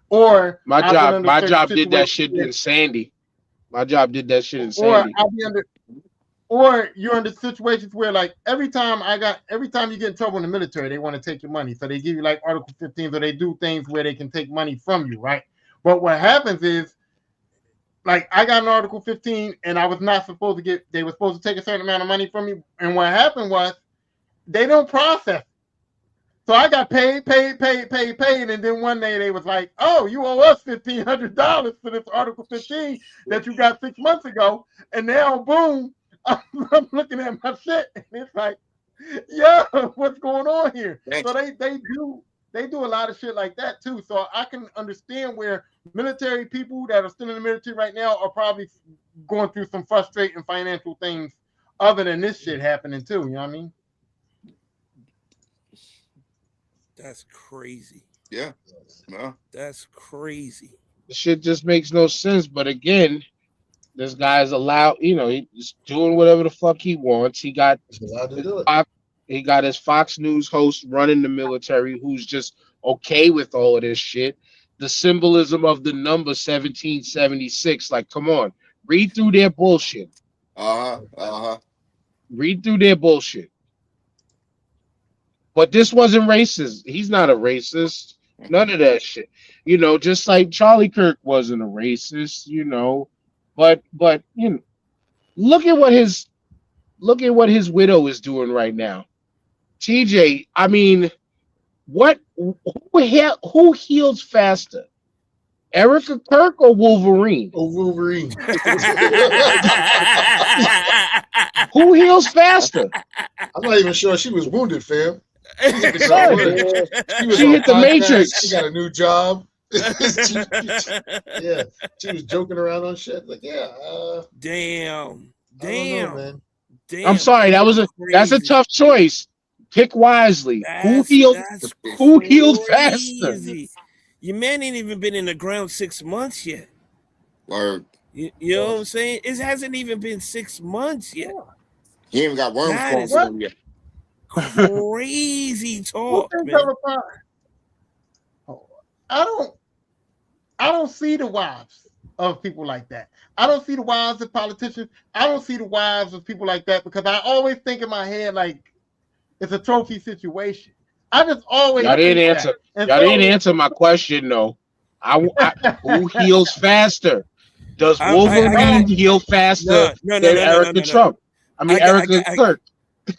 Or I've been under my certain job did that situations shit where, in Sandy. My job did that shit in or Sandy. I'll be under or you're in the situations where like every time you get in trouble in the military, they want to take your money. So they give you like Article 15, or they do things where they can take money from you, right? But what happens is like I got an Article 15 and I was not supposed to get they were supposed to take a certain amount of money from me. And what happened was they don't process. So I got paid, and then one day they was like, "Oh, you owe us $1,500 for this Article 15 that you got 6 months ago," and now, boom, I'm looking at my shit, and it's like, "Yeah, what's going on here?" So Thanks. they do a lot of shit like that too. So I can understand where military people that are still in the military right now are probably going through some frustrating financial things other than this shit happening too. You know what I mean? That's crazy. Yeah, no, That's crazy. The shit just makes no sense. But again, this guy's allowed, he's doing whatever the fuck he wants. He's allowed to do it. He got his Fox News host running the military who's just okay with all of this shit. the symbolism of the number 1776. Like, come on, read through their bullshit. Read through their bullshit. But this wasn't racist. He's not a racist. None of that shit. You know, just like Charlie Kirk wasn't a racist, you know. But you know, look at what his widow is doing right now. TJ, I mean, who heals faster? Erica Kirk or Wolverine? Oh, Wolverine. Who heals faster? I'm not even sure she was wounded, fam. She was She on hit the podcast. Matrix. She got a new job. Yeah, she was joking around on shit. Like, yeah, Damn. I don't know, man. Damn. I'm sorry, that's a crazy. tough choice. Pick wisely. Who That's healed faster? crazy. Your man ain't even been in the ground 6 months yet. Word. You know what I'm saying? It hasn't even been 6 months yet. He ain't got worms That crawling is- from him yet. Crazy Who talk, thinks man. of a fire? I don't see the wives of people like that. I don't see the wives of politicians. I don't see the wives of people like that because I always think in my head like it's a trophy situation. I just always Y'all didn't think answer. that. And Y'all so- didn't answer my question though. Who heals faster? Does I Wolverine got- heal faster No. than Erica Trump? I mean, Erica Kirk.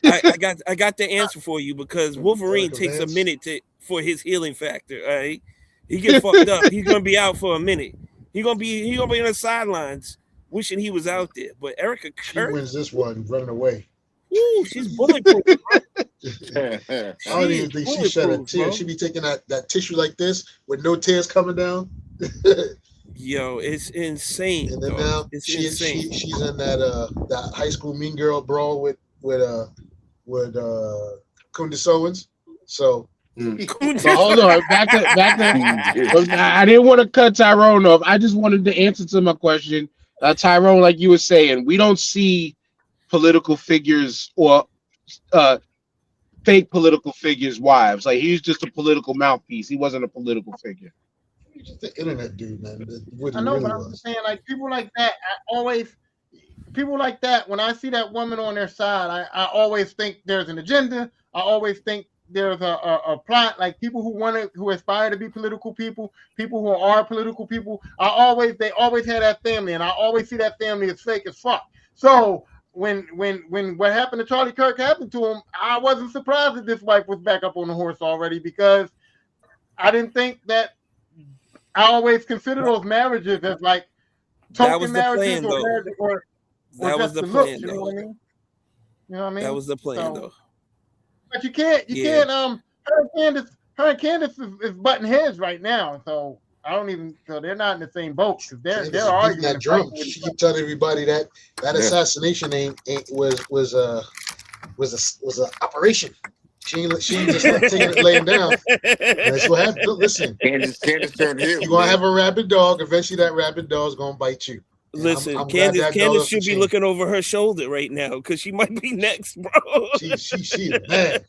I got the answer for you because Wolverine Erica takes a Vance. minute for his healing factor. All right, he get fucked up. He's gonna be out for a minute. He gonna be on the sidelines, wishing he was out there. But Erica She Kirk, wins this one running away. woo, she's bulletproof. I don't even think she shed a bulletproof, tear. bro. She be taking that tissue like this with no tears coming down. Yo, it's insane. And then dog. now It's she's insane. in that high school mean girl brawl with Candace Owens. So But hold on, back to. I didn't want to cut Tyrone off. I just wanted the answer to my question, Tyrone. Like you were saying, we don't see political figures or fake political figures' wives. Like he's just a political mouthpiece. He wasn't a political figure. he's just the internet dude, man. What he I know, really but I'm was. just saying, like people like that, people like that. When I see that woman on their side, I always think there's an agenda. I always think there's a plot. Like people who aspire to be political people who are political people. They always have that family, and I always see that family as fake as fuck. So when what happened to Charlie Kirk happened to him, I wasn't surprised that this wife was back up on the horse already because I didn't think that. I always consider those marriages as like That was token the marriages plan, or though. marriages or That was just the the looks, plan, you know though. what I mean? You know what I mean? That was the plan, So- though. But you can't her and Candace is butting heads right now, so they're not in the same boat because they're Candace is arguing beating that and drum. fighting with She each other. keep telling everybody that Yeah. assassination was a operation. She ain't just taking it laying down. That's what happened. Look, listen, Candace turned heel. you're gonna man. have a rabid dog. Eventually, that rabid dog's gonna bite you. And Listen, I'm glad that dog Candace doesn't should be change. looking over her shoulder right now because she might be next, bro. She is mad.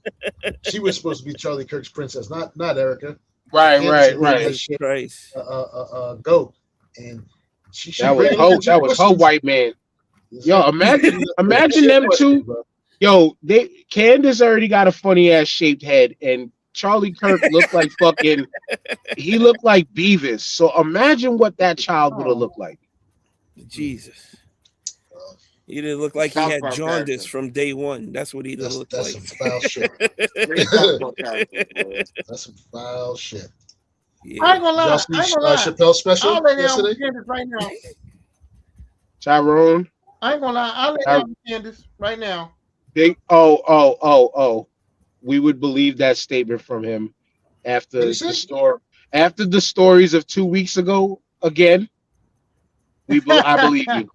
She was supposed to be Charlie Kirk's princess, not Erica. Right. Candace Jesus Christ. Go, and she That was her white man. Yo, imagine them two. Yo, Candace already got a funny ass shaped head, and Charlie Kirk looked like fucking. He looked like Beavis. So imagine what that child would have looked like. Jesus. He didn't look like he South had Park jaundice character. from day one. That's what he didn't look That's like. some foul shit. Straight South Park character, bro. That's some foul shit. I ain't Yeah. gonna lie. Y'all I see ain't gonna lie. Chappelle special I'll lay down yesterday? with Candace right now. Tyrone, I ain't gonna lie. I'll lay down with Candace right now. big. Oh. We would believe that statement from him after What'd the he say? story. After the stories of 2 weeks ago, again, I believe you.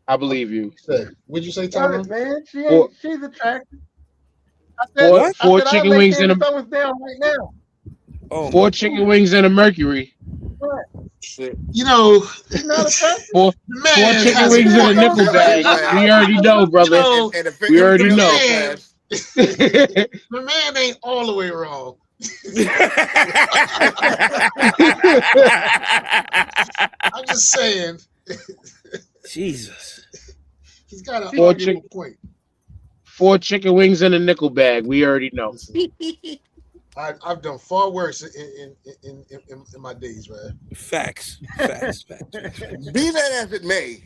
I believe you. What'd you say, Tell it, Tyrone? man. Four- She's attractive. Four chicken wings and a Someone's down right now. Oh, 4 chicken wings and a Mercury. Shit. You know, She's not attractive. Four man, chicken has wings and a four- nickel bag. We already know, brother. You know, And the We already know. the man ain't all the way wrong. I'm just saying. Jesus. He's got an Four arguable point. 4 chicken wings in a nickel bag. We already know. Listen, I've done far worse in my days, man. Facts. Be that as it may,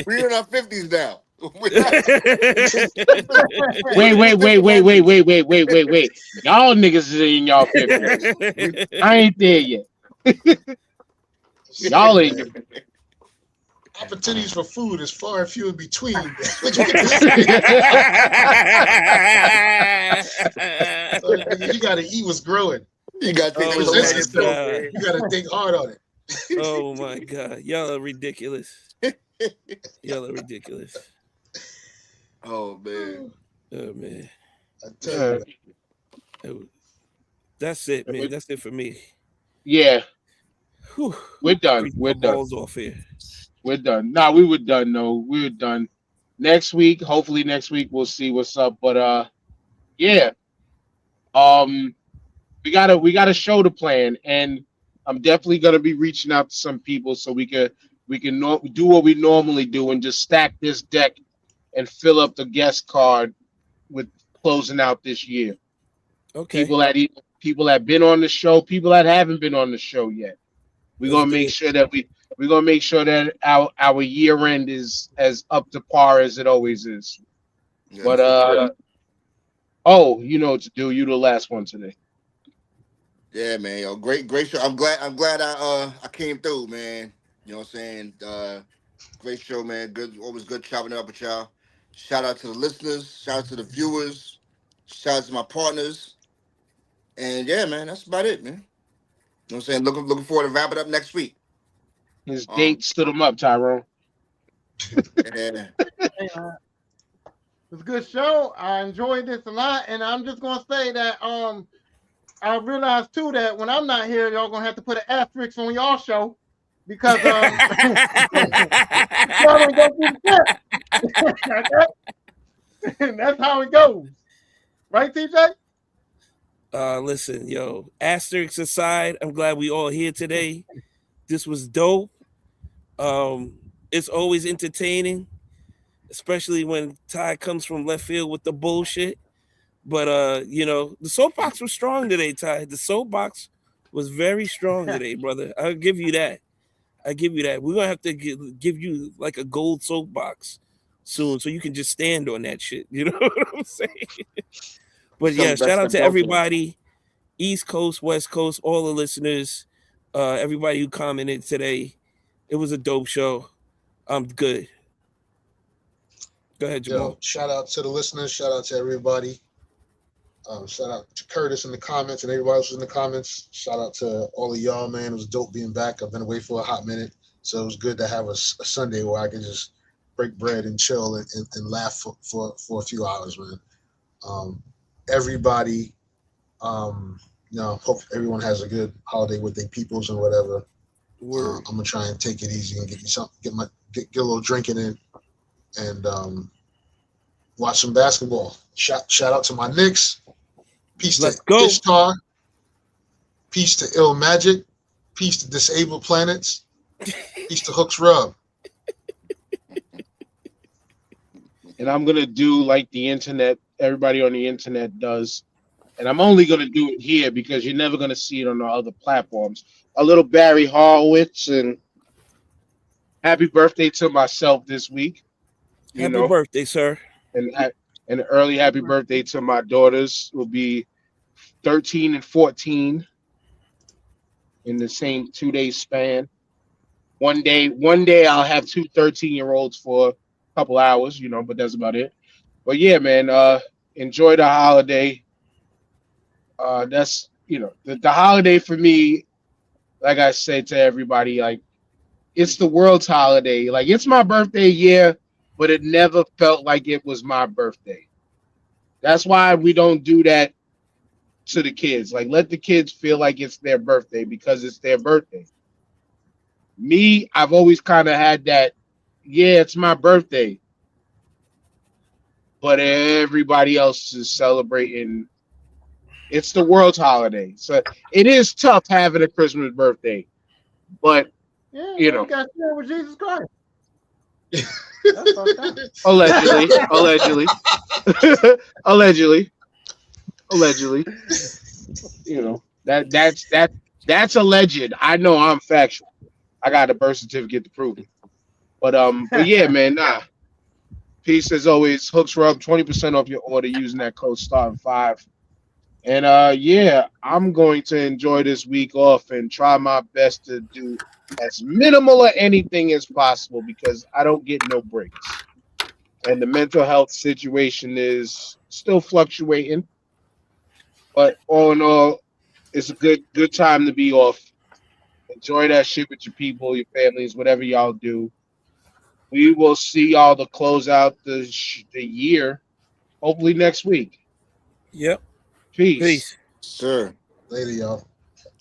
we're in our 50s now. Wait. Y'all niggas is in y'all 50s. I ain't there yet. Y'all ain't. Opportunities for food is far and few in between. You gotta eat what's growing. You got to take Oh, those my last God. You gotta think hard on it. Oh my God. Y'all are ridiculous. Y'all are ridiculous. Oh man. Oh man. I tell you, That's it, man. That's it for me. Yeah, Whew. we're done. Breathe We're my done. balls off here. We're done. Nah, we were done. No, we were done. Next week, hopefully next week we'll see what's up. But yeah. We got a show to plan, and I'm definitely gonna be reaching out to some people so we can do what we normally do and just stack this deck and fill up the guest card with closing out this year. Okay. People that been on the show, people that haven't been on the show yet. We're Let's gonna do make it. sure that we're gonna make sure that our year end is as up to par as it always is. Yeah. But oh, you know what to do. You the last one today. Yeah, man. Yo, great show. I'm glad I came through, man. You know what I'm saying? Great show, man. Good, always good chopping it up with y'all. Shout out to the listeners, shout out to the viewers, shout out to my partners. And yeah, man, that's about it, man. You know what I'm saying? Looking forward to wrap it up next week. His date stood him up, Tyrone. Yeah. Hey, it was a good show. I enjoyed this a lot, and I'm just gonna say that I realized too that when I'm not here, y'all gonna have to put an asterisk on y'all show because y'all don't go through the steps. That's how it goes, right, TJ? Listen, yo, asterisks aside, I'm glad we all here today. This was dope. It's always entertaining, especially when Ty comes from left field with the bullshit. But you know, the soapbox was strong today, Ty. The soapbox was very strong today, brother. I'll give you that. We're gonna have to give you like a gold soapbox soon, so you can just stand on that shit. You know what I'm saying? But yeah, shout out to everybody, East Coast, West Coast, all the listeners, everybody who commented today. It was a dope show. I'm good. Go ahead, Jamal. yo, shout out to the listeners. Shout out to everybody. Shout out to Curtis in the comments and everybody else in the comments. Shout out to all of y'all, man. It was dope being back. I've been away for a hot minute, so it was good to have a Sunday where I could just break bread and chill and laugh for a few hours, man. Everybody, hope everyone has a good holiday with their peoples and whatever. I'm gonna try and take it easy and get me something, get a little drinking in, and watch some basketball. Shout out to my Knicks. Peace Let's to go. Ishtar. Peace to Ill Magic. Peace to Disabled Planets. Peace to Hooks Rub. And I'm gonna do like the internet, everybody on the internet does. And I'm only gonna do it here because you're never gonna see it on the other platforms. A little Barry Horowitz and happy birthday to myself this week. Happy birthday, sir. And an early happy birthday to my daughters. Will be 13 and 14 in the same 2-day span. One day I'll have two 13-year-olds for a couple hours, but that's about it. But yeah, man, enjoy the holiday. That's the holiday for me, like I said to everybody, like it's the world's holiday. Like it's my birthday, yeah, but it never felt like it was my birthday. That's why we don't do that to the kids. Like let the kids feel like it's their birthday because it's their birthday. Me, I've always kind of had that, yeah, it's my birthday. but everybody else is celebrating. It's the world's holiday, so it is tough having a Christmas birthday. But Yeah, you you know, got to share with Jesus Christ. That's fucked up. allegedly, allegedly, you know that's alleged. I know I'm factual. I got a birth certificate to prove it. But yeah, man, nah. Peace as always. Hooks Rub, 20% off your order using that code STARTING5. And yeah, I'm going to enjoy this week off and try my best to do as minimal or anything as possible because I don't get no breaks. And the mental health situation is still fluctuating. But all in all, it's a good time to be off. Enjoy that shit with your people, your families, whatever y'all do. We will see y'all to close out the year, hopefully next week. Yep. Peace. Peace. Sir. Later, y'all.